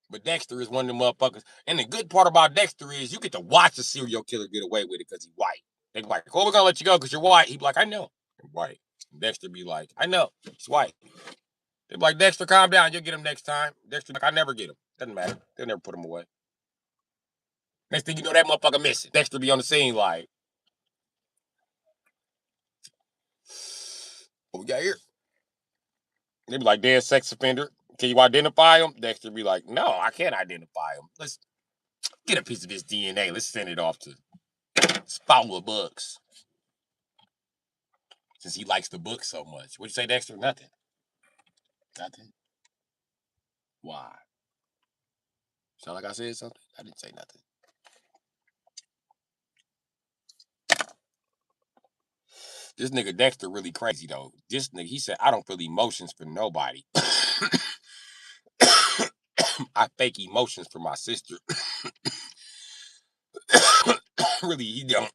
But Dexter is one of them motherfuckers. And the good part about Dexter is you get to watch a serial killer get away with it because he's white. They be like, oh, we're gonna let you go because you're white. He be like, I know. I'm white. And Dexter be like, I know. He's white. They be like, Dexter, calm down. You'll get him next time. Dexter be like, I never get him. Doesn't matter. They'll never put him away. Next thing you know, that motherfucker missing. Dexter be on the scene like, what we got here? They be like, dead sex offender. Can you identify him? Dexter be like, no, I can't identify him. Let's get a piece of his DNA. Let's send it off to follow the books. Since he likes the book so much. What'd you say, Dexter? Nothing. Nothing. Why? Sound like I said something? I didn't say nothing. This nigga Dexter really crazy though. This nigga, he said, I don't feel emotions for nobody. I fake emotions for my sister. Really, he don't.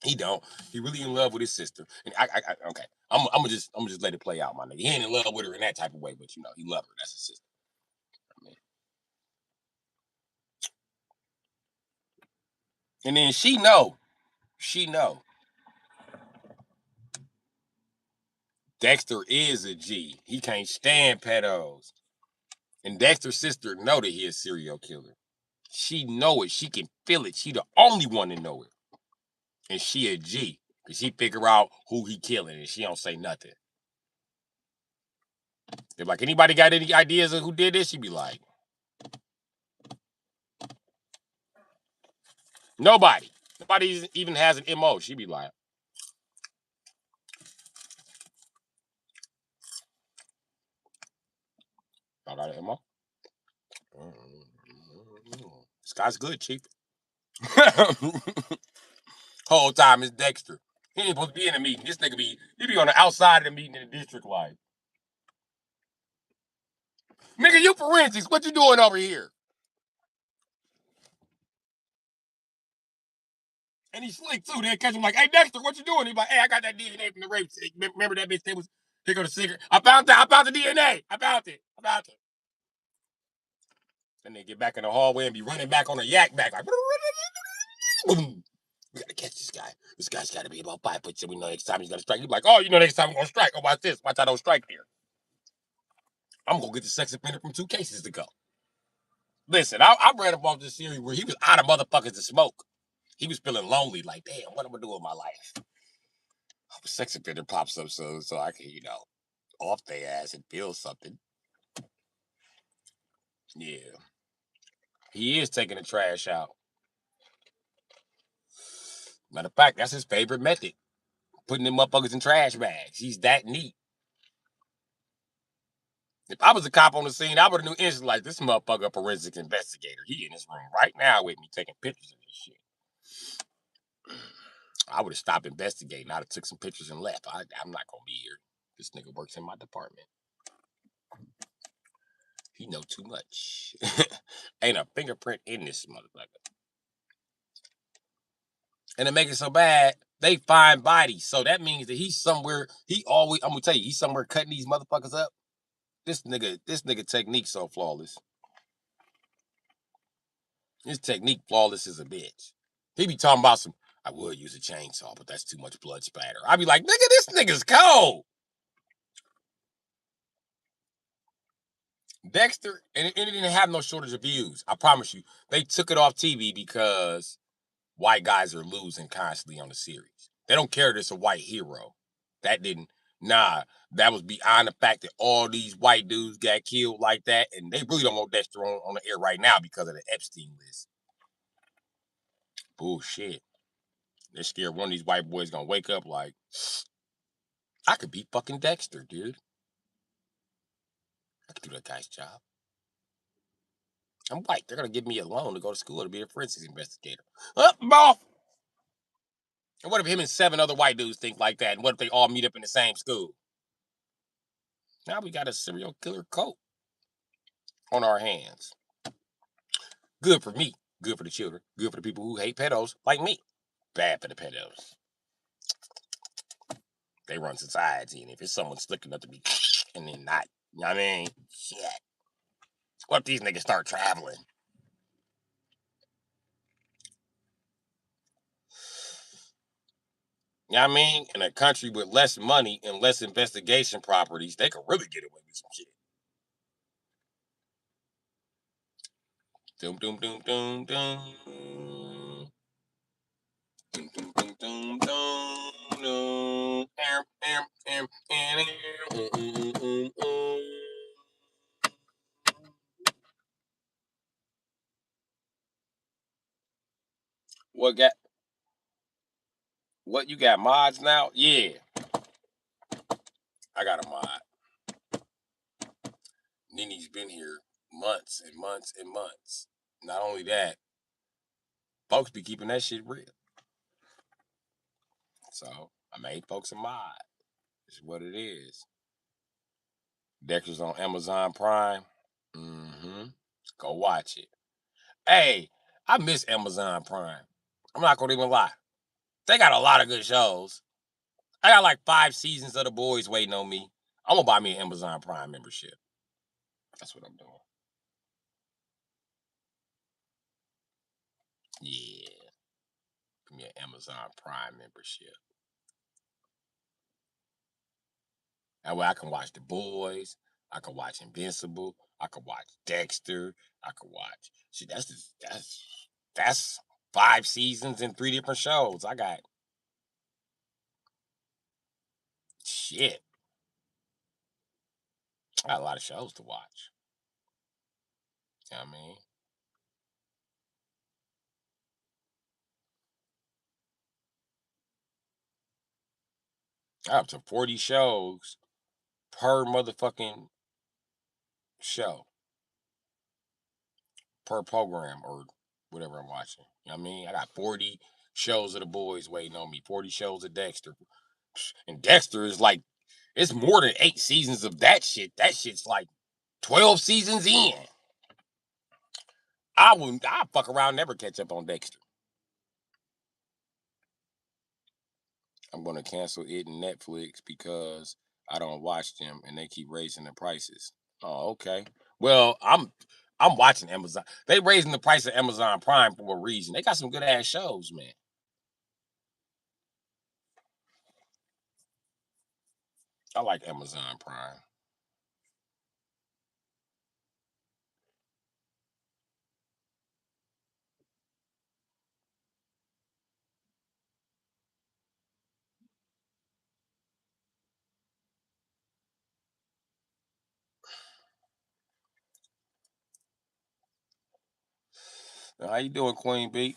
He don't. He really in love with his sister. And okay. I'm gonna just let it play out, my nigga. He ain't in love with her in that type of way, but you know, he love her. That's his sister. I mean. And then she know. She know. Dexter is a G. He can't stand pedos. And Dexter's sister know that he a serial killer. She know it. She can feel it. She the only one to know it. And she a G. Cause she figure out who he killing and she don't say nothing. They're like, anybody got any ideas of who did this? She be like, nobody. Nobody even has an MO. She be like, y'all got an MO? This guy's good, Chief. Whole time it's Dexter. He ain't supposed to be in the meeting. This nigga he be on the outside of the meeting in the district like. Nigga, you forensics. What you doing over here? And he slick too. They catch him like, hey Dexter, what you doing? He like, hey, I got that DNA from the rape. Remember that bitch? They was here go the cigarette. I found the DNA. I found it. And they get back in the hallway and be running back on a yak back like, boom. We gotta catch this guy. This guy's gotta be about 5 foot. So we know next time he's gonna strike. He's like, oh, you know next time I'm gonna strike. Oh, watch this. Watch I don't strike here. I'm gonna get the sex offender from 2 cases ago. Listen, I read about this series where he was out of motherfuckers to smoke. He was feeling lonely, like, damn, what am I doing with my life? A sex offender pops up so I can, off their ass and feel something. Yeah. He is taking the trash out. Matter of fact, that's his favorite method. Putting them motherfuckers in trash bags. He's that neat. If I was a cop on the scene, I would have knew instantly, like, this motherfucker a forensic investigator. He in this room right now with me taking pictures of this shit. I would have stopped investigating. I'd have took some pictures and left. I'm not going to be here. This nigga works in my department. He know too much. Ain't a fingerprint in this motherfucker. And to make it so bad, they find bodies. So that means that he's somewhere, I'm gonna tell you, he's somewhere cutting these motherfuckers up. This nigga technique so flawless. His technique flawless as a bitch. He be talking about I would use a chainsaw, but that's too much blood splatter. I be like, nigga, this nigga's cold. Dexter, and it didn't have no shortage of views. I promise you. They took it off TV because white guys are losing constantly on the series. They don't care that it's a white hero. That was beyond the fact that all these white dudes got killed like that, and they really don't want Dexter on the air right now because of the Epstein list. Bullshit. They're scared one of these white boys gonna wake up like, I could be fucking Dexter, dude. I could do that guy's job. I'm white. They're gonna give me a loan to go to school to be a forensics investigator. Up, off. And what if him and 7 other white dudes think like that? And what if they all meet up in the same school? Now we got a serial killer cult on our hands. Good for me. Good for the children. Good for the people who hate pedos like me. Bad for the pedos. They run society, and if it's someone slick enough to be and then not, you know what I mean? Shit. What if these niggas start traveling? You know what I mean? In a country with less money and less investigation properties, they could really get away with some shit. Doom, doom, doom, doom, doom. Doom, doom, doom, doom, doom, doom. What got? What you got mods now? Yeah, I got a mod. Nini's been here months and months and months. Not only that, folks be keeping that shit real. So I made folks a mod. It's what it is. Dexter's on Amazon Prime. Mm-hmm. Go watch it. Hey, I miss Amazon Prime. I'm not gonna even lie. They got a lot of good shows. I got like 5 seasons of The Boys waiting on me. I'm gonna buy me an Amazon Prime membership. That's what I'm doing. Yeah. Give me an Amazon Prime membership. That way I can watch The Boys. I can watch Invincible. I can watch Dexter. I can watch. See, that's 5 seasons and 3 different shows. I got shit. I got a lot of shows to watch. You know what I mean? I have up to 40 shows per motherfucking show, per program or whatever I'm watching. You know what I mean? I got 40 shows of The Boys waiting on me, 40 shows of Dexter. And Dexter is like, it's more than 8 seasons of that shit. That shit's like 12 seasons in. I fuck around and never catch up on Dexter. I'm gonna cancel it and Netflix because I don't watch them and they keep raising the prices. Oh, okay. Well, I'm watching Amazon. They raising the price of Amazon Prime for a reason. They got some good ass shows, man. I like Amazon Prime. How you doing, Queen B?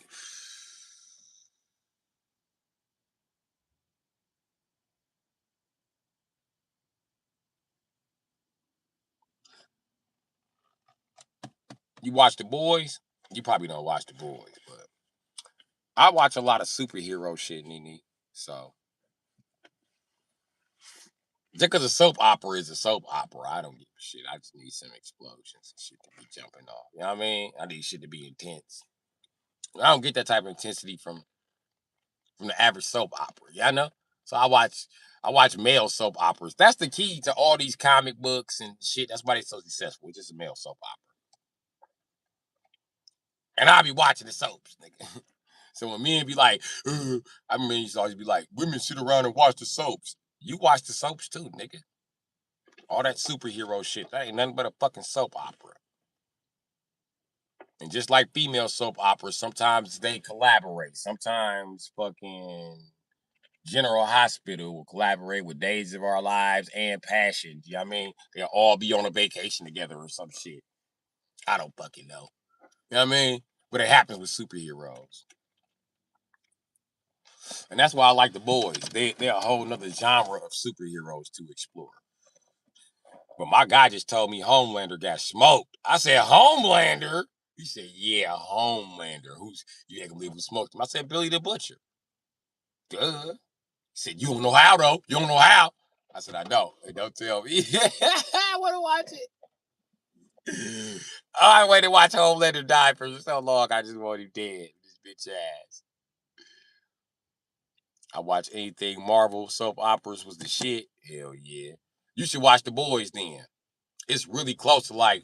You watch The Boys? You probably don't watch The Boys, but I watch a lot of superhero shit, Nene. So just because a soap opera is a soap opera, I don't give a shit. I just need some explosions and shit to be jumping off. You know what I mean? I need shit to be intense. I don't get that type of intensity from the average soap opera. Yeah, I know. So I watch male soap operas. That's the key to all these comic books and shit. That's why they're so successful. It's just a male soap opera. And I'll be watching the soaps, nigga. So when men be like, I remember used to always be like, women sit around and watch the soaps. You watch the soaps too, nigga. All that superhero shit, that ain't nothing but a fucking soap opera. And just like female soap operas, sometimes they collaborate. Sometimes fucking General Hospital will collaborate with Days of Our Lives and Passion. You know what I mean? They'll all be on a vacation together or some shit. I don't fucking know. You know what I mean? But it happens with superheroes. And that's why I like The Boys. They're a whole nother genre of superheroes to explore. But my guy just told me Homelander got smoked. I said, Homelander? He said, yeah, Homelander. You ain't gonna believe who smoked him. I said, Billy the Butcher. Duh. He said, you don't know how, though. You don't know how. I said, I know. Hey, don't tell me. I want to watch it. I waited to watch Homelander die for so long. I just want him dead. This bitch ass. I watch anything Marvel soap operas was the shit. Hell yeah. You should watch The Boys then. It's really close to like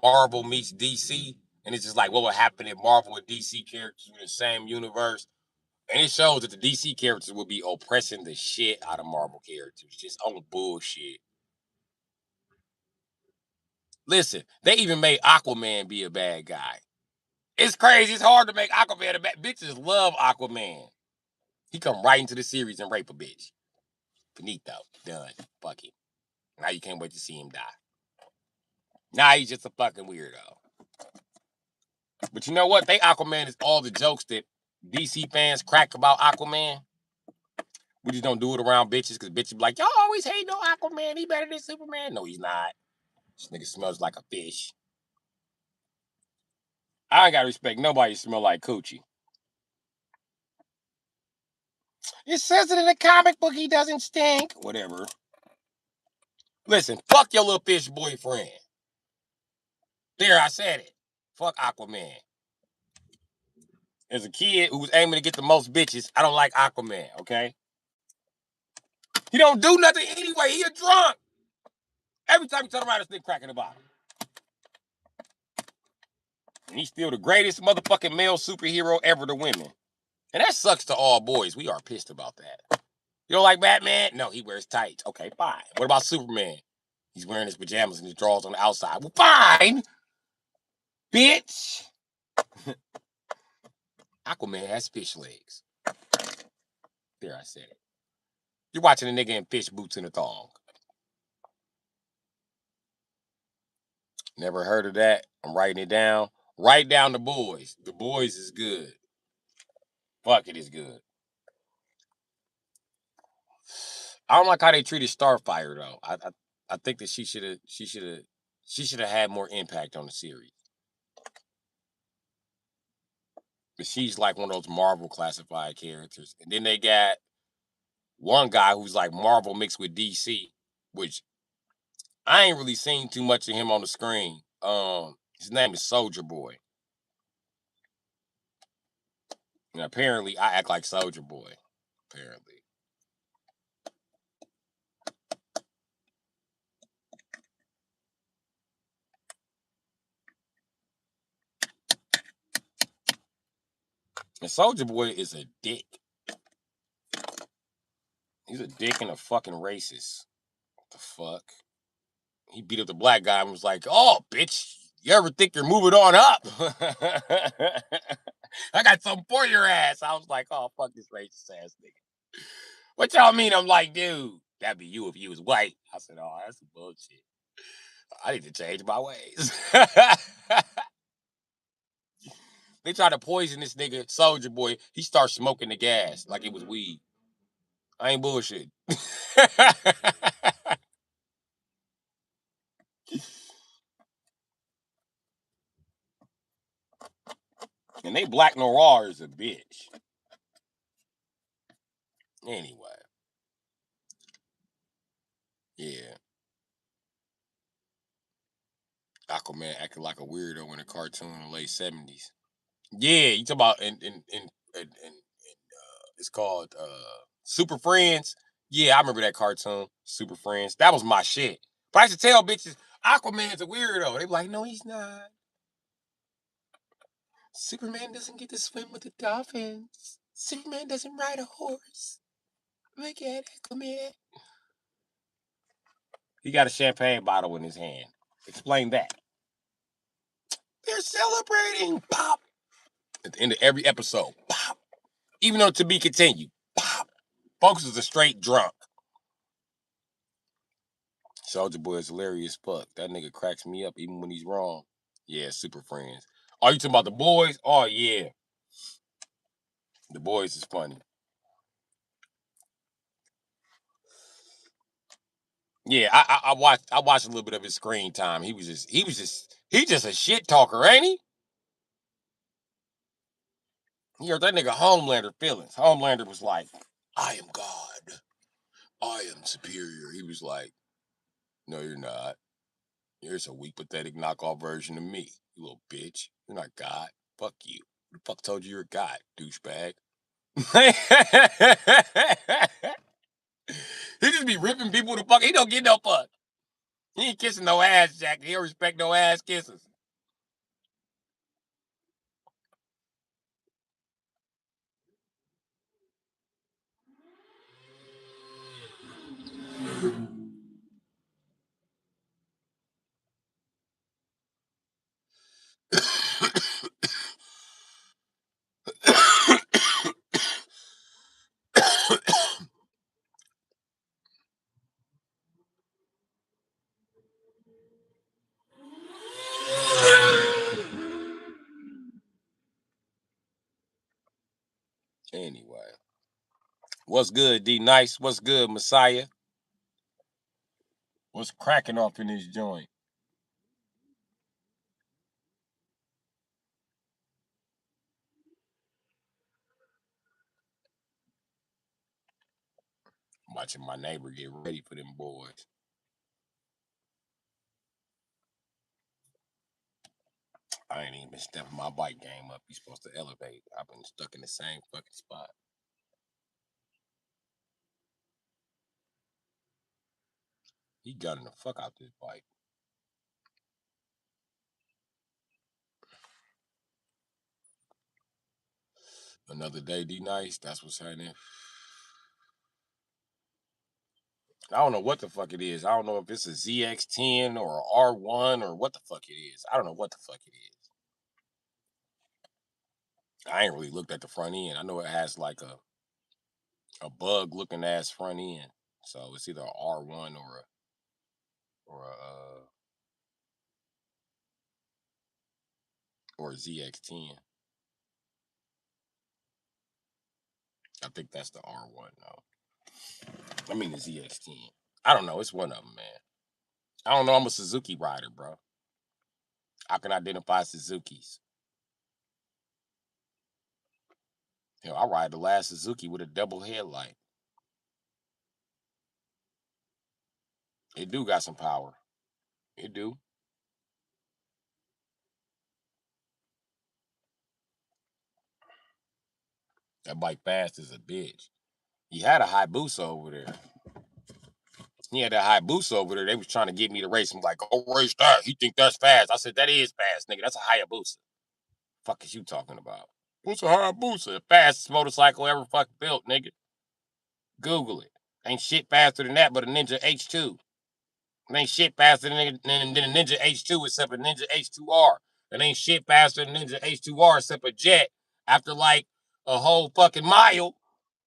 Marvel meets DC. And it's just like what would happen if Marvel and DC characters were in the same universe. And it shows that the DC characters will be oppressing the shit out of Marvel characters. Just on bullshit. Listen, they even made Aquaman be a bad guy. It's crazy. It's hard to make Aquaman a bad. Bitches love Aquaman. He come right into the series and rape a bitch. Finito. Done. Fuck him. Now you can't wait to see him die. Now he's just a fucking weirdo. But you know what? They Aquaman is all the jokes that DC fans crack about Aquaman. We just don't do it around bitches because bitches be like, y'all always hate no Aquaman. He better than Superman. No, he's not. This nigga smells like a fish. I ain't got to respect nobody smell like coochie. It says it in the comic book he doesn't stink. Whatever. Listen, fuck your little fish boyfriend. There, I said it. Fuck Aquaman. As a kid who was aiming to get the most bitches, I don't like Aquaman, okay? He don't do nothing anyway. He a drunk. Every time you turn around, this nigga cracking the bottle. And he's still the greatest motherfucking male superhero ever to women. And that sucks to all boys. We are pissed about that. You don't like Batman? No, he wears tights. Okay, fine. What about Superman? He's wearing his pajamas and his drawers on the outside. Well, fine. Bitch. Aquaman has fish legs. There, I said it. You're watching a nigga in fish boots and a thong. Never heard of that. I'm writing it down. Write down The Boys. The Boys is good. Fuck it, is good. I don't like how they treated Starfire though. I think that she should have had more impact on the series. But she's like one of those Marvel classified characters. And then they got one guy who's like Marvel mixed with DC, which I ain't really seen too much of him on the screen. His name is Soldier Boy. And apparently I act like Soldier Boy. Apparently. And Soldier Boy is a dick. He's a dick and a fucking racist. What the fuck? He beat up the black guy and was like, oh, bitch, you ever think you're moving on up? I got something for your ass. I was like, oh, fuck this racist ass nigga. What y'all mean? I'm like, dude, that'd be you if you was white. I said, oh, that's some bullshit. I need to change my ways. They tried to poison this nigga, Soldier Boy. He starts smoking the gas like it was weed. I ain't bullshit. And they Black Noir is a bitch. Anyway. Yeah. Aquaman acting like a weirdo in a cartoon in the late 70s. Yeah, you talk about it's called Super Friends. Yeah, I remember that cartoon, Super Friends. That was my shit. But I used to tell bitches, Aquaman's a weirdo. They be like, no, he's not. Superman doesn't get to swim with the dolphins. Superman doesn't ride a horse. Look at Aquaman. He got a champagne bottle in his hand. Explain that. They're celebrating. Pop. At the end of every episode. Pop. Even though to be continued. Pop. Folks is a straight drunk. Soldier Boy is hilarious fuck. That nigga cracks me up even when he's wrong. Yeah, Super Friends. Are you talking about The Boys? Oh, yeah. The Boys is funny. Yeah, I watched a little bit of his screen time. He's just a shit talker, ain't he? You heard that nigga Homelander feelings. Homelander was like, I am God. I am superior. He was like, no, you're not. You're just a weak, pathetic knockoff version of me, you little bitch. You're not God. Fuck you. Who the fuck told you you're God, douchebag? He just be ripping people the fuck. He don't get no fuck. He ain't kissing no ass, Jack. He don't respect no ass kisses. Anyway, what's good, D Nice? What's good, Messiah? What's cracking off in this joint? I'm watching my neighbor get ready for them boys. I ain't even been stepping my bike game up. He's supposed to elevate. I've been stuck in the same fucking spot. He gunning the fuck out this bike. Another day, D Nice. That's what's happening. I don't know what the fuck it is. I don't know if it's a ZX10 or a R1 or what the fuck it is. I don't know what the fuck it is. I ain't really looked at the front end. I know it has like a bug looking ass front end. So it's either a R1 or a ZX10. I think that's the R1 though. I mean the ZX10. I don't know. It's one of them, man. I don't know. I'm a Suzuki rider, bro. I can identify Suzukis. Hell, I ride the last Suzuki with a double headlight. It do got some power. It do. That bike fast as a bitch. He had a Hayabusa over there. He had that Hayabusa over there. They was trying to get me to race him. Like, go race that. He think that's fast. I said, that is fast, nigga. That's a Hayabusa. Fuck is you talking about? What's a Hayabusa? The fastest motorcycle ever fucking built, nigga. Google it. Ain't shit faster than that but a Ninja H2. It ain't shit faster than a Ninja H2 except a Ninja H2R. It ain't shit faster than Ninja H2R except a jet. After like a whole fucking mile,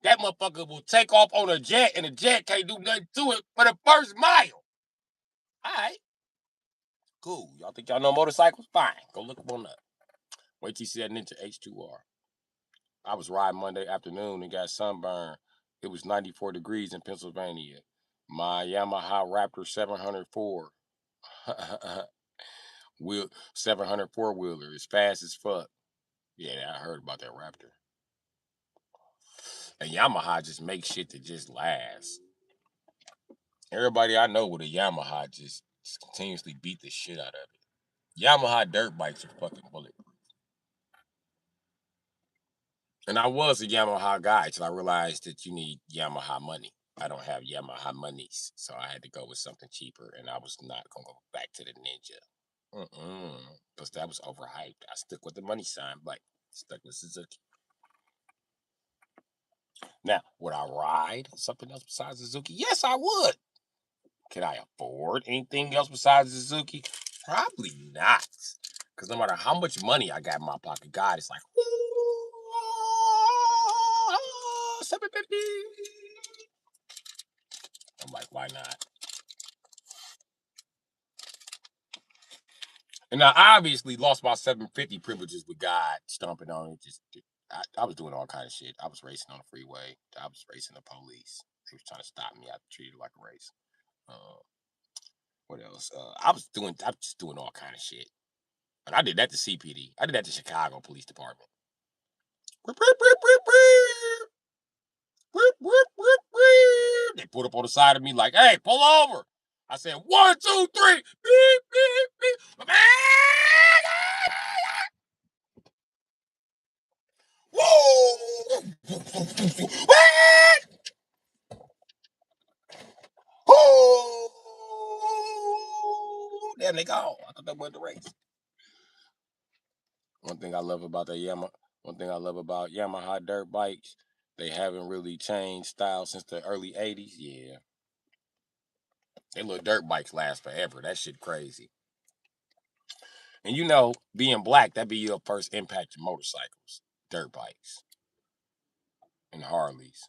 that motherfucker will take off on a jet and the jet can't do nothing to it for the first mile. All right. Cool. Y'all think y'all know motorcycles? Fine. Go look up on that. Wait till you see that Ninja H2R. I was riding Monday afternoon and got sunburned. It was 94 degrees in Pennsylvania. My Yamaha Raptor 704 wheel 704 wheeler is fast as fuck. Yeah, I heard about that Raptor. And Yamaha just makes shit that just lasts. Everybody I know with a Yamaha just continuously beat the shit out of it. Yamaha dirt bikes are fucking bulletproof. And I was a Yamaha guy till I realized that you need Yamaha money. I don't have Yamaha monies, so I had to go with something cheaper, and I was not gonna go back to the Ninja. Because that was overhyped. I stuck with the money sign, but stuck with Suzuki. Now, would I ride something else besides Suzuki? Yes, I would. Can I afford anything else besides Suzuki? Probably not. Because no matter how much money I got in my pocket, God, it's like, 750. I'm like, why not? And I obviously lost my 750 privileges with God stomping on it. I was doing all kind of shit. I was racing on the freeway. I was racing the police. They was trying to stop me. I treated it like a race. Uh, what else? I was just doing all kind of shit. And I did that to CPD. I did that to Chicago Police Department. Whoop, whoop, whoop, whoop. They put up on the side of me like, hey, pull over. I said, 1, 2, 3. Beep, beep, beep. Woo! Woo! Damn, they gone. I thought that was the race. One thing I love about Yamaha dirt bikes, they haven't really changed style since the early 80s. Yeah. They little dirt bikes last forever. That shit crazy. And you know, being black, that be your first impact to motorcycles, dirt bikes, and Harleys.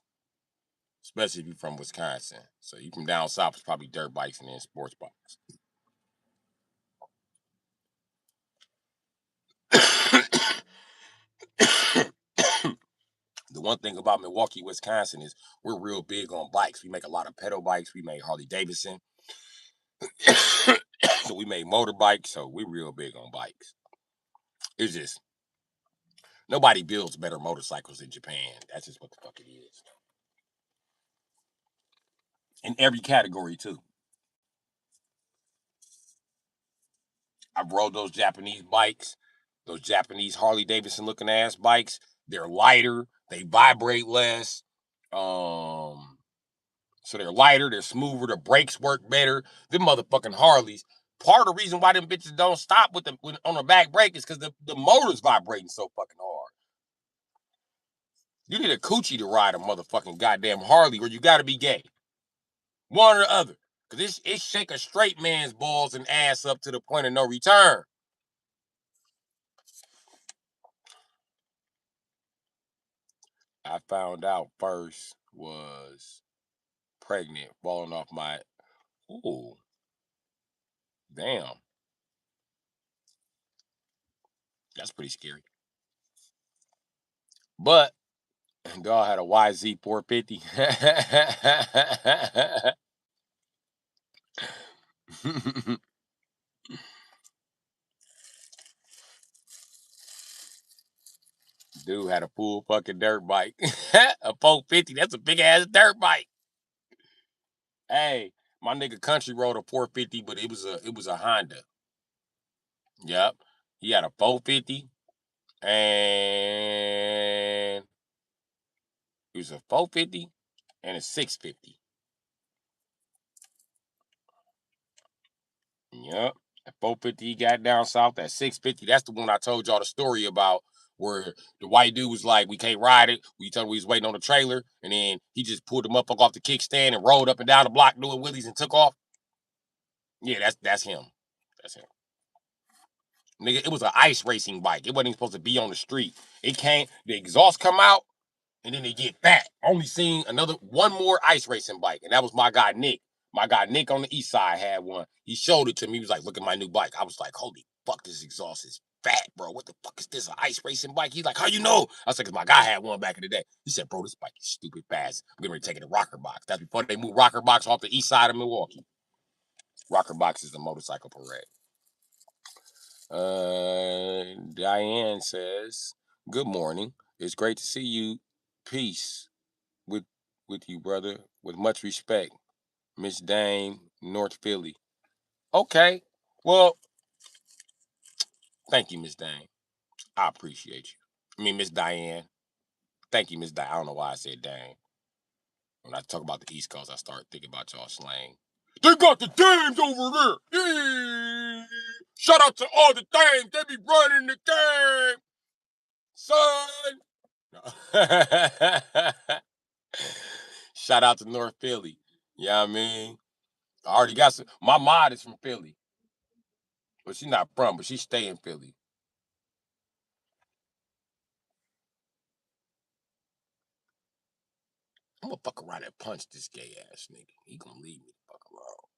Especially if you're from Wisconsin. So you from down south, it's probably dirt bikes and then sports bikes. The one thing about Milwaukee, Wisconsin is we're real big on bikes. We make a lot of pedal bikes. We make Harley Davidson. So we made motorbikes. So we're real big on bikes. It's just nobody builds better motorcycles in Japan. That's just what the fuck it is. In every category too. I've rode those Japanese bikes, those Japanese Harley Davidson looking ass bikes. They're lighter. They vibrate less. So they're lighter, they're smoother, the brakes work better. Them motherfucking Harleys. Part of the reason why them bitches don't stop on the back brake is because the motor's vibrating so fucking hard. You need a coochie to ride a motherfucking goddamn Harley, or you gotta be gay. One or the other. Because it shake a straight man's balls and ass up to the point of no return. I found out first was pregnant, falling off my. Ooh. Damn. That's pretty scary. But dog had a YZ 450. Dude had a full fucking dirt bike. A 450. That's a big ass dirt bike. Hey, my nigga Country rode a 450, but it was a Honda. Yep. He had a 450 and it was a 450 and a 650. Yep. At 450, he got down south. At 650, that's the one I told y'all the story about where the white dude was like, we can't ride it. We told him we was waiting on the trailer. And then he just pulled him up off the kickstand and rolled up and down the block doing wheelies and took off. Yeah, that's him. That's him. Nigga, it was an ice racing bike. It wasn't even supposed to be on the street. It came, the exhaust come out, and then they get fat. Only seen one more ice racing bike, and that was my guy Nick. My guy Nick on the east side had one. He showed it to me. He was like, "Look at my new bike." I was like, "Holy fuck, this exhaust is fat, bro. What the fuck is this? An ice racing bike?" He's like, "How you know?" I was like, "Cause my guy had one back in the day." He said, "Bro, this bike is stupid fast. I'm getting ready to take it to Rocker Box." That's before they moved Rocker Box off the east side of Milwaukee. Rocker Box is the motorcycle parade. Diane says, "Good morning. It's great to see you. Peace with you, brother. With much respect, Miss Dane, North Philly." Okay. Well, thank you, Miss Dane. I appreciate you. I mean, Miss Diane. Thank you, Miss Diane. I don't know why I said Dane. When I talk about the East Coast, I start thinking about y'all slang. They got the dames over there. Yeah. Shout out to all the dames. They be running the game, son. Shout out to North Philly. You know what I mean? I already got some. My mod is from Philly. But she's not from, but she stay in Philly. I'm gonna fuck around and punch this gay ass nigga. He gonna leave me the fuck alone.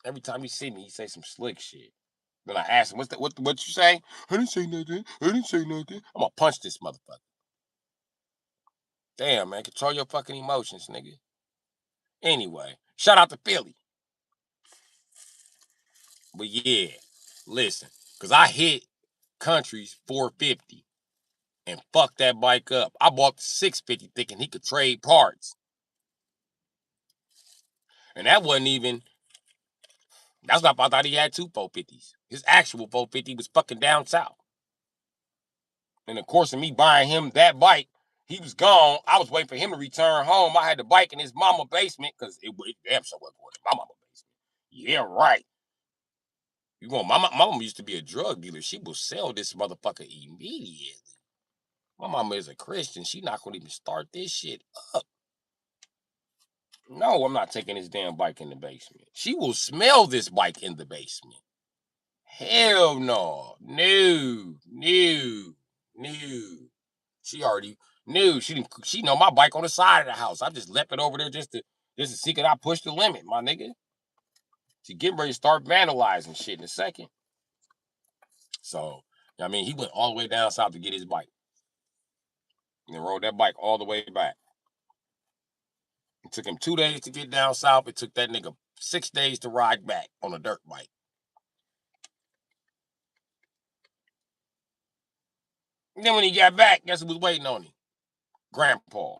Every time he see me, he say some slick shit. Then I ask him, what you say? I didn't say nothing. I didn't say nothing. I'm gonna punch this motherfucker. Damn, man, control your fucking emotions, nigga. Anyway, shout out to Philly. But yeah, listen, cause I hit Country's 450. and fucked that bike up. I bought the 650 thinking he could trade parts. And that wasn't even, that's not, I thought he had two 450s. His actual 450 was fucking down south. In the course of me buying him that bike, he was gone. I was waiting for him to return home. I had the bike in his mama basement because it damn sure wasn't going in my mama basement. Yeah, right. You know, my mama used to be a drug dealer. She will sell this motherfucker immediately. My mama is a Christian. She not gonna even start this shit up. No, I'm not taking this damn bike in the basement. She will smell this bike in the basement. Hell no. No. No. No. She already knew. She know my bike on the side of the house. I just left it over there just to see could I push the limit, my nigga. She getting ready to start vandalizing shit in a second. So, I mean, he went all the way down south to get his bike. And then rode that bike all the way back. It took him 2 days to get down south. It took that nigga 6 days to ride back on a dirt bike. And then when he got back, guess who was waiting on him? Grandpa.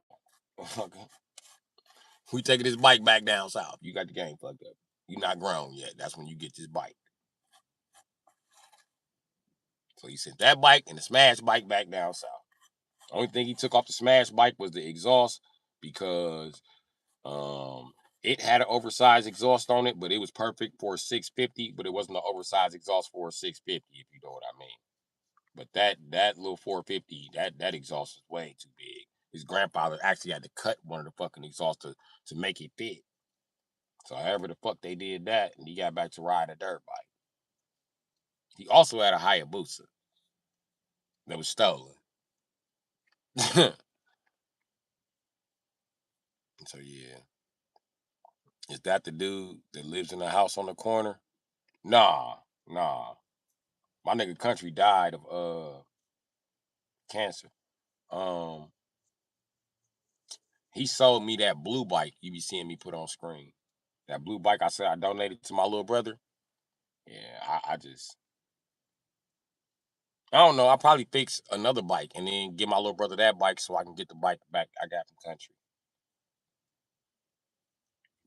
We taking this bike back down south. You got the game fucked up. You're not grown yet. That's when you get this bike. So he sent that bike and the smash bike back down south. Only thing he took off the smash bike was the exhaust because it had an oversized exhaust on it, but it was perfect for a 650, but it wasn't an oversized exhaust for a 650, if you know what I mean. But that little 450, that exhaust is way too big. His grandfather actually had to cut one of the fucking exhausts to make it fit. So however the fuck they did that, and he got back to ride a dirt bike. He also had a Hayabusa that was stolen. So yeah. Is that the dude that lives in the house on the corner? Nah, nah. My nigga Country died of cancer. Um, he sold me that blue bike you be seeing me put on screen. That blue bike I said I donated to my little brother. Yeah, I don't know. I'll probably fix another bike and then give my little brother that bike so I can get the bike back I got from Country.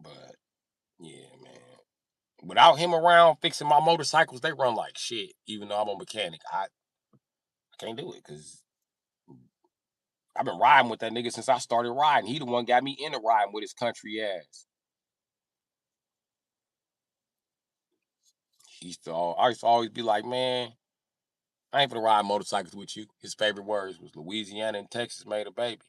But yeah, man. Without him around fixing my motorcycles, they run like shit. Even though I'm a mechanic, I can't do it because I've been riding with that nigga since I started riding. He the one got me into riding with his country ass. I used to always be like, man, I ain't gonna ride motorcycles with you. His favorite words was Louisiana and Texas made a baby.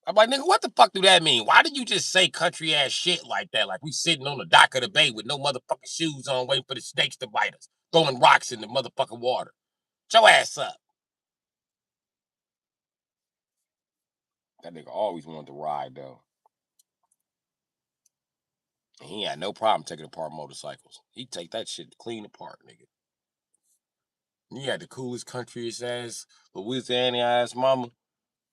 I'm like, nigga, what the fuck do that mean? Why did you just say country ass shit like that? Like we sitting on the dock of the bay with no motherfucking shoes on, waiting for the snakes to bite us, throwing rocks in the motherfucking water. Get your ass up. That nigga always wanted to ride though. And he had no problem taking apart motorcycles. He'd take that shit to clean apart, nigga. He had the coolest countryest ass Louisiana ass mama.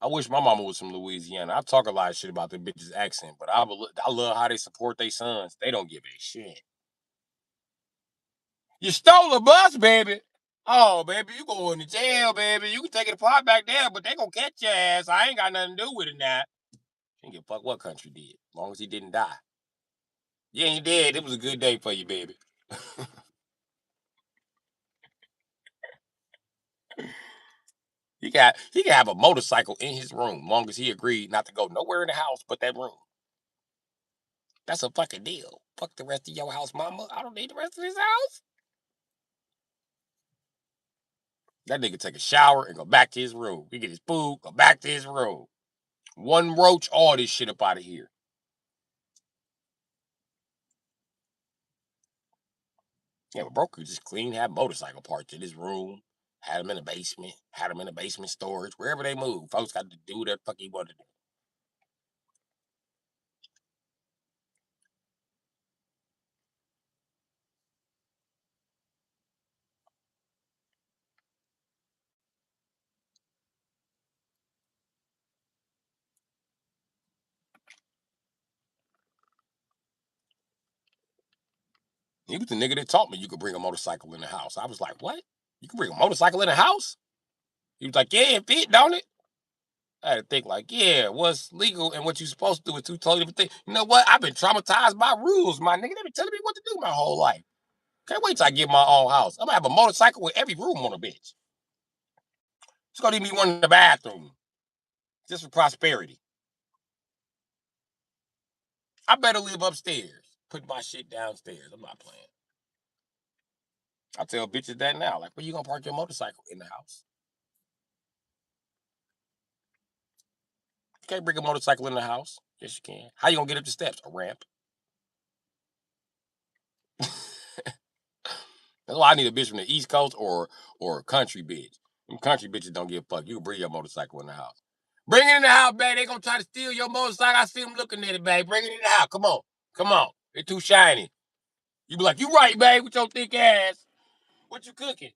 I wish my mama was from Louisiana. I talk a lot of shit about the bitches' accent, but I love how they support their sons. They don't give a shit. You stole a bus, baby. Oh, baby, you going to jail, baby. You can take it apart back there, but they gonna catch your ass. I ain't got nothing to do with it now. She ain't give a fuck what country did, as long as he didn't die. Yeah, he did. It was a good day for you, baby. He can have a motorcycle in his room, long as he agreed not to go nowhere in the house but that room. That's a fucking deal. Fuck the rest of your house, mama. I don't need the rest of this house. That nigga take a shower and go back to his room. He get his food, go back to his room. One roach, all this shit up out of here. Yeah, but broker just clean, had motorcycle parts in his room, had them in the basement, had them in the basement storage, wherever they move. Folks got to do what the fuck he wanted to do. He was the nigga that taught me you could bring a motorcycle in the house. I was like, what? You can bring a motorcycle in the house? He was like, yeah, it fit, don't it? I had to think like, yeah, what's legal and what you're supposed to do is two totally different things. You know what? I've been traumatized by rules, my nigga. They've been telling me what to do my whole life. Can't wait till I get my own house. I'm gonna have a motorcycle with every room on a bitch. It's gonna need me one in the bathroom. Just for prosperity. I better live upstairs. Put my shit downstairs. I'm not playing. I tell bitches that now. Like, where you gonna park your motorcycle? In the house. You can't bring a motorcycle in the house. Yes, you can. How you gonna get up the steps? A ramp. That's why I need a bitch from the East Coast or a country bitch. Them country bitches don't give a fuck. You can bring your motorcycle in the house. Bring it in the house, babe. They gonna try to steal your motorcycle. I see them looking at it, babe. Bring it in the house. Come on. Come on. It's too shiny. You be like, you right, babe, with your thick ass. What you cooking?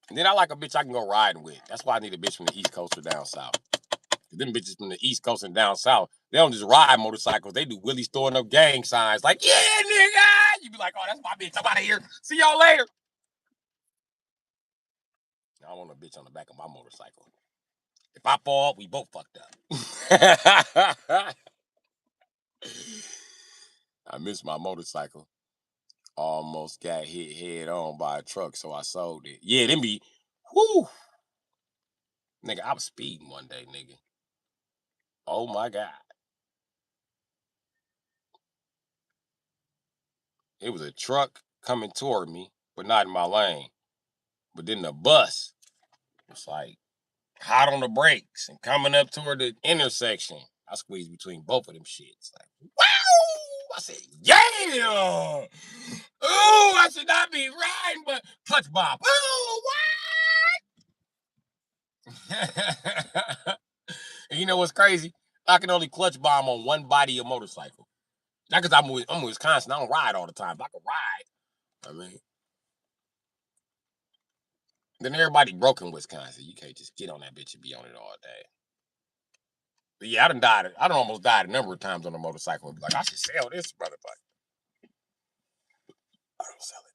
And then I like a bitch I can go riding with. That's why I need a bitch from the East Coast or down south. Them bitches from the East Coast and down south, they don't just ride motorcycles. They do Willie throwing up gang signs like, yeah, nigga. You be like, oh, that's my bitch. I'm out of here. See y'all later. I want a bitch on the back of my motorcycle. If I fall, we both fucked up. I missed my motorcycle. Almost got hit head on by a truck, so I sold it. Yeah, them be, whoo. Nigga, I was speeding one day, nigga. Oh my God. It was a truck coming toward me, but not in my lane. But then the bus was like hot on the brakes and coming up toward the intersection. I squeezed between both of them shits. Like, wow! I said, yeah! Ooh, I should not be riding, but clutch bomb. Ooh, what? And you know what's crazy? I can only clutch bomb on one body of motorcycle. Not because I'm in Wisconsin. I don't ride all the time. But I can ride. I mean, then everybody broke in Wisconsin. You can't just get on that bitch and be on it all day. But yeah, I done almost died a number of times on a motorcycle and be like, I should sell this motherfucker. I don't sell it.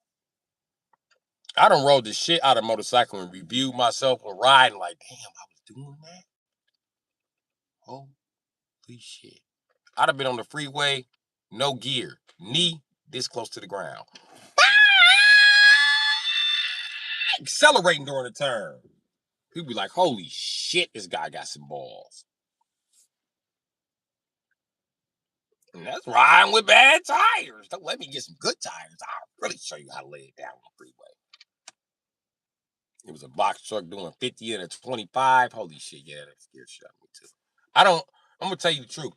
I done rode the shit out of a motorcycle and reviewed myself with riding like, damn, I was doing that? Holy shit. I'd have been on the freeway, no gear, knee this close to the ground. Accelerating during the turn. People be like, holy shit, this guy got some balls. And that's riding with bad tires. Don't let me get some good tires. I'll really show you how to lay it down on the freeway. It was a box truck doing 50 and a 25. Holy shit, yeah, that scared shit out of me too. I'm gonna tell you the truth.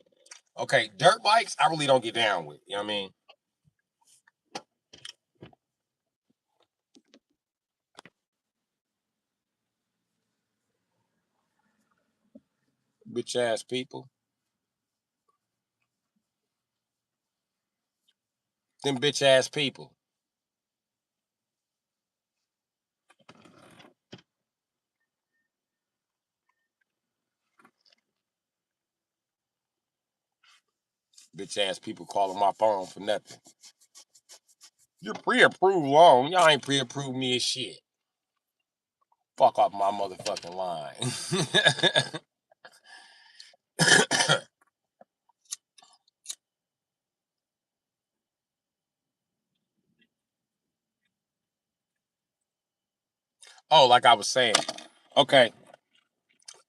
Okay, dirt bikes, I really don't get down with. You know what I mean? Bitch ass people. Them bitch ass people. Bitch ass people calling my phone for nothing. You're pre-approved loan. Y'all ain't pre-approved me as shit. Fuck off my motherfucking line. Oh, like I was saying. Okay.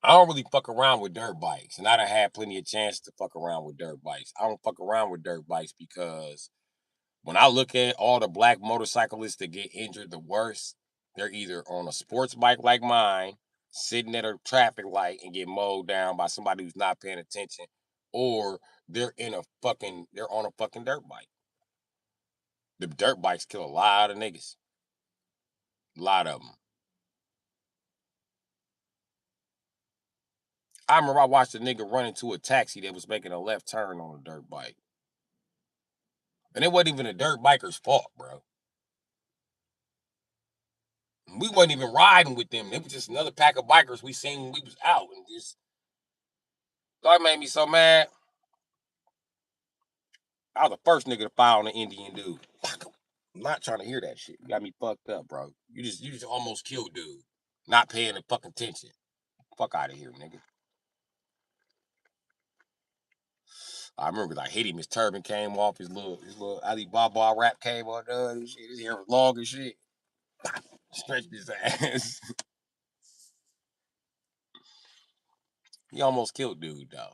I don't really fuck around with dirt bikes. And I done had plenty of chance to fuck around with dirt bikes. I don't fuck around with dirt bikes because when I look at all the black motorcyclists that get injured the worst, they're either on a sports bike like mine, sitting at a traffic light and get mowed down by somebody who's not paying attention, or they're on a fucking dirt bike. The dirt bikes kill a lot of niggas. A lot of them. I remember I watched a nigga run into a taxi that was making a left turn on a dirt bike. And it wasn't even a dirt biker's fault, bro. We wasn't even riding with them. It was just another pack of bikers we seen when we was out. And just that made me so mad. I was the first nigga to fire on an Indian dude. I'm not trying to hear that shit. You got me fucked up, bro. You just almost killed dude. Not paying the fucking attention. Fuck out of here, nigga. I remember like hit him, his turban came off, his little Alibaba rap came on, his hair was long and shit. Stretched his ass. He almost killed dude though.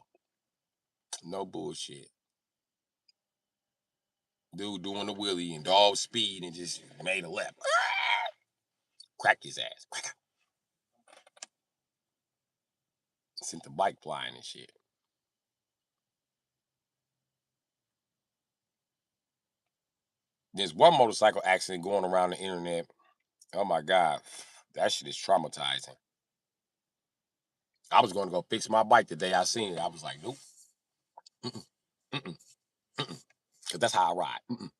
No bullshit. Dude doing the wheelie and dog speed and just made a left. Cracked his ass. Sent the bike flying and shit. There's one motorcycle accident going around the internet. Oh my God. That shit is traumatizing. I was going to go fix my bike the day I seen it. I was like, nope. Mm-mm, mm-mm, mm-mm. Cause that's how I ride. Mm-mm,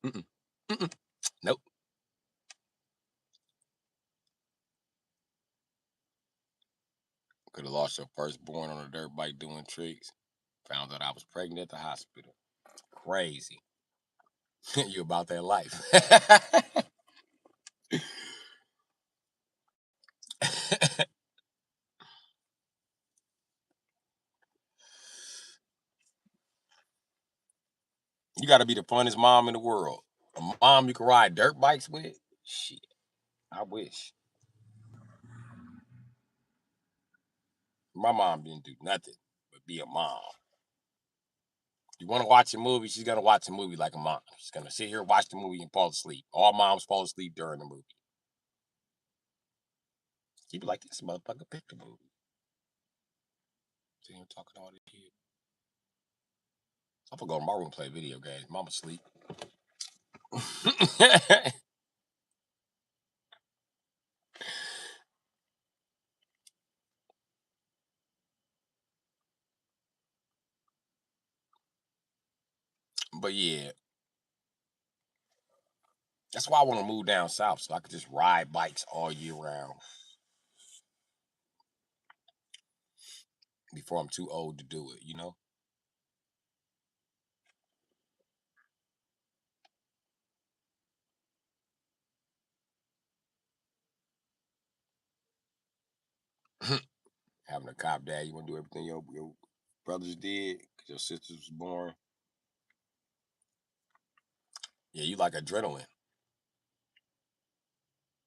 mm-mm, mm-mm. Nope. Could have lost your firstborn on a dirt bike doing tricks. Found out I was pregnant at the hospital. Crazy. You about that life. You got to be the funnest mom in the world. A mom you can ride dirt bikes with? Shit. I wish. My mom didn't do nothing but be a mom. You want to watch a movie, she's going to watch a movie like a mom. She's going to sit here, watch the movie, and fall asleep. All moms fall asleep during the movie. She'd be like, this motherfucker picked the movie. Sitting here talking all this shit. I'm going to go to my room and play video games. Mama sleep. But yeah, that's why I want to move down south so I could just ride bikes all year round before I'm too old to do it, you know? Having a cop dad, you want to do everything your brothers did because your sisters was born. Yeah, you like adrenaline.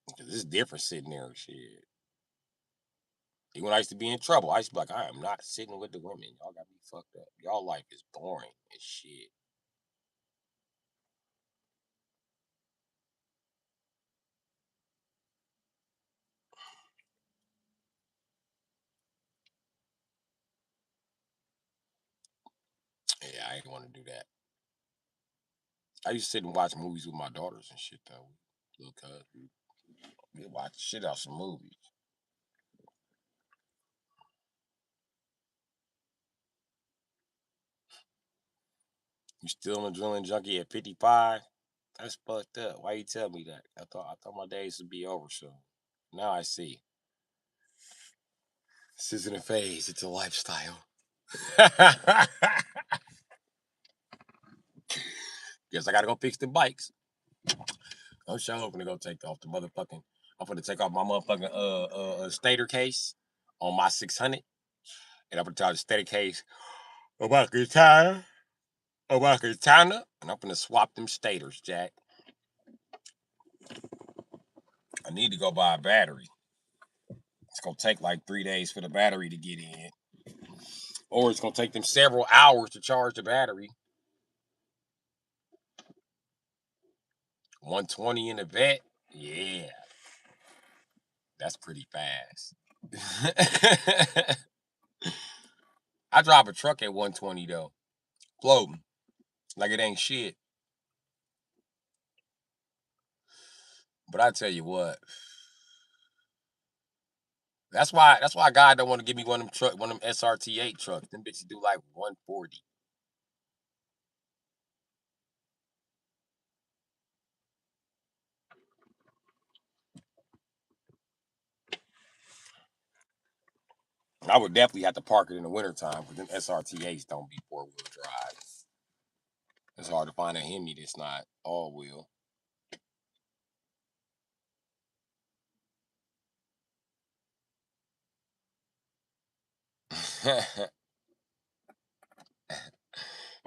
Because it's different sitting there and shit. Even when I used to be in trouble, I used to be like, I am not sitting with the women. Y'all got me fucked up. Y'all life is boring as shit. Yeah, I ain't want to do that. I used to sit and watch movies with my daughters and shit, though. Little cuz. We watch the shit out some movies. You still an adrenaline junkie at 55? That's fucked up. Why you tell me that? I thought my days would be over soon. Now I see. This isn't a phase, it's a lifestyle. Guess I gotta go fix the bikes. I'm sure I'm gonna go take off the motherfucking. I'm gonna take off my motherfucking stator case on my 600, and I'm gonna tell the stator case about the tire, about the tire, and I'm gonna swap them stators, Jack. I need to go buy a battery. It's gonna take like 3 days for the battery to get in, or it's gonna take them several hours to charge the battery. 120 in the vet, yeah, that's pretty fast. I drive a truck at 120 though, floating like it ain't shit. But I tell you what, that's why God don't want to give me one of them SRT8 trucks. Them bitches do like 140. I would definitely have to park it in the wintertime because them SRT8s don't be 4-wheel drive. It's hard to find a Hemi that's not all wheel.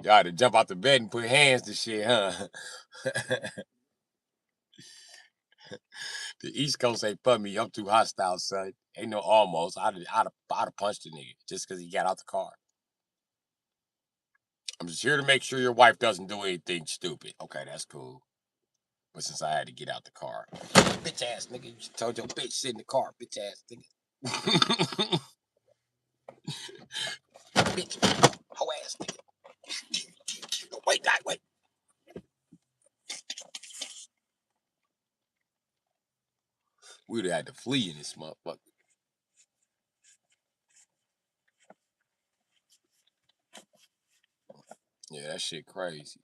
Y'all had to jump out the bed and put hands to shit, huh? The East Coast ain't for me. I'm too hostile, son. Ain't no almost. I'd have punched the nigga just because he got out the car. I'm just here to make sure your wife doesn't do anything stupid. Okay, that's cool. But since I had to get out the car, bitch ass nigga, you told your bitch sit in the car, bitch ass nigga. Bitch, hoe ass nigga. Wait, wait. We'd have had to flee in this motherfucker. Yeah, that shit crazy.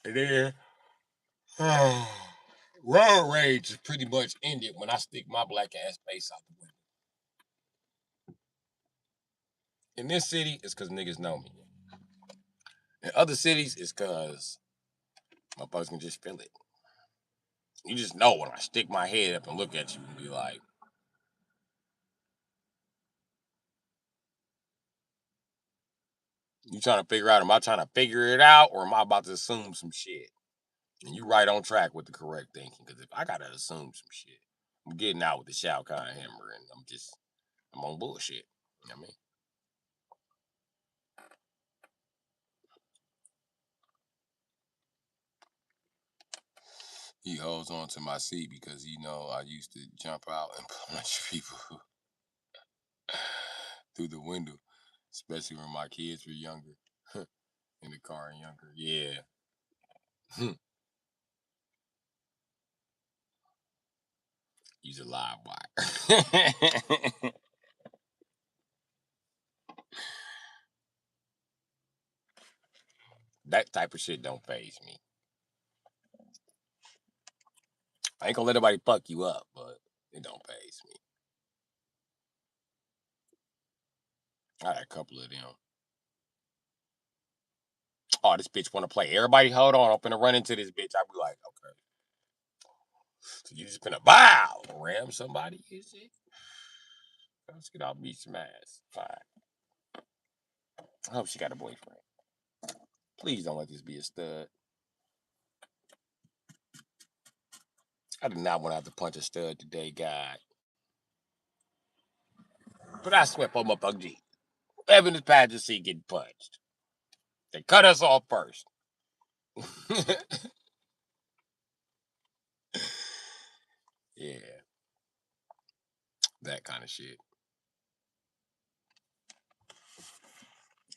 And then road rage is pretty much ended when I stick my black ass face out the window. In this city, it's because niggas know me. In other cities, it's because motherfuckers can just feel it. You just know when I stick my head up and look at you and be like, you trying to figure out, am I trying to figure it out or am I about to assume some shit? And you right on track with the correct thinking. Because if I got to assume some shit, I'm getting out with the Shao Kahn hammer and I'm on bullshit. You know what I mean? He holds on to my seat because he know I used to jump out and punch people through the window, especially when my kids were younger, in the car and younger. Yeah. He's a live wire. That type of shit don't faze me. I ain't gonna let nobody fuck you up, but it don't faze me. I had a couple of them. Oh, this bitch want to play. Everybody, hold on. I'm finna run into this bitch. I'll be like, okay. So you just finna bow, ram somebody, is it? Let's get off beat some ass. Fine. I hope she got a boyfriend. Please don't let this be a stud. I did not want to have to punch a stud today, God. But I swear for motherfucker G. Evan is passenger seat getting punched. They cut us off first. Yeah. That kind of shit.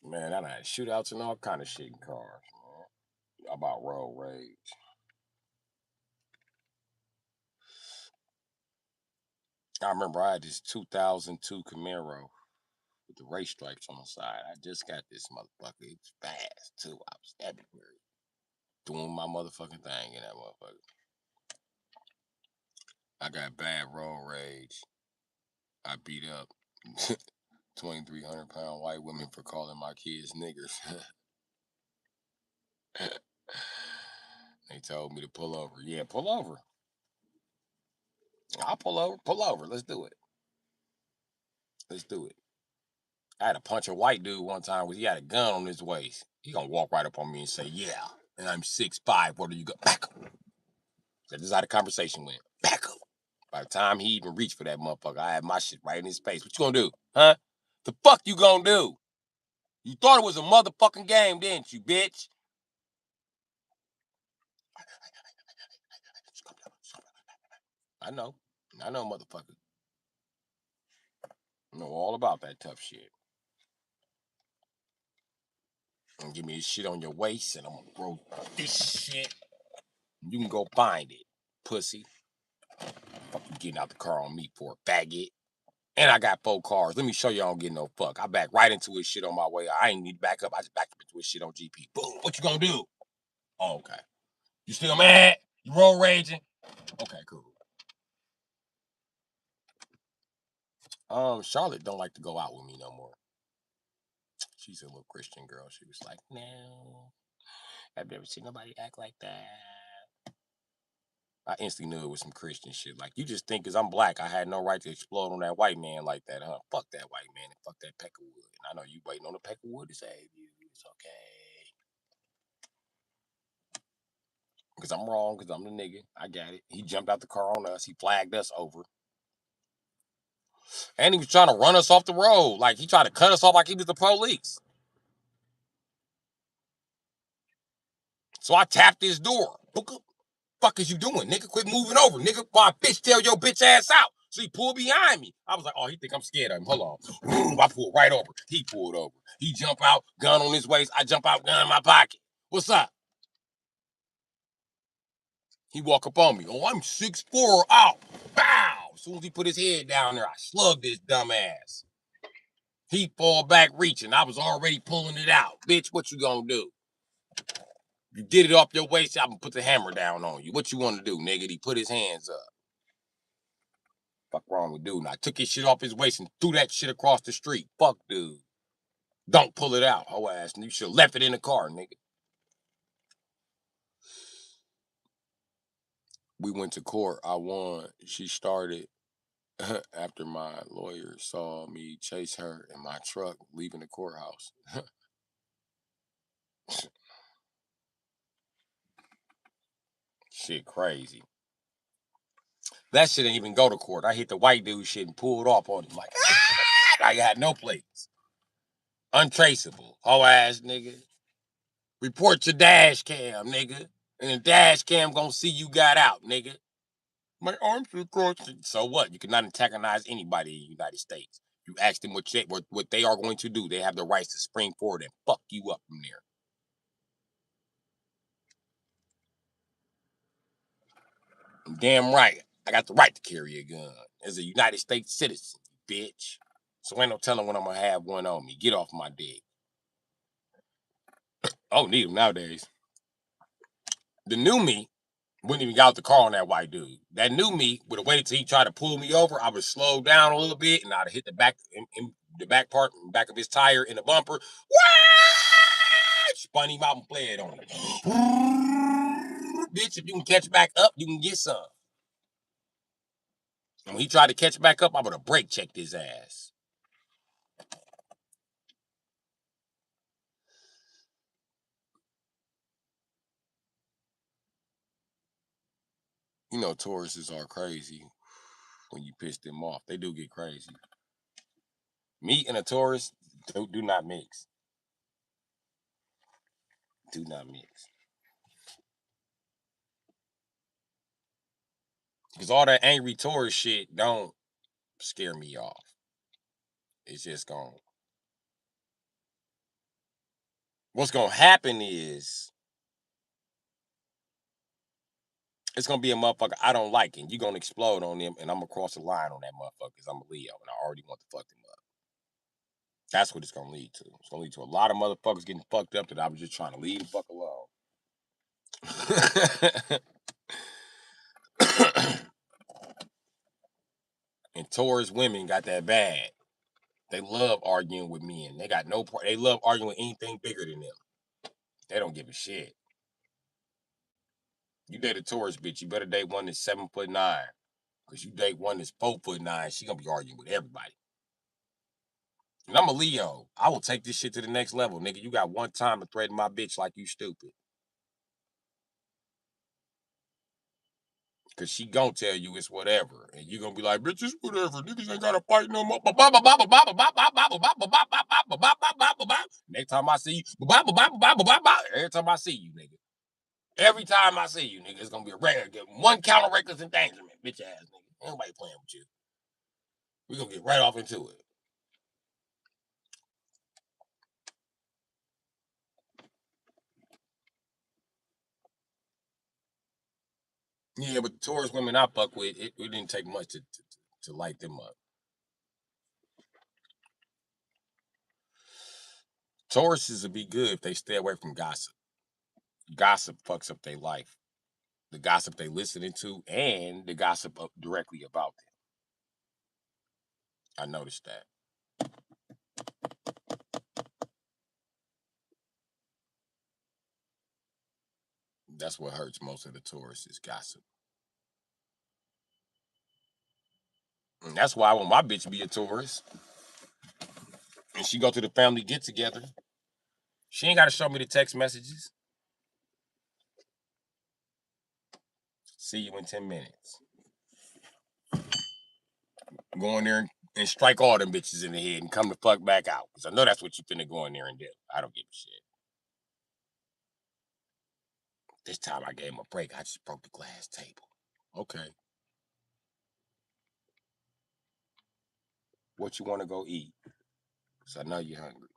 Man, I had shootouts and all kind of shit in cars, man. About road rage. I remember I had this 2002 Camaro with the race stripes on the side. I just got this motherfucker. It was fast, too. I was everywhere. Doing my motherfucking thing in that motherfucker. I got bad road rage. I beat up 2,300-pound white women for calling my kids niggers. They told me to pull over. Yeah, pull over. I'll pull over. Pull over. Let's do it. Let's do it. I had to punch a white dude one time because he had a gun on his waist. He gonna walk right up on me and say, "Yeah," and I'm 6'5". What do you go? Back up. This is how the conversation went. Back up. By the time he even reached for that motherfucker, I had my shit right in his face. What you gonna do, huh? The fuck you gonna do? You thought it was a motherfucking game, didn't you, bitch? I know. I know, motherfucker. I know all about that tough shit. And give me this shit on your waist, and I'm gonna throw this shit. You can go find it, pussy. Fuck you getting out the car on me for a faggot. And I got 4 cars. Let me show you I don't get no fuck. I back right into his shit on my way. I ain't need to back up. I just backed up into his shit on GP. Boom. What you gonna do? Oh, okay. You still mad? You road raging? Okay, cool. Charlotte don't like to go out with me no more. She's a little Christian girl. She was like, no, I've never seen nobody act like that. I instantly knew it was some Christian shit. Like, you just think because I'm black, I had no right to explode on that white man like that, huh? Fuck that white man and fuck that peck of wood. And I know you waiting on the peck of wood to save you. It's okay. Because I'm wrong, because I'm the nigga. I got it. He jumped out the car on us. He flagged us over. And he was trying to run us off the road. Like, he tried to cut us off like he was the police. So I tapped his door. What the fuck is you doing, nigga? Quit moving over, nigga. Why bitch tail your bitch ass out. So he pulled behind me. I was like, oh, he think I'm scared of him. Hold on. I pulled right over. He pulled over. He jump out, gun on his waist. I jump out, gun in my pocket. What's up? He walk up on me. Oh, I'm 6'4". Out. Bow. As soon as he put his head down there, I slugged his dumb ass. He fall back reaching. I was already pulling it out. Bitch, what you gonna do? You get it off your waist, I'm gonna put the hammer down on you. What you wanna do, nigga? He put his hands up. Fuck wrong with dude? And I took his shit off his waist and threw that shit across the street. Fuck dude. Don't pull it out, hoe ass. You should have left it in the car, nigga. We went to court. I won. She started after my lawyer saw me chase her in my truck leaving the courthouse. Shit crazy. That shit didn't even go to court. I hit the white dude shit and pulled off on him like, I had no plates. Untraceable. Hoe ass nigga. Report your dash cam, nigga. And the dash cam gonna see you got out, nigga. My arms are crossed. So what? You cannot antagonize anybody in the United States. You ask them what they are going to do. They have the rights to spring forward and fuck you up from there. Damn right. I got the right to carry a gun as a United States citizen, bitch. So ain't no telling when I'm gonna have one on me. Get off my dick. I don't need them nowadays. The new me wouldn't even get out the car on that white dude. That new me would have waited till he tried to pull me over. I would slow down a little bit and I'd hit the back in the back part, back of his tire in the bumper. Spun him out and played on him. Bitch, if you can catch back up, you can get some. And when he tried to catch back up, I would have brake checked his ass. You know, Tauruses are crazy when you piss them off. They do get crazy. Me and a Taurus do not mix. Do not mix. Because all that angry Taurus shit don't scare me off. It's just gone. What's gonna happen is it's gonna be a motherfucker I don't like, and you're gonna explode on them, and I'm gonna cross the line on that motherfucker because I'm a Leo and I already want to fuck them up. That's what it's gonna lead to. It's gonna lead to a lot of motherfuckers getting fucked up that I was just trying to leave the fuck alone. And Taurus women got that bad. They love arguing with men. They got no part. They love arguing with anything bigger than them. They don't give a shit. You date a Taurus bitch, you better date one that's 7'9". Cause you date one that's 4'9", she gonna be arguing with everybody. And I'm a Leo. I will take this shit to the next level, nigga. You got one time to threaten my bitch like you stupid. Cause she gonna tell you it's whatever. And you gonna be like, bitch, it's whatever. Niggas ain't gotta fight no more. Next time I see you, every time I see you, nigga. Every time I see you, nigga, it's gonna be a rare. Get one count of reckless endangerment, bitch ass nigga. Ain't nobody playing with you. We gonna get right off into it. Yeah, but the Taurus women I fuck with, it didn't take much to light them up. Tauruses would be good if they stay away from gossip. Gossip fucks up their life. The gossip they listening to and the gossip directly about them. I noticed that. That's what hurts most of the tourists is gossip. And that's why when my bitch be a tourist and she go to the family get together, she ain't got to show me the text messages. See you in 10 minutes. Go in there and strike all them bitches in the head and come the fuck back out. Because I know that's what you finna go in there and do. I don't give a shit. This time I gave him a break. I just broke the glass table. Okay. What you want to go eat? Because I know you're hungry.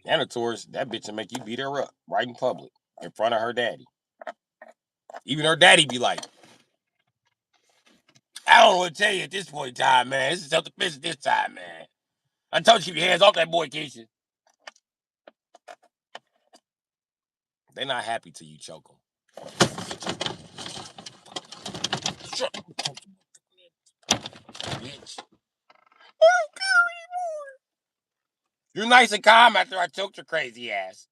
And a tourist, that bitch will make you beat her up right in public in front of her daddy. Even her daddy be like, I don't know what to tell you at this point in time, man. This is self-defense this time, man. I told you to keep your hands off that boy, Keisha. They're not happy till you choke them. Shut up, bitch. I don't care anymore. You're nice and calm after I choked your crazy ass.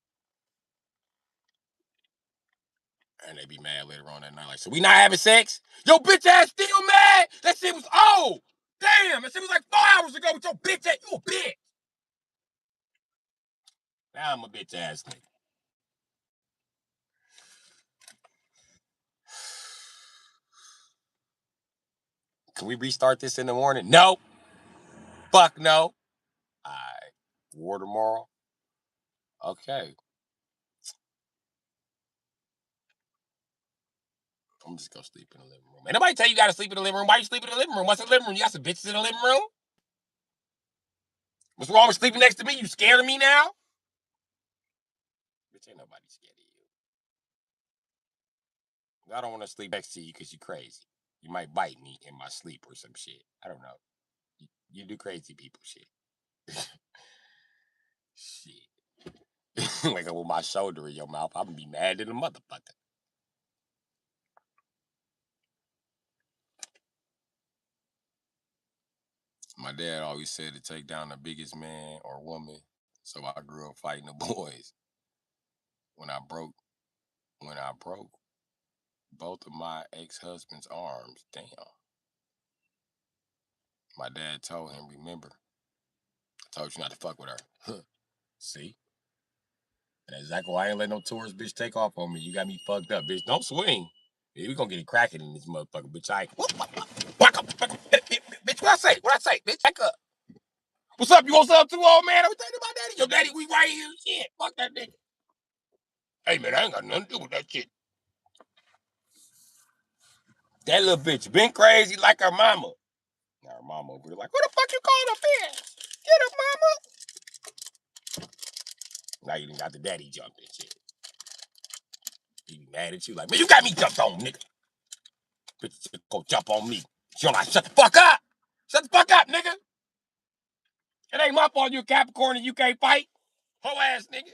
And they be mad later on that night. Like, so we not having sex? Yo, bitch ass still mad? That shit was old. Damn, that shit was like 4 hours ago with your bitch ass. You a bitch. Now I'm a bitch ass nigga. Can we restart this in the morning? No. Fuck no. Alright. War tomorrow? Okay. I'm just gonna sleep in the living room. Ain't nobody tell you gotta sleep in the living room. Why you sleep in the living room? What's the living room? You got some bitches in the living room? What's wrong with sleeping next to me? You scared of me now? Bitch, ain't nobody scared of you. I don't want to sleep next to you because you're crazy. You might bite me in my sleep or some shit. I don't know. You do crazy people shit. Shit. Like with my shoulder in your mouth, I'm gonna be mad at the motherfucker. My dad always said to take down the biggest man or woman. So I grew up fighting the boys. When I broke both of my ex-husband's arms down, my dad told him, remember, I told you not to fuck with her. See? That's exactly why I ain't let no tourist bitch take off on me. You got me fucked up, bitch. Don't swing. Yeah, we gonna get it cracking in this motherfucker, bitch. I ain't. Back up, bitch. What I say? What I say? Bitch, back up. What's up? You want something too, old man? I'm thinking about daddy. Your daddy, we right here. Shit. Fuck that nigga. Hey, man, I ain't got nothing to do with that shit. That little bitch been crazy like her mama. Now her mama over there like, who the fuck you calling a bitch? Get her, mama. Now you done got the daddy jumping shit. He be mad at you like, man, you got me jumped on, nigga. Bitch, go jump on me. She like, shut the fuck up. Shut the fuck up, nigga. It ain't my fault you a Capricorn and you can't fight. Whole ass nigga.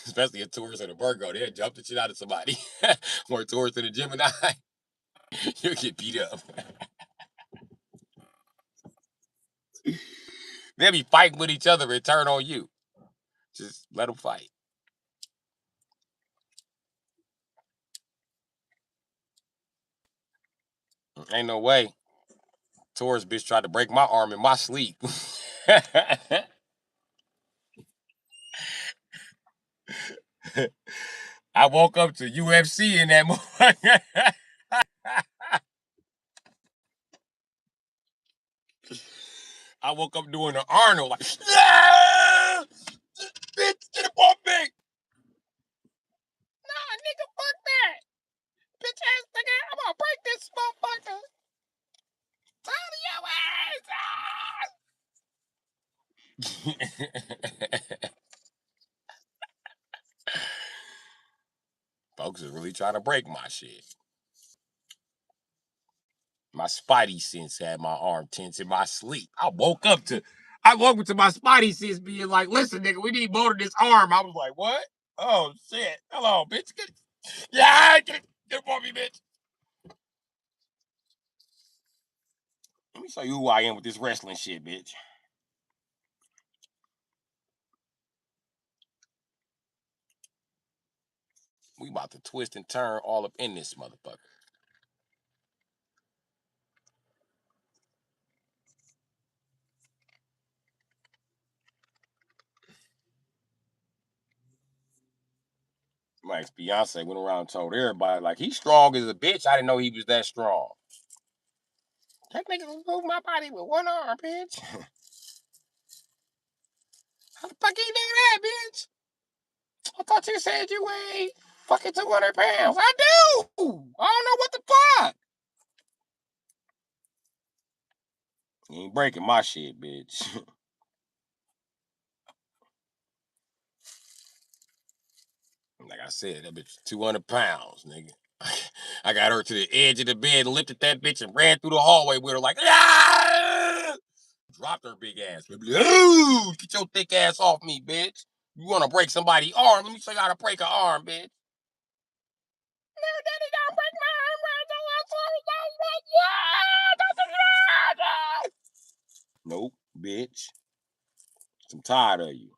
Especially a Taurus and a Virgo. They'll jump the shit out of somebody. Or a Taurus and a Gemini. You'll get beat up. They'll be fighting with each other and turn on you. Just let them fight. Ain't no way. Taurus bitch tried to break my arm in my sleep. I woke up to UFC in that motherfucker. I woke up doing an Arnold like, yeah! Bitch, get up off me! Nah, nigga, fuck that! Bitch ass nigga, I'm gonna break this motherfucker! Out of your ass! Folks are really trying to break my shit. My spidey sense had my arm tense in my sleep. I woke up to, I woke up to my spidey sense being like, listen, nigga, we need more to this arm. I was like, what? Oh, shit. Hello, bitch. Yeah, get for me, bitch. Let me show you who I am with this wrestling shit, bitch. We about to twist and turn all up in this motherfucker. My ex-fiance went around and told everybody, like, he's strong as a bitch. I didn't know he was that strong. That nigga was moving my body with one arm, bitch. How the fuck you do that, bitch? I thought you said you weighed fucking 200 pounds. I do. I don't know what the fuck. You ain't breaking my shit, bitch. Like I said, that bitch 200 pounds, nigga. I got her to the edge of the bed, lifted that bitch, and ran through the hallway with her like, ah! Dropped her big ass. Ooh, get your thick ass off me, bitch. You want to break somebody's arm? Let me show you how to break an arm, bitch. No, daddy, don't break my arm. Nope, bitch. I'm tired of you.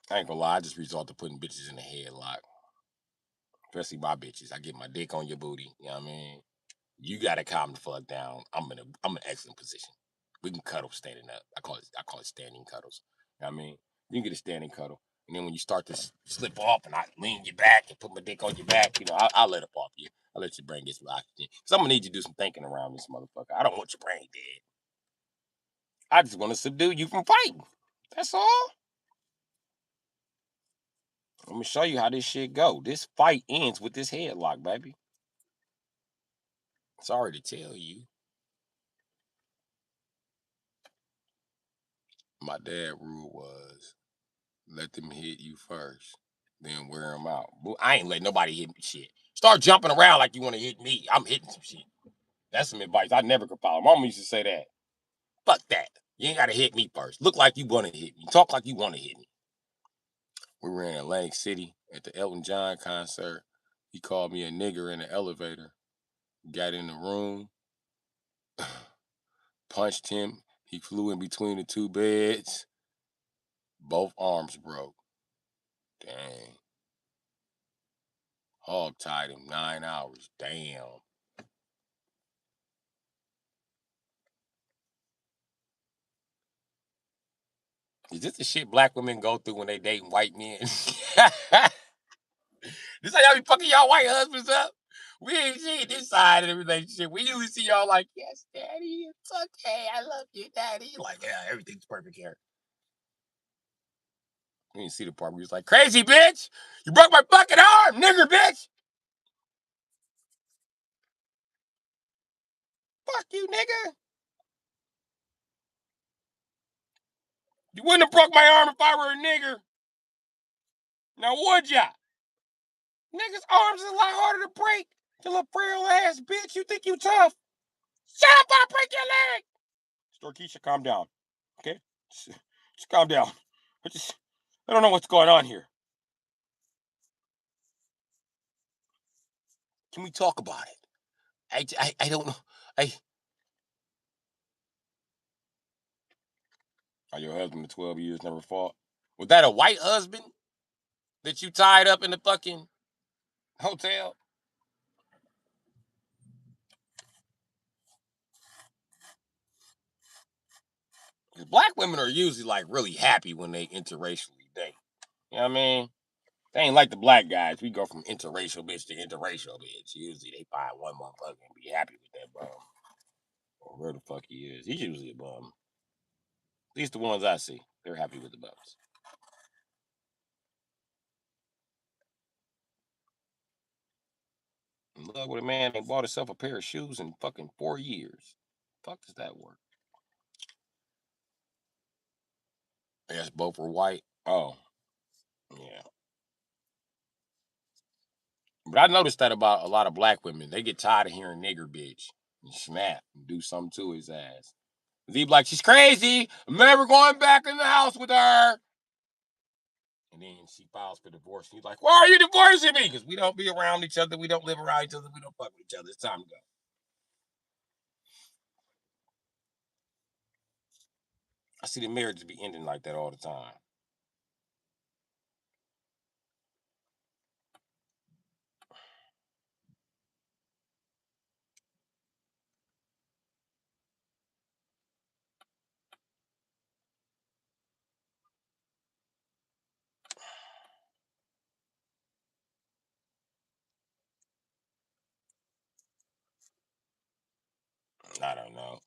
I ain't gonna lie, I just resort to putting bitches in the headlock. Especially my bitches. I get my dick on your booty. You know what I mean? You gotta calm the fuck down. I'm in an excellent position. We can cuddle standing up. I call it standing cuddles. You know what I mean? You can get a standing cuddle. And then when you start to slip off and I lean your back and put my dick on your back, you know, I'll let up off you. I'll let your brain get some oxygen. Because I'm gonna need you to do some thinking around this motherfucker. I don't want your brain dead. I just want to subdue you from fighting. That's all. I'm gonna show you how this shit go. This fight ends with this headlock, baby. Sorry to tell you. My dad rule was let them hit you first, then wear them out. I ain't letting nobody hit me shit. Start jumping around like you want to hit me. I'm hitting some shit. That's some advice I never could follow. Mama used to say that. Fuck that. You ain't gotta hit me first. Look like you want to hit me. Talk like you want to hit me. We were in Atlantic City at the Elton John concert. He called me a nigger in the elevator. Got in the room, punched him. He flew in between the two beds. Both arms broke. Dang. Hog tied him 9 hours. Damn. Is this the shit black women go through when they dating white men? This how y'all be fucking y'all white husbands up? We ain't seen this side of the relationship. We usually see y'all like, yes, daddy, it's okay. I love you, daddy. Like, yeah, everything's perfect here. We didn't see the part where he was like, crazy bitch! You broke my fucking arm, nigger bitch! Fuck you, nigga! You wouldn't have broke my arm if I were a nigger. Now would ya? Niggas' arms is a lot harder to break. You little frail ass bitch. You think you tough? Shut up! I'll break your leg. Storkeisha, calm down. Okay, just calm down. I don't know what's going on here. Can we talk about it? I don't know. Are your husband of 12 years never fought? Was that a white husband that you tied up in the fucking hotel? Because black women are usually like really happy when they interracially date. You know what I mean? They ain't like the black guys. We go from interracial bitch to interracial bitch. Usually they find one motherfucker and be happy with that bum. Or where the fuck he is. He's usually a bum. At least the ones I see. They're happy with the bums. In love with a man ain't bought himself a pair of shoes in fucking 4 years. Fuck does that work? I guess both were white. Oh. Yeah. But I noticed that about a lot of black women. They get tired of hearing nigger bitch and snap and do something to his ass. He be like, she's crazy. I'm never going back in the house with her. And then she files for divorce. And he's like, why are you divorcing me? Because we don't be around each other. We don't live around each other. We don't fuck with each other. It's time to go. I see the marriages be ending like that all the time. I don't know.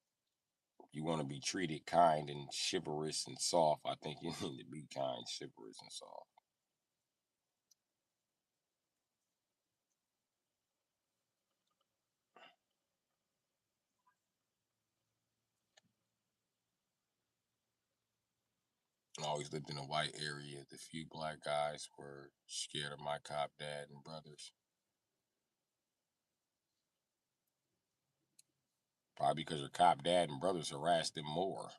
You want to be treated kind and chivalrous and soft. I think you need to be kind, chivalrous, and soft. I always lived in a white area. The few black guys were scared of my cop dad and brothers. Probably because her cop dad and brothers harassed them more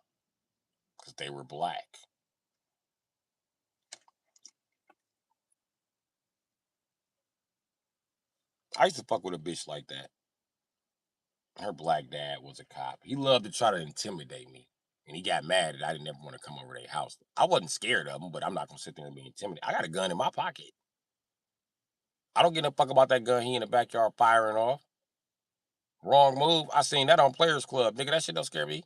because they were black. I used to fuck with a bitch like that. Her black dad was a cop. He loved to try to intimidate me. And he got mad that I didn't ever want to come over to their house. I wasn't scared of him, but I'm not going to sit there and be intimidated. I got a gun in my pocket. I don't give a fuck about that gun he in the backyard firing off. Wrong move. I seen that on Players Club. Nigga, that shit don't scare me.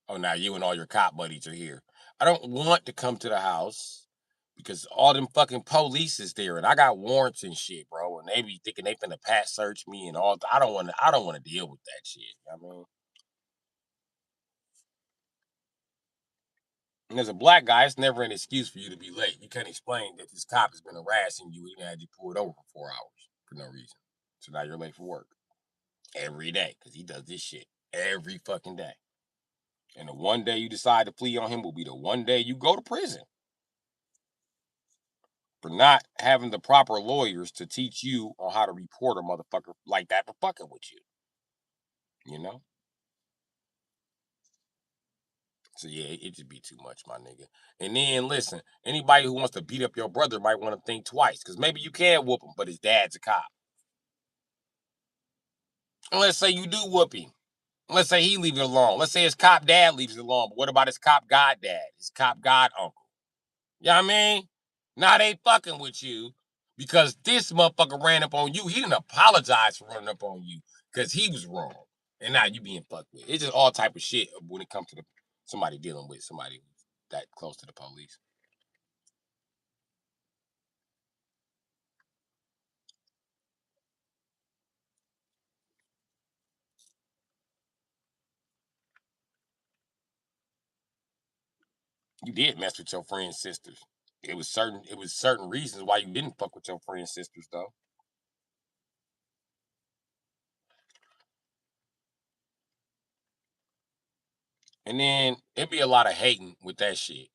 Oh, now you and all your cop buddies are here. I don't want to come to the house because all them fucking police is there and I got warrants and shit, bro. And they be thinking they finna pat search me and all. I don't want to deal with that shit. You know what I mean? And as a black guy, it's never an excuse for you to be late. You can't explain that this cop has been harassing you and had you pulled over for 4 hours for no reason. So now you're late for work every day because he does this shit every fucking day. And the one day you decide to flee on him will be the one day you go to prison for not having the proper lawyers to teach you on how to report a motherfucker like that for fucking with you. You know? So yeah, it just be too much, my nigga. And then listen, anybody who wants to beat up your brother might want to think twice, because maybe you can whoop him, but his dad's a cop. And let's say you do whoop him. Let's say he leaves it alone. Let's say his cop dad leaves it alone. But what about his cop god dad? His cop god uncle? You know what I mean? Now they fucking with you because this motherfucker ran up on you. He didn't apologize for running up on you because he was wrong. And now you being fucked with. It's just all type of shit when it comes to somebody dealing with somebody that close to the police. You did mess with your friend's sisters. It was certain reasons why you didn't fuck with your friend's sisters though. And then it'd be a lot of hating with that shit.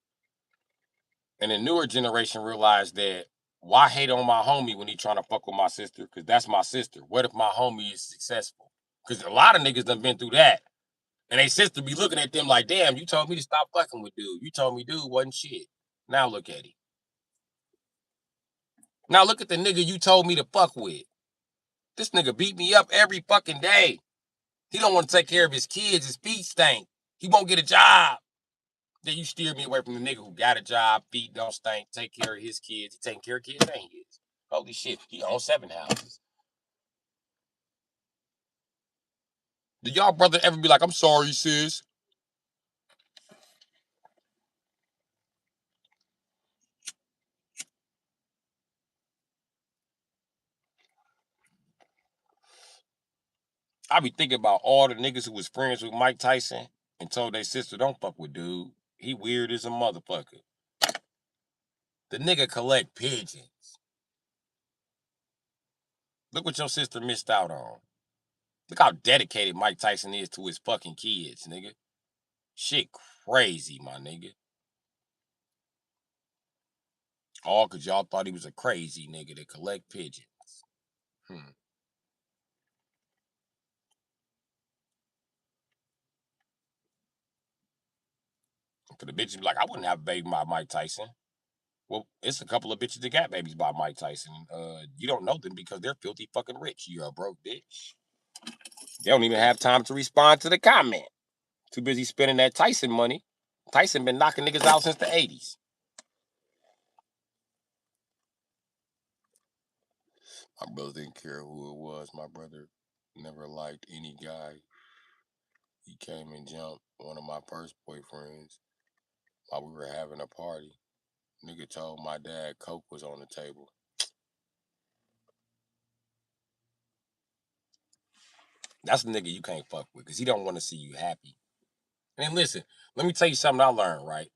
And the newer generation realized that why hate on my homie when he trying to fuck with my sister? Because that's my sister. What if my homie is successful? Because a lot of niggas done been through that. And they sister be looking at them like, damn, you told me to stop fucking with dude. You told me dude wasn't shit. Now look at him. Now look at the nigga you told me to fuck with. This nigga beat me up every fucking day. He don't want to take care of his kids. His feet stink. He won't get a job. Then you steer me away from the nigga who got a job, feet don't stink, take care of his kids. He taking care of kids ain't his. Holy shit, he owns 7 houses. Did y'all brother ever be like, I'm sorry, sis? I be thinking about all the niggas who was friends with Mike Tyson and told their sister, don't fuck with dude. He weird as a motherfucker. The nigga collect pigeons. Look what your sister missed out on. Look how dedicated Mike Tyson is to his fucking kids, nigga. Shit crazy, my nigga. All because y'all thought he was a crazy nigga to collect pigeons. Hmm. Because the bitches be like, I wouldn't have a baby by Mike Tyson. Well, it's a couple of bitches that got babies by Mike Tyson. You don't know them because they're filthy fucking rich. You're a broke bitch. They don't even have time to respond to the comment. Too busy spending that Tyson money. Tyson been knocking niggas out since the 80s. My brother didn't care who it was. My brother never liked any guy. He came and jumped one of my first boyfriends while we were having a party. Nigga told my dad Coke was on the table. That's a nigga you can't fuck with because he don't want to see you happy. And then listen, let me tell you something I learned, right?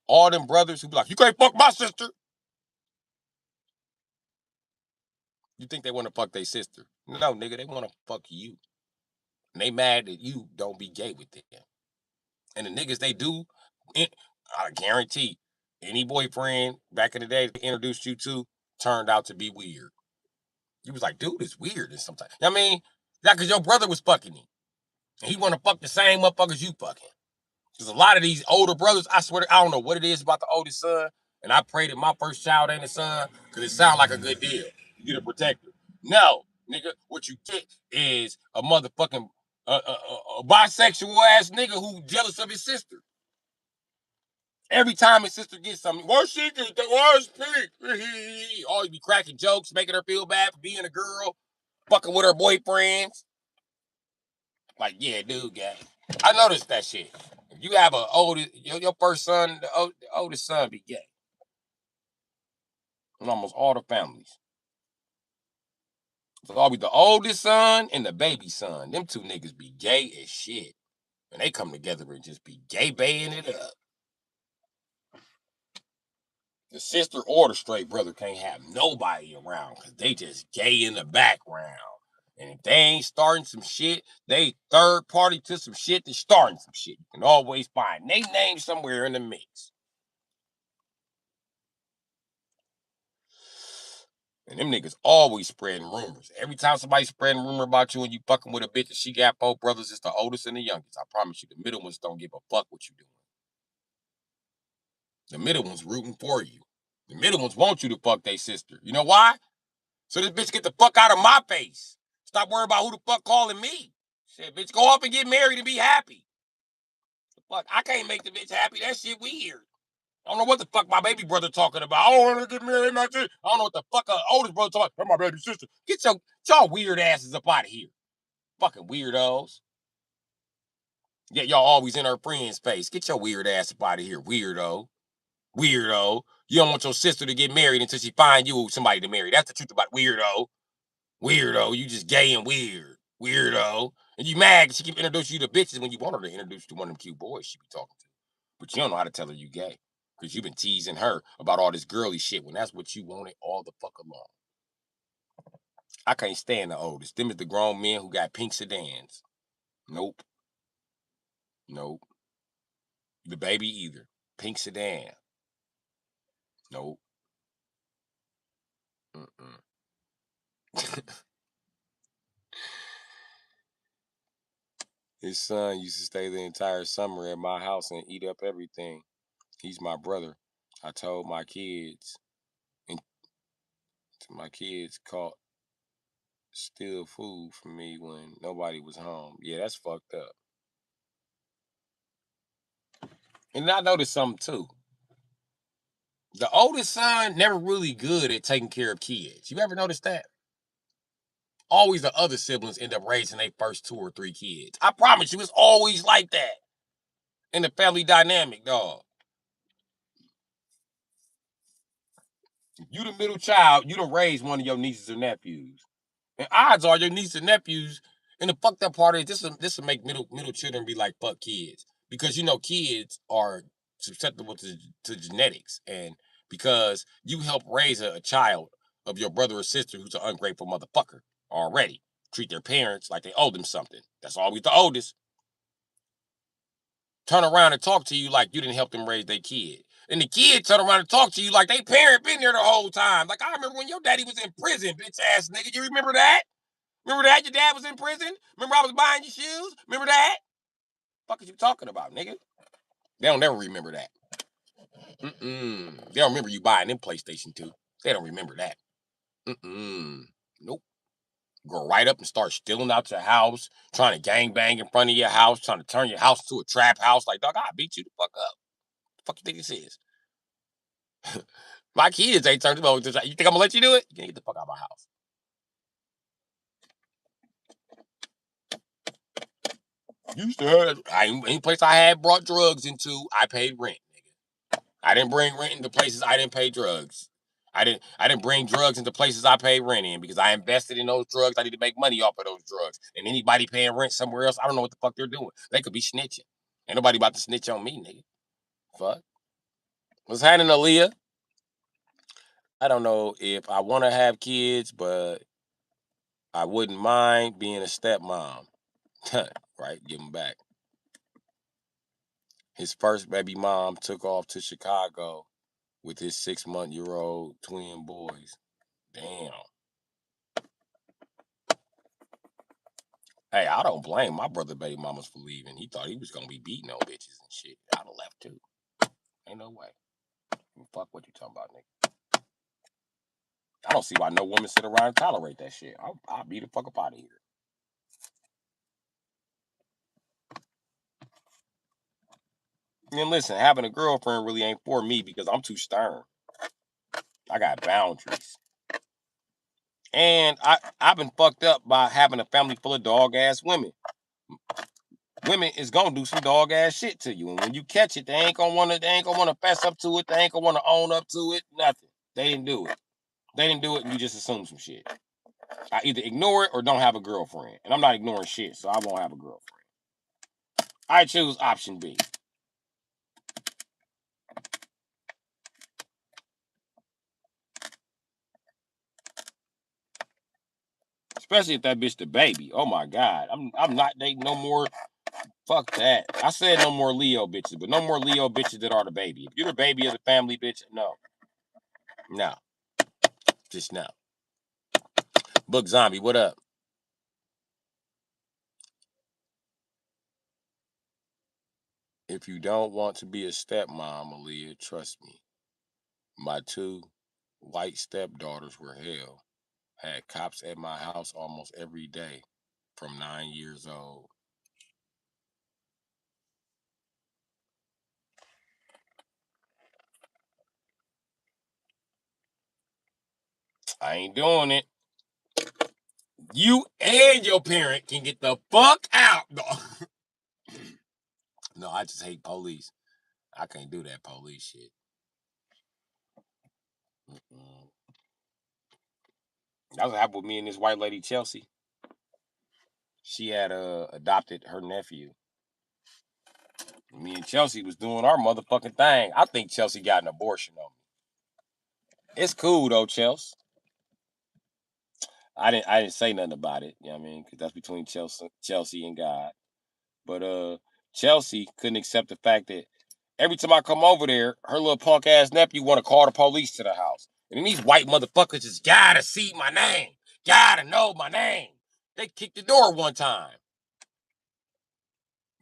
All them brothers who be like, you can't fuck my sister. You think they want to fuck their sister. No, nigga, they want to fuck you. And they mad that you don't be gay with them. And the niggas they do, I guarantee, any boyfriend back in the day they introduced you to turned out to be weird. You was like, dude, it's weird. And sometimes, I mean, that because your brother was fucking him. And he want to fuck the same motherfuckers you fucking. Because a lot of these older brothers, I swear, I don't know what it is about the oldest son. And I pray that my first child ain't a son because it sounds like a good deal. You get a protector. No, nigga, what you get is a motherfucking a bisexual ass nigga who jealous of his sister. Every time his sister gets something, why she get the worst pick? Always be cracking jokes, making her feel bad for being a girl, fucking with her boyfriends. Like, yeah, dude, gang. I noticed that shit. If you have a oldest, your first son, the oldest son be gay. In almost all the families. It's always the oldest son and the baby son. Them two niggas be gay as shit. And they come together and just be gay baying it up. The sister or the straight brother can't have nobody around because they just gay in the background. And if they ain't starting some shit, they third party to some shit that's starting some shit. You can always find their name somewhere in the mix. And them niggas always spreading rumors. Every time somebody's spreading rumor about you and you fucking with a bitch and she got 4 brothers, it's the oldest and the youngest. I promise you, the middle ones don't give a fuck what you doing. The middle ones rooting for you. The middle ones want you to fuck their sister. You know why? So this bitch get the fuck out of my face. Stop worrying about who the fuck calling me. Shit, bitch, go up and get married and be happy. The fuck, I can't make the bitch happy. That shit weird. I don't know what the fuck my baby brother talking about. I don't want to get married. I don't know what the fuck oldest brother talking about. My baby sister. Get y'all weird asses up out of here. Fucking weirdos. Yeah, y'all always in her friend's face. Get your weird ass up out of here, weirdo. Weirdo. You don't want your sister to get married until she find you somebody to marry. That's the truth about weirdo. Weirdo. You just gay and weird. Weirdo. And you mad because she keep introducing you to bitches when you want her to introduce you to one of them cute boys she be talking to. But you don't know how to tell her you gay. Because you've been teasing her about all this girly shit when that's what you wanted all the fuck along. I can't stand the oldest. Them is the grown men who got pink sedans. Nope. Nope. The baby either. Pink sedan. Nope. Mm-mm. His son used to stay the entire summer at my house and eat up everything. He's my brother. I told my kids, and my kids caught steal food from me when nobody was home. Yeah, that's fucked up. And I noticed something too. The oldest son never really good at taking care of kids. You ever notice that? Always the other siblings end up raising their first 2 or 3 kids. I promise you, it's always like that in the family dynamic, dog. You the middle child, you done raise one of your nieces or nephews. And odds are your nieces and nephews, and the fucked up part is this will make middle children be like fuck kids. Because you know kids are susceptible to genetics. And because you help raise a child of your brother or sister who's an ungrateful motherfucker already. Treat their parents like they owe them something. That's always the oldest. Turn around and talk to you like you didn't help them raise their kid. And the kid turn around and talk to you like they parent been there the whole time. Like, I remember when your daddy was in prison, bitch ass nigga. You remember that? Remember that? Your dad was in prison? Remember I was buying your shoes? Remember that? Fuck is you talking about, nigga? They don't never remember that. They don't remember you buying them PlayStation 2. They don't remember that. Nope. Go right up and start stealing out your house, trying to gang bang in front of your house, trying to turn your house into a trap house. Like, dog, I'll beat you the fuck up. The fuck you think this is? My kids ain't turned over. You think I'm gonna let you do it? You can get the fuck out of my house. Used to have any place I had brought drugs into, I paid rent, nigga. I didn't bring rent into places I didn't pay drugs. I didn't bring drugs into places I paid rent in because I invested in those drugs. I need to make money off of those drugs. And anybody paying rent somewhere else, I don't know what the fuck they're doing. They could be snitching. Ain't nobody about to snitch on me, nigga. Fuck. What's happening, Aaliyah? I don't know if I want to have kids, but I wouldn't mind being a stepmom. Right? Give them back. His first baby mom took off to Chicago with his 6-month-old twin boys. Damn. Hey, I don't blame my brother baby mamas for leaving. He thought he was gonna be beating on bitches and shit. I'd have left too. Ain't no way. Fuck what you talking about, nigga. I don't see why no woman sit around and tolerate that shit. I'll beat the fuck up out of here. And listen, having a girlfriend really ain't for me because I'm too stern. I got boundaries. And I've been fucked up by having a family full of dog ass women. Women is gonna do some dog ass shit to you, and when you catch it, they ain't gonna wanna fess up to it. They ain't gonna wanna own up to it. Nothing. They didn't do it. They didn't do it, and you just assume some shit. I either ignore it or don't have a girlfriend, and I'm not ignoring shit, so I won't have a girlfriend. I choose option B. Especially if that bitch the baby. Oh my god, I'm not dating no more. Fuck that. I said no more Leo bitches, but no more Leo bitches that are the baby. If you're the baby of the family, bitch, no, no, just no. Book Zombie, what up? If you don't want to be a stepmom, Aaliyah, trust me. My two white stepdaughters were hell. Had cops at my house almost every day from 9 years old. I ain't doing it. You and your parent can get the fuck out. No, no, I just hate police. I can't do that police shit. Mm-mm. That's what happened with me and this white lady, Chelsea. She had adopted her nephew. Me and Chelsea was doing our motherfucking thing. I think Chelsea got an abortion on me. It's cool though, Chelsea. I didn't say nothing about it. You know what I mean? Because that's between Chelsea and God. But Chelsea couldn't accept the fact that every time I come over there, her little punk ass nephew want to call the police to the house. And then these white motherfuckers just gotta see my name, gotta know my name. They kicked the door one time.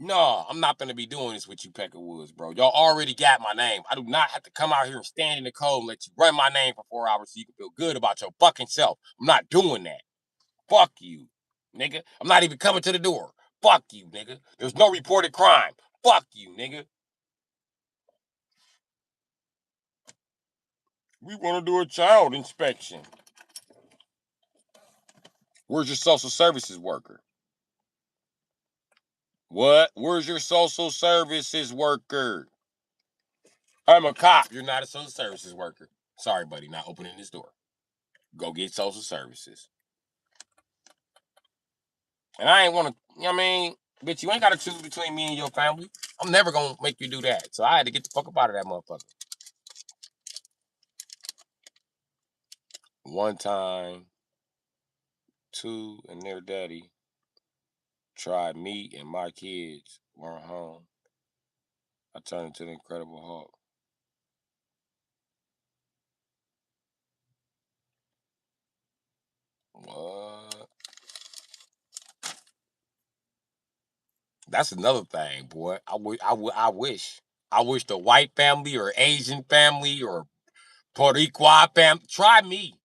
No, I'm not gonna be doing this with you, Pecker Woods, bro. Y'all already got my name. I do not have to come out here and stand in the cold and let you run my name for 4 hours so you can feel good about your fucking self. I'm not doing that. Fuck you, nigga. I'm not even coming to the door. Fuck you, nigga. There's no reported crime. Fuck you, nigga. We want to do a child inspection. Where's your social services worker? What? Where's your social services worker? I'm a cop. You're not a social services worker. Sorry, buddy. Not opening this door. Go get social services. And I ain't want to, you know what I mean? Bitch, you ain't got to choose between me and your family. I'm never going to make you do that. So I had to get the fuck up out of that motherfucker. One time, two and their daddy tried me and my kids weren't home. I turned into the Incredible Hulk. What? That's another thing, boy. I wish. I wish the white family or Asian family or Puerto Rico family. Try me.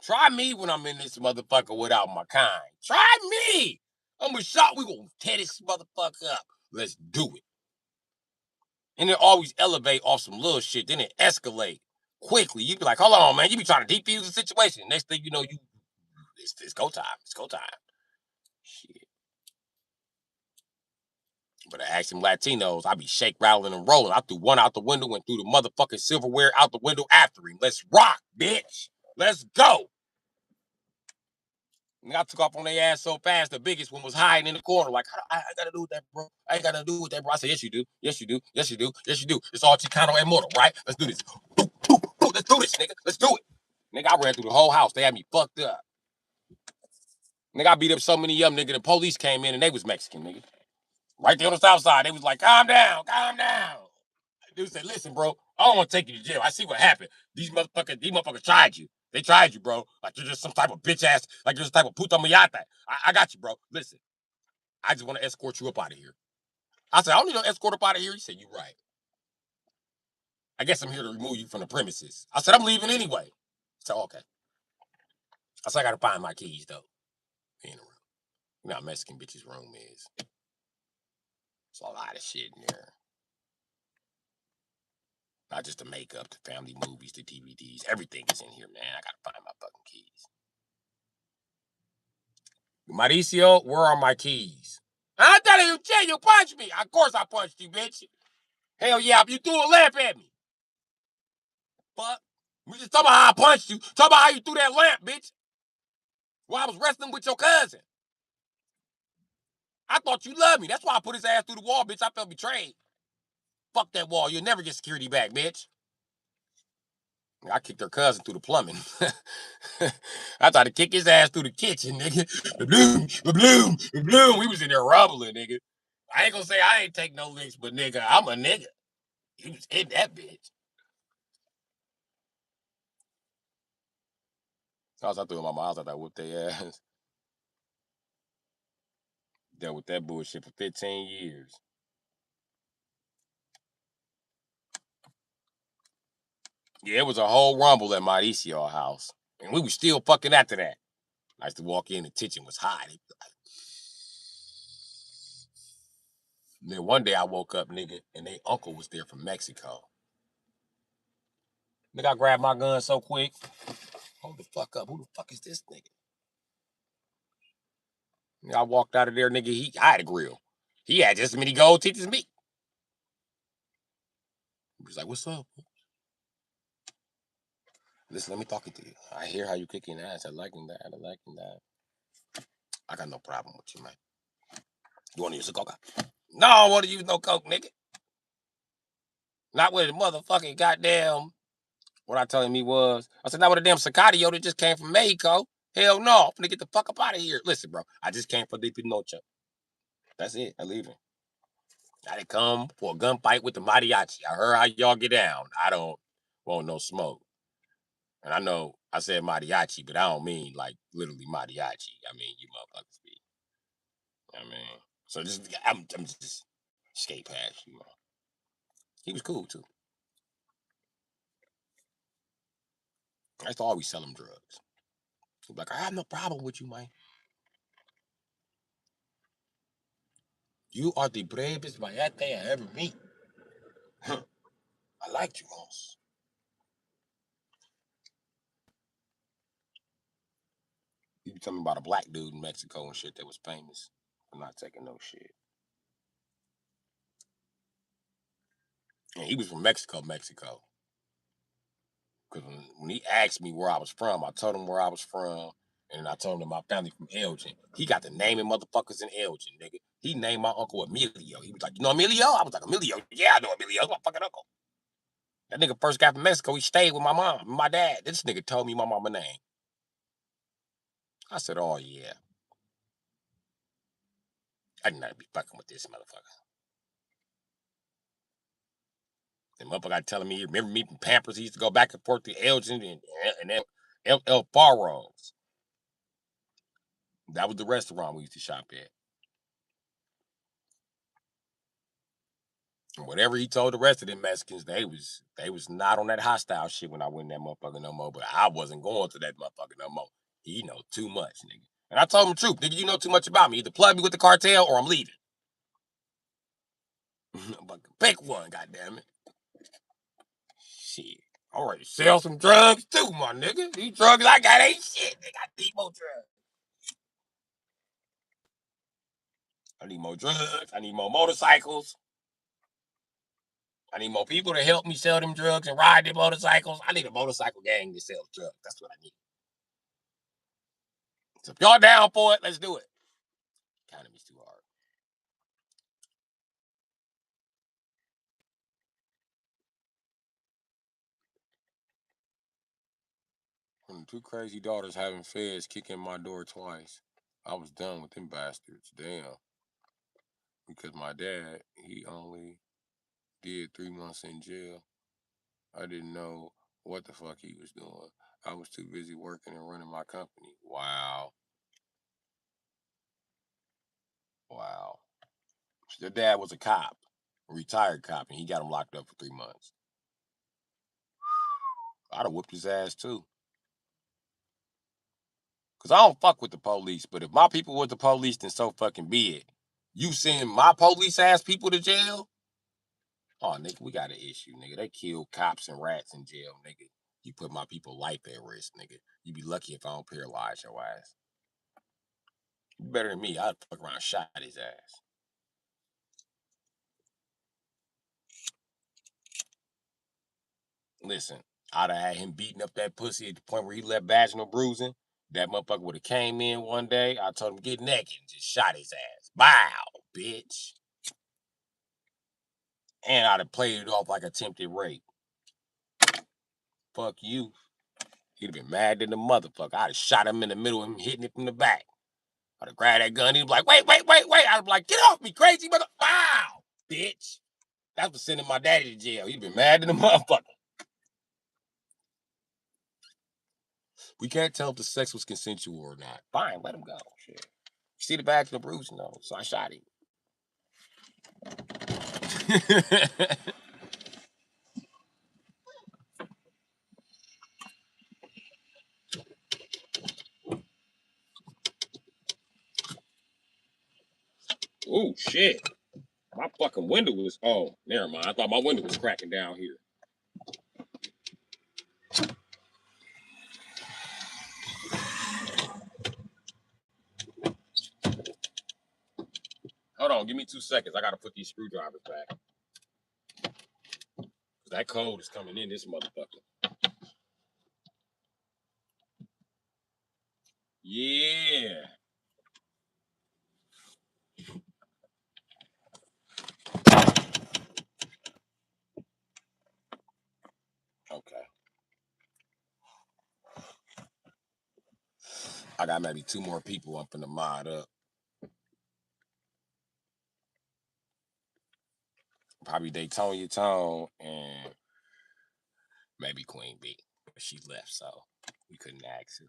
Try me when I'm in this motherfucker without my kind. Try me. I'm a shot. We gonna tear this motherfucker up. Let's do it. And it always elevate off some little shit. Then it escalate quickly. You be like, hold on, man. You be trying to defuse the situation. Next thing you know, it's go time. It's go time. Shit. But I ask them Latinos, I be shake, rattling, and rolling. I threw one out the window and threw the motherfucking silverware out the window after him. Let's rock, bitch. Let's go. And I took off on their ass so fast, the biggest one was hiding in the corner. Like, I gotta do with that, bro. I ain't gotta do with that, bro. I said, yes, you do. Yes, you do. Yes, you do. Yes, you do. It's all Chicano and Mortal, right? Let's do this. Let's do this, nigga. Let's do it. Nigga, I ran through the whole house. They had me fucked up. Nigga, I beat up so many of them, nigga. The police came in and they was Mexican, nigga. Right there on the south side. They was like, calm down, calm down. Dude said, listen, bro, I don't want to take you to jail. I see what happened. These motherfuckers tried you. They tried you, bro. Like you're just some type of bitch ass, like you're some type of puta mayata. I got you, bro. Listen, I just want to escort you up out of here. I said, I don't need no escort up out of here. He said, you're right. I guess I'm here to remove you from the premises. I said, I'm leaving anyway. So, okay. I said, I got to find my keys, though. In the room. You know how Mexican bitch's room is. It's a lot of shit in there. Not just the makeup, the family movies, the DVDs. Everything is in here, man. I got to find my fucking keys. Mauricio, where are my keys? I thought you said you punched me. Of course I punched you, bitch. Hell yeah, you threw a lamp at me. Fuck. We just talking about how I punched you. Talk about how you threw that lamp, bitch. While I was wrestling with your cousin. I thought you loved me. That's why I put his ass through the wall, bitch. I felt betrayed. Fuck that wall. You'll never get security back, bitch. I kicked her cousin through the plumbing. I tried to kick his ass through the kitchen, nigga. Bloom. We was in there rumbling, nigga. I ain't gonna say I ain't take no licks, but nigga, I'm a nigga. He was in that bitch. So I was out there with my mom. I thought I whooped their ass. Dealt with that bullshit for 15 years. Yeah, it was a whole rumble at Mauricio house. And we was still fucking after that. I used to walk in, the kitchen was hot. And then one day I woke up, nigga, and their uncle was there from Mexico. Nigga, I grabbed my gun so quick. Hold the fuck up. Who the fuck is this nigga? Nigga, I walked out of there, nigga. I had a grill. He had just as many gold teeth as me. He was like, what's up? Listen, let me talk to you. I hear how you kicking ass. I liking that. I got no problem with you, man. You want to use a coca? No, I don't want to use no coke, nigga. Not with the motherfucking goddamn. What I told him he was. I said, not with a damn Sicario that just came from Mexico. Hell no. I'm finna get the fuck up out of here. Listen, bro. I just came for the Pinocho. That's it. I'm leaving. I didn't come for a gunfight with the mariachi. I heard how y'all get down. I don't want no smoke. And I know I said mariachi, but I don't mean like literally mariachi. I mean, you motherfuckers be. I mean, so I'm just skate past you, know. He was cool too. I used to always sell him drugs. He'd be like, I have no problem with you, man. You are the bravest mayate I ever meet. I liked you, Moss. You be telling me about a black dude in Mexico and shit that was famous. I'm not taking no shit. And he was from Mexico, Mexico. Because when he asked me where I was from, I told him where I was from. And I told him that my family from Elgin. He got the naming motherfuckers in Elgin, nigga. He named my uncle Emilio. He was like, you know Emilio? I was like, Emilio? Yeah, I know Emilio. That's my fucking uncle. That nigga first got from Mexico. He stayed with my mom, my dad. This nigga told me my mama name. I said, oh, yeah. I did not be fucking with this motherfucker. The motherfucker telling me, remember me from Pampers? He used to go back and forth to Elgin and El Faros. That was the restaurant we used to shop at. And whatever he told the rest of them Mexicans, they was not on that hostile shit when I went in that motherfucker no more. But I wasn't going to that motherfucker no more. He know too much, nigga. And I told him the truth, nigga. You know too much about me. Either plug me with the cartel or I'm leaving. Pick one, goddamn it. Shit. I'm ready to sell some drugs too, my nigga. These drugs I got ain't shit. Nigga, I need more drugs. I need more drugs. I need more motorcycles. I need more people to help me sell them drugs and ride them motorcycles. I need a motorcycle gang to sell drugs. That's what I need. So if y'all down for it, let's do it. Economy's too hard. When two crazy daughters having feds kicking my door twice, I was done with them bastards. Damn. Because my dad, he only did 3 months in jail. I didn't know what the fuck he was doing. I was too busy working and running my company. Wow. Wow. Their dad was a cop, a retired cop, and he got him locked up for 3 months. I'd have whooped his ass too. Because I don't fuck with the police, but if my people was the police, then so fucking be it. You send my police ass people to jail? Oh, nigga, we got an issue, nigga. They kill cops and rats in jail, nigga. You put my people life at risk, nigga. You be lucky if I don't paralyze your ass. You better than me. I'd fuck around and shot his ass. Listen, I'd have had him beating up that pussy at the point where he left vaginal bruising. That motherfucker would have came in one day. I told him get naked and just shot his ass. Bow, bitch. And I'd have played it off like attempted rape. Fuck you. He'd have been mad than the motherfucker. I'd have shot him in the middle and hitting it from the back. I'd have grabbed that gun. He'd be like, wait. I'd have be like, get off me, crazy mother. Wow, bitch. That's what sending my daddy to jail. He'd been mad than the motherfucker. We can't tell if the sex was consensual or not. Fine, let him go. Shit. You see the bags of the bruising though, so I shot him. Oh shit. My fucking window was never mind. I thought my window was cracking down here. Hold on, give me 2 seconds. I gotta put these screwdrivers back. That cold is coming in this motherfucker. Yeah. Okay. I got maybe 2 more people up in the mod up. Probably Daytona Tone and maybe Queen B. But she left, so we couldn't ask her.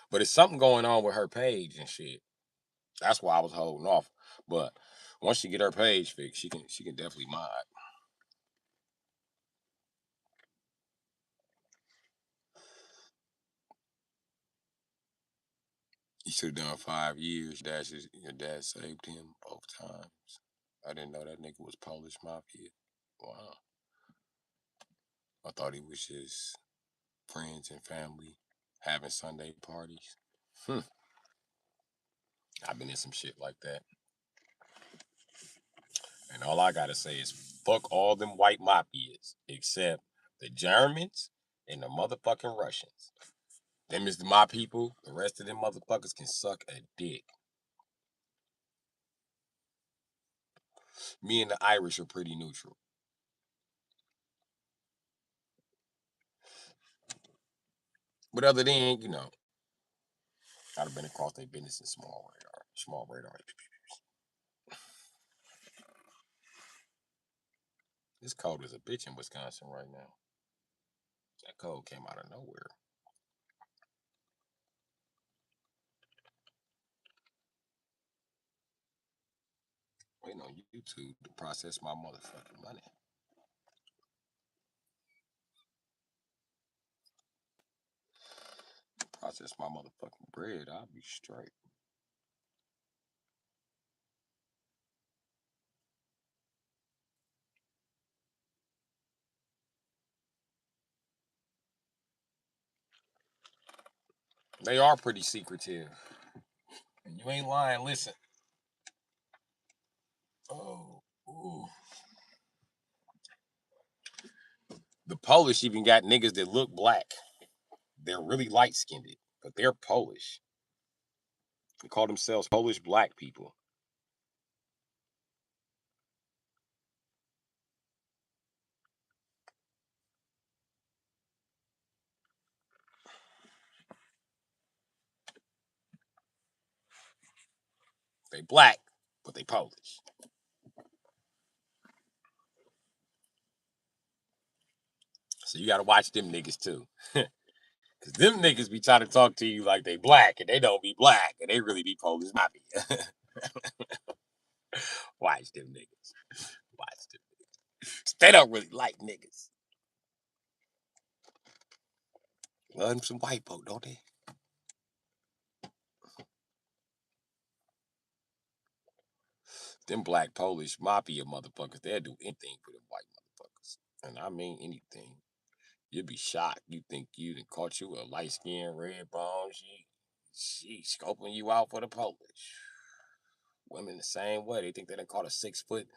But it's something going on with her page and shit. That's why I was holding off. But once she get her page fixed, she can definitely mod. He should have done 5 years. Your dad saved him both times. I didn't know that nigga was Polish Mafia. Wow. I thought he was just friends and family having Sunday parties. I've been in some shit like that. And all I gotta say is fuck all them white mafias except the Germans and the motherfucking Russians. Them is my people. The rest of them motherfuckers can suck a dick. Me and the Irish are pretty neutral. But other than, I'd have been across their business in small radar. Small radar. It's cold as a bitch in Wisconsin right now. That code came out of nowhere. Waiting on YouTube to process my motherfucking money. Process my motherfucking bread. I'll be straight. They are pretty secretive. And you ain't lying. Listen. Oh, ooh. The Polish even got niggas that look black. They're really light skinned, but they're Polish. They call themselves Polish black people. They black, but they Polish. So you gotta watch them niggas too. Cause them niggas be trying to talk to you like they black and they don't be black and they really be Polish mafia. Watch them niggas. Watch them niggas. They don't really like niggas. Love them some white folk, don't they? Them black Polish mafia motherfuckers, they'll do anything for them white motherfuckers. And I mean anything. You'd be shocked. You think you done caught you a light skinned red bone. She scoping you out for the Polish. Women the same way. They think they done caught a 6 foot,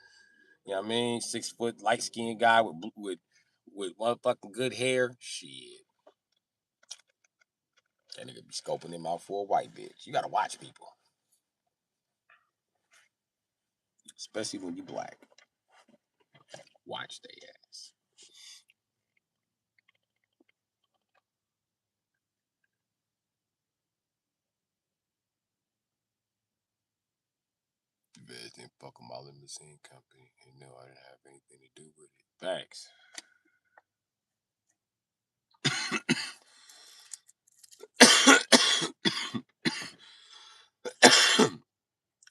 you know what I mean? 6 foot light skinned guy with motherfucking good hair. Shit. That nigga be scoping him out for a white bitch. You gotta watch people. Especially when you black. Watch their ass. You guys didn't fuck them all in the same company. You know I didn't have anything to do with it. Facts.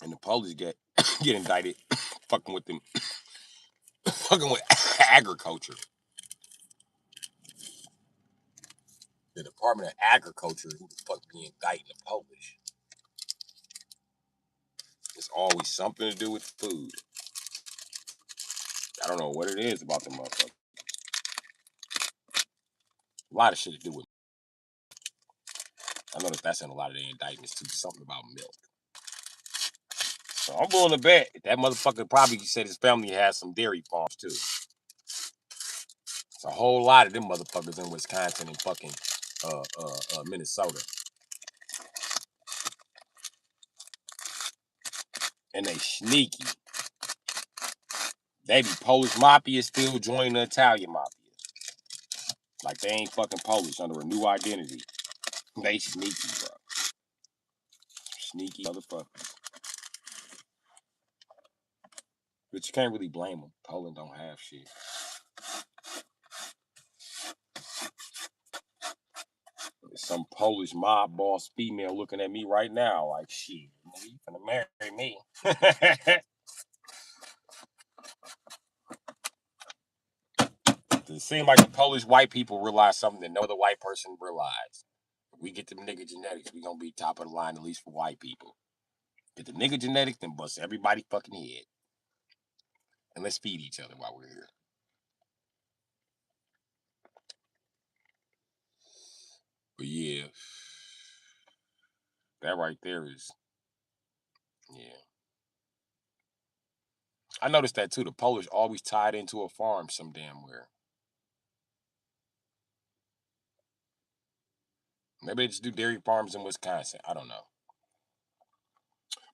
And the police get indicted fucking with them fucking with agriculture. The Department of Agriculture, who the fuck be indicting the Polish? It's always something to do with food. I don't know what it is about the motherfucker. A lot of shit to do with. I noticed that's in a lot of the indictments too. Something about milk. So I'm willing to bet that motherfucker probably said his family has some dairy farms too. It's a whole lot of them motherfuckers in Wisconsin and fucking Minnesota. And they sneaky. They be Polish mafia still joining the Italian mafia. Like they ain't fucking Polish under a new identity. They sneaky, bro. Sneaky motherfuckers. But you can't really blame them. Poland don't have shit. There's some Polish mob boss female looking at me right now like, shit, you finna marry me. It seems like the Polish white people realize something that no other white person realized. If we get them nigga genetics, we gonna be top of the line, at least for white people. Get the nigga genetics, then bust everybody fucking head. And let's feed each other while we're here. But yeah, that right there is, yeah. I noticed that too. The Polish always tied into a farm some damn where. Maybe they just do dairy farms in Wisconsin. I don't know.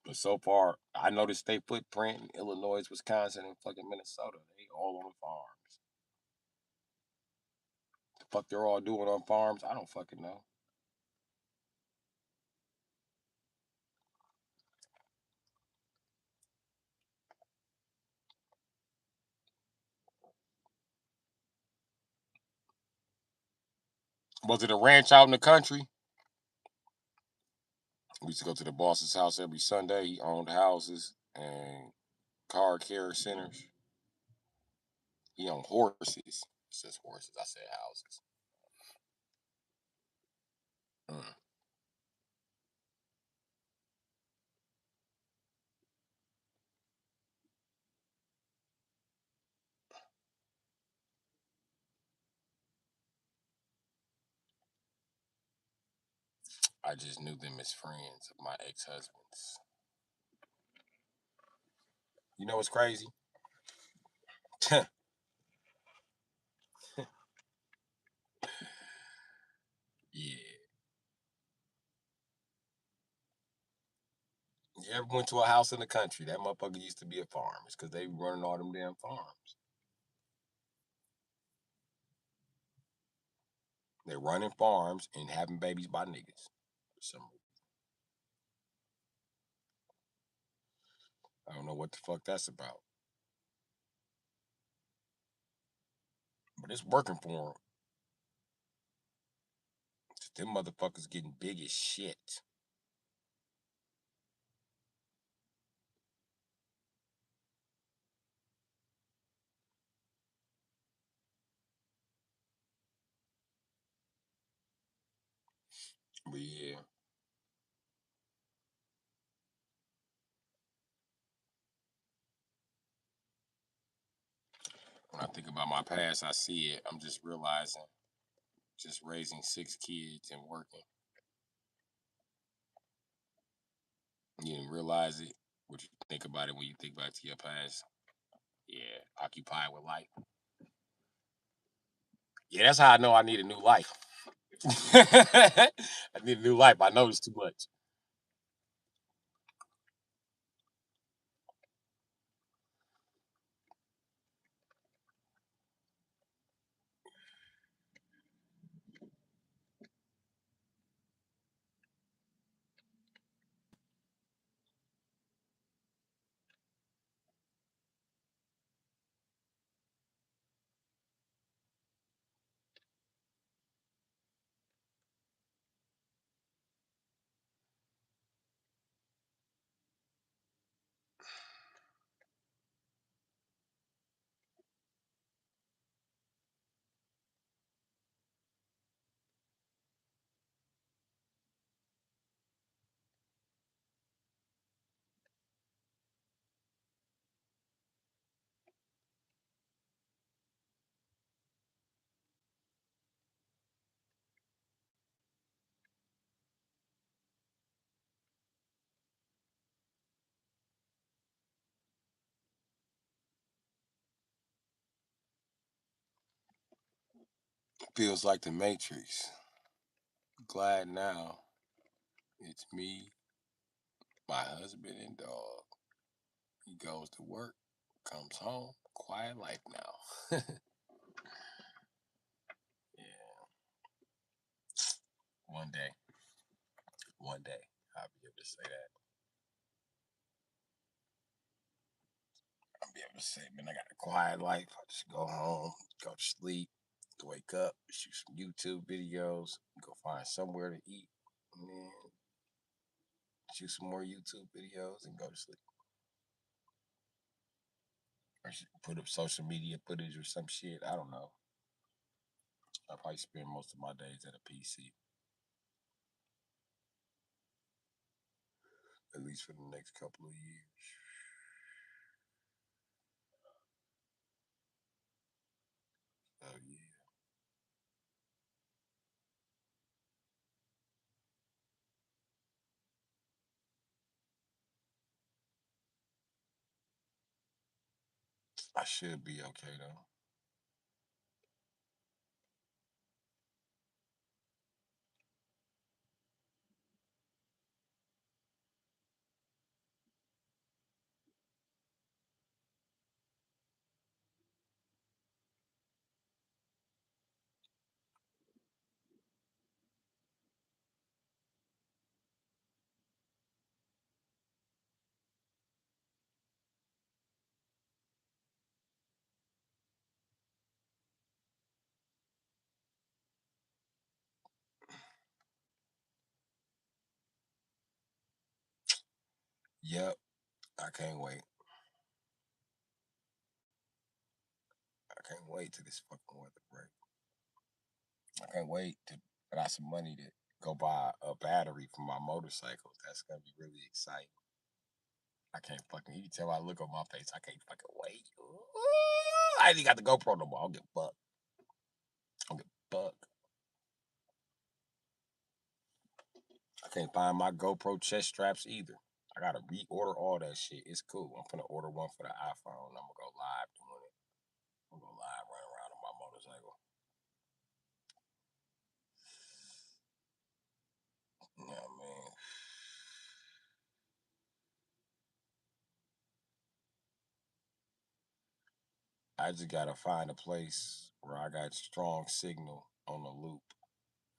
But so far, I noticed they footprint in Illinois, Wisconsin, and fucking Minnesota. They all on farms. The fuck they're all doing on farms? I don't fucking know. Was it a ranch out in the country? We used to go to the boss's house every Sunday. He owned houses and car care centers. He owned horses. It says horses. I said houses. Mm. I just knew them as friends of my ex-husbands. You know what's crazy? Yeah. You ever went to a house in the country? That motherfucker used to be a farm. It's because they running all them damn farms. They're running farms and having babies by niggas. For some reason. I don't know what the fuck that's about. But it's working for them. Them motherfuckers getting big as shit. But yeah. When I think about my past, I see it. I'm just realizing, just raising 6 kids and working. You didn't realize it. What you think about it when you think back to your past? Yeah, occupied with life. Yeah, that's how I know I need a new life. I need a new life. I know it's too much. Feels like the Matrix. Glad now it's me, my husband, and dog. He goes to work, comes home, quiet life now. Yeah, one day, I'll be able to say that. I'll be able to say, man, I got a quiet life. I just go home, go to sleep, wake up, shoot some YouTube videos, go find somewhere to eat, and then shoot some more YouTube videos and go to sleep. Or put up social media footage or some shit. I don't know. I probably spend most of my days at a PC, at least for the next couple of years. So yeah, I should be okay though. Yep. I can't wait. I can't wait till this fucking weather break. I can't wait to put out some money to go buy a battery for my motorcycle. That's gonna be really exciting. I can't fucking. You can tell I look on my face. I can't fucking wait. Ooh, I ain't even got the GoPro no more. I'll get bucked. I'll get bucked. I can't find my GoPro chest straps either. I gotta reorder all that shit. It's cool. I'm gonna order one for the iPhone. I'm gonna go live doing it. I'm gonna go live running around on my motorcycle. Yeah, man. I just gotta find a place where I got strong signal on the loop.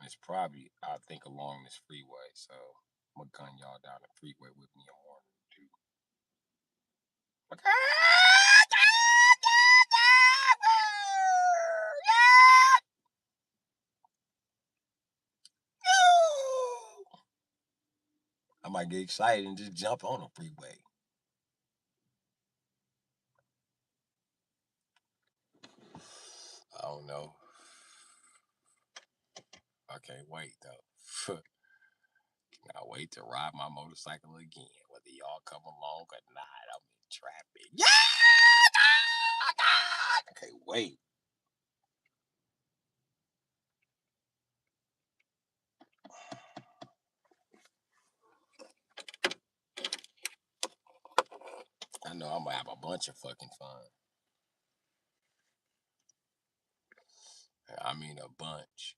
It's probably, I think, along this freeway. So I'm gonna gun y'all down the freeway with me in one too. I might get excited and just jump on the freeway. I don't know. I can't wait though. Cannot wait to ride my motorcycle again. Whether y'all come along or not, I'm in traffic. Yeah! I can't wait. I know I'm gonna have a bunch of fucking fun. I mean, a bunch.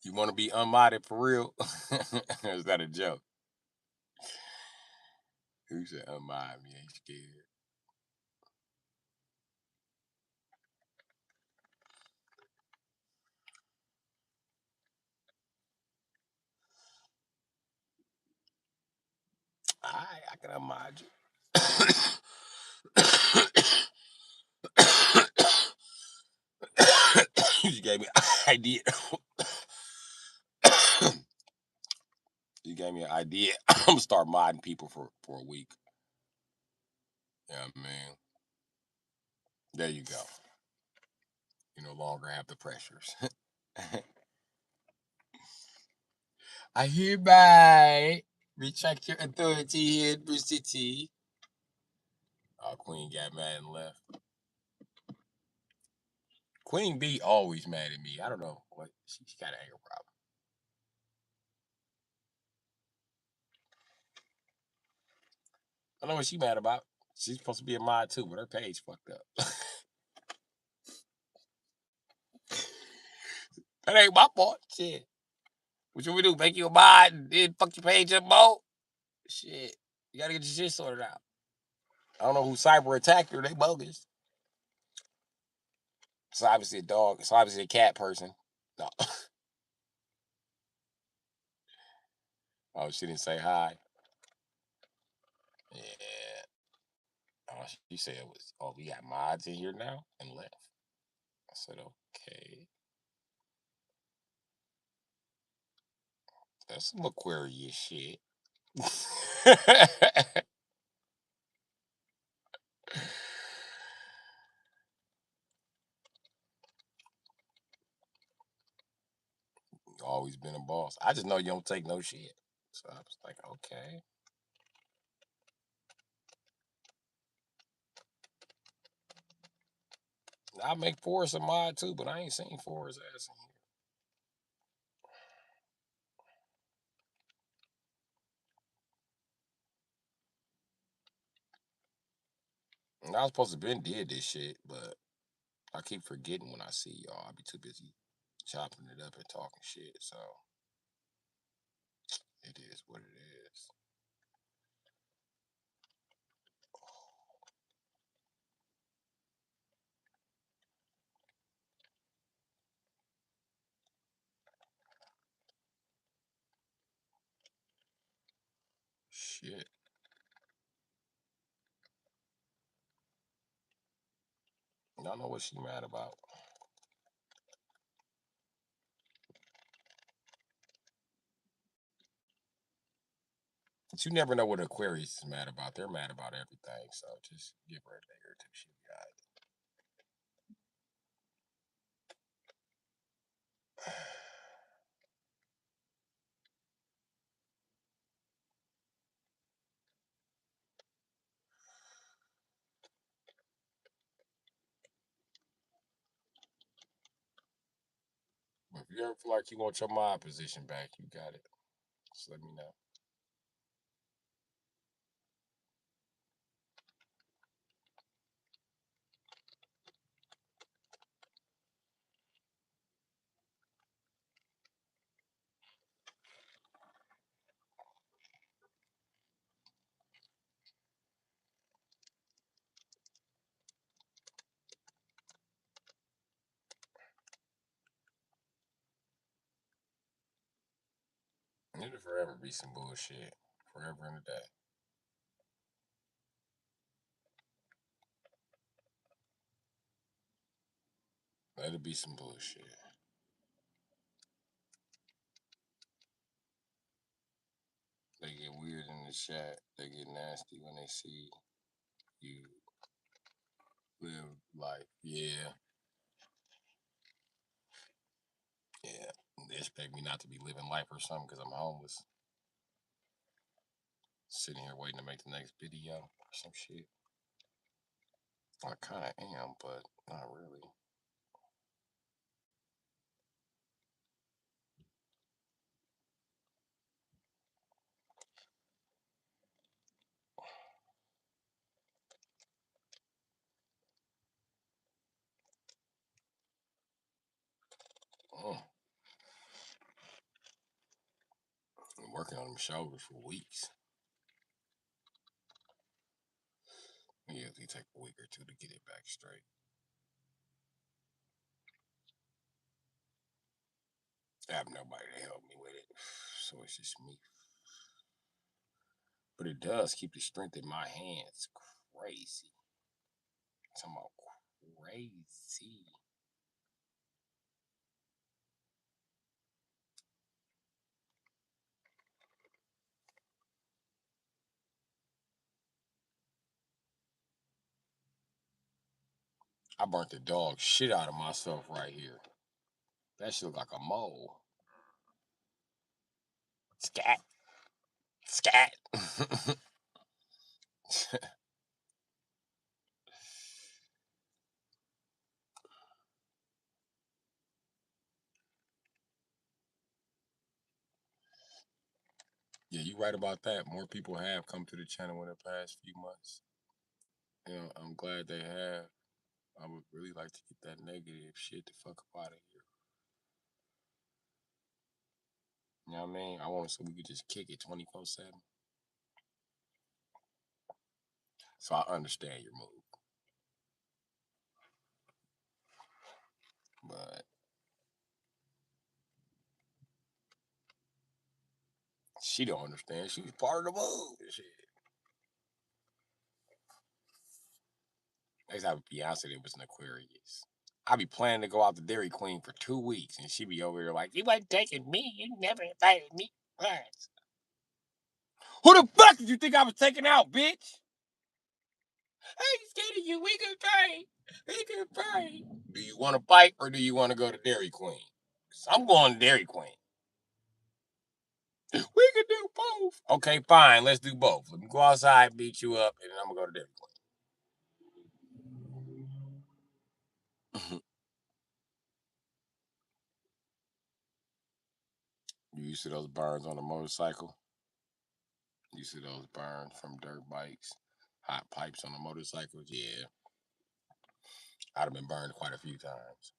You want to be unmodded for real? Is that a joke? Who said unmod me? Ain't scared. Alright, I can unmod you. You gave me an idea. You gave me an idea. I'm gonna start modding people for a week. Yeah, man. There you go. You no longer have the pressures. I hereby retract your authority here in Bru Sitdee. Oh, Queen got mad and left. Queen B always mad at me. I don't know what she got an anger problem. I don't know what she mad about. She's supposed to be a mod too, but her page fucked up. That ain't my fault. Shit. What you want me do? Make you a mod and then fuck your page up more? Shit. You gotta get your shit sorted out. I don't know who cyber attacked her. They bogus. It's obviously a dog. It's obviously a cat person. No. Oh, she didn't say hi. Yeah. Oh, she said it was, oh, we got mods in here now and left. I said, okay. That's some Aquarius shit. Always been a boss. I just know you don't take no shit. So I was like, okay. I make Forrest a mod too, but I ain't seen Forrest ass in here. And I was supposed to been did this shit, but I keep forgetting when I see y'all. I be too busy chopping it up and talking shit. So it is what it is. Shit. don't know what she mad about. But you never know what Aquarius is mad about. They're mad about everything. So just give her a day or two. She'll be all right. But if you ever feel like you want your mod position back, you got it. Just let me know. It'll forever be some bullshit. Forever and a day. Let it be some bullshit. They get weird in the chat. They get nasty when they see you live life. Yeah. Yeah. They expect me not to be living life or something because I'm homeless. Sitting here waiting to make the next video or some shit. I kind of am, but not really. Mm. I'm working on them shoulders for weeks. Yeah, it take a week or two to get it back straight. I have nobody to help me with it, so it's just me. But it does keep the strength in my hands crazy. I'm talking about crazy. I burnt the dog shit out of myself right here. That shit look like a mole. Scat. Scat. Yeah, you right about that. More people have come to the channel in the past few months. You know, I'm glad they have. I would really like to get that negative shit the fuck up out of here. You know what I mean? I want so we could just kick it 24/7. So I understand your move. But she don't understand. She was part of the move and shit. Next time Beyonce that was an Aquarius. I be planning to go out to Dairy Queen for 2 weeks, and she be over here like, "You wasn't taking me. You never invited me once." Who the fuck did you think I was taking out, bitch? I ain't scared of you. We can fight. We can fight. Do you want to fight or do you want to go to Dairy Queen? 'Cause I'm going to Dairy Queen. We can do both. Okay, fine. Let's do both. Let me go outside, beat you up, and then I'm gonna go to Dairy Queen. You used to those burns on a motorcycle? You see those burns from dirt bikes, hot pipes on the motorcycles? Yeah, I'd have been burned quite a few times.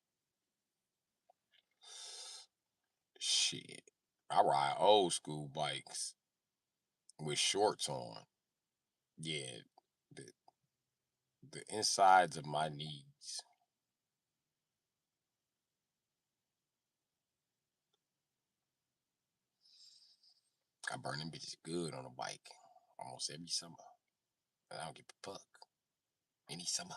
Shit, I ride old school bikes with shorts on. Yeah, the the insides of my knees. I burn them bitches good on a bike almost every summer. And I don't give a fuck. Any summer.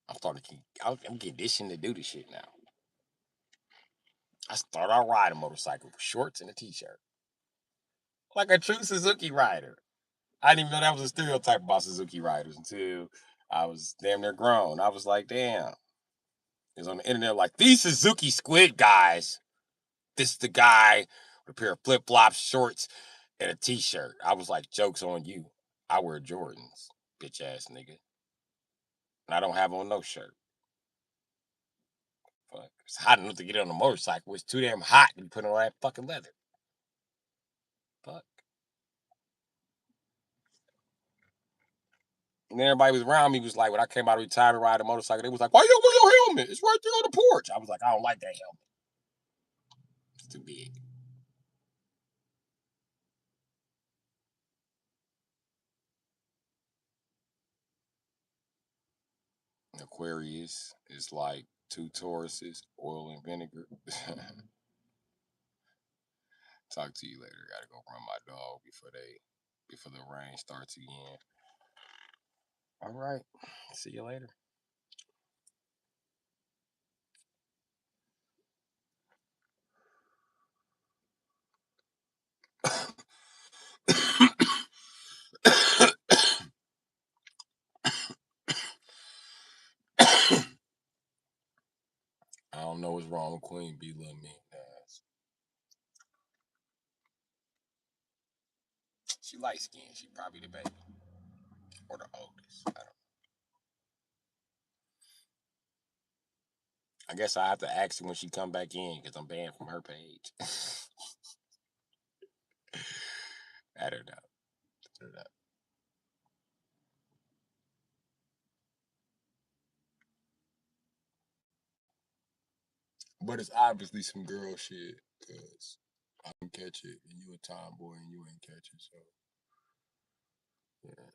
I'm conditioned to do this shit now. I started out riding a motorcycle with shorts and a t-shirt. Like a true Suzuki rider. I didn't even know that was a stereotype about Suzuki riders until I was damn near grown. I was like, damn. It's on the internet like, these Suzuki squid guys. This is the guy with a pair of flip-flops, shorts, and a t-shirt. I was like, joke's on you. I wear Jordans, bitch ass nigga. And I don't have on no shirt. Fuck. It's hot enough to get on a motorcycle. It's too damn hot to be putting on that fucking leather. Fuck. And then everybody was around me was like, when I came out of retirement riding a motorcycle, they was like, why you don't wear your helmet? It's right there on the porch. I was like, I don't like that helmet. It's too big. Aquarius is like 2 Tauruses, oil and vinegar. Talk to you later. Gotta go run my dog before the rain starts again. All right. See you later. I don't know what's wrong with Queen Bee, little mean ass. She light skinned. She probably the baby or the oldest. I guess I have to ask her when she come back in because I'm banned from her page. I don't know. But it's obviously some girl shit because I can catch it and you a tomboy and you ain't catch it. So, yeah.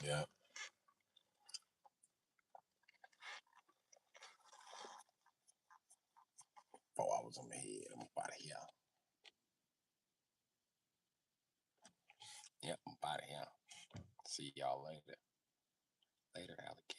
Yeah. Oh, I was on the head. I'm out of here. Yep, I'm out of here. See y'all later. Later, alligator.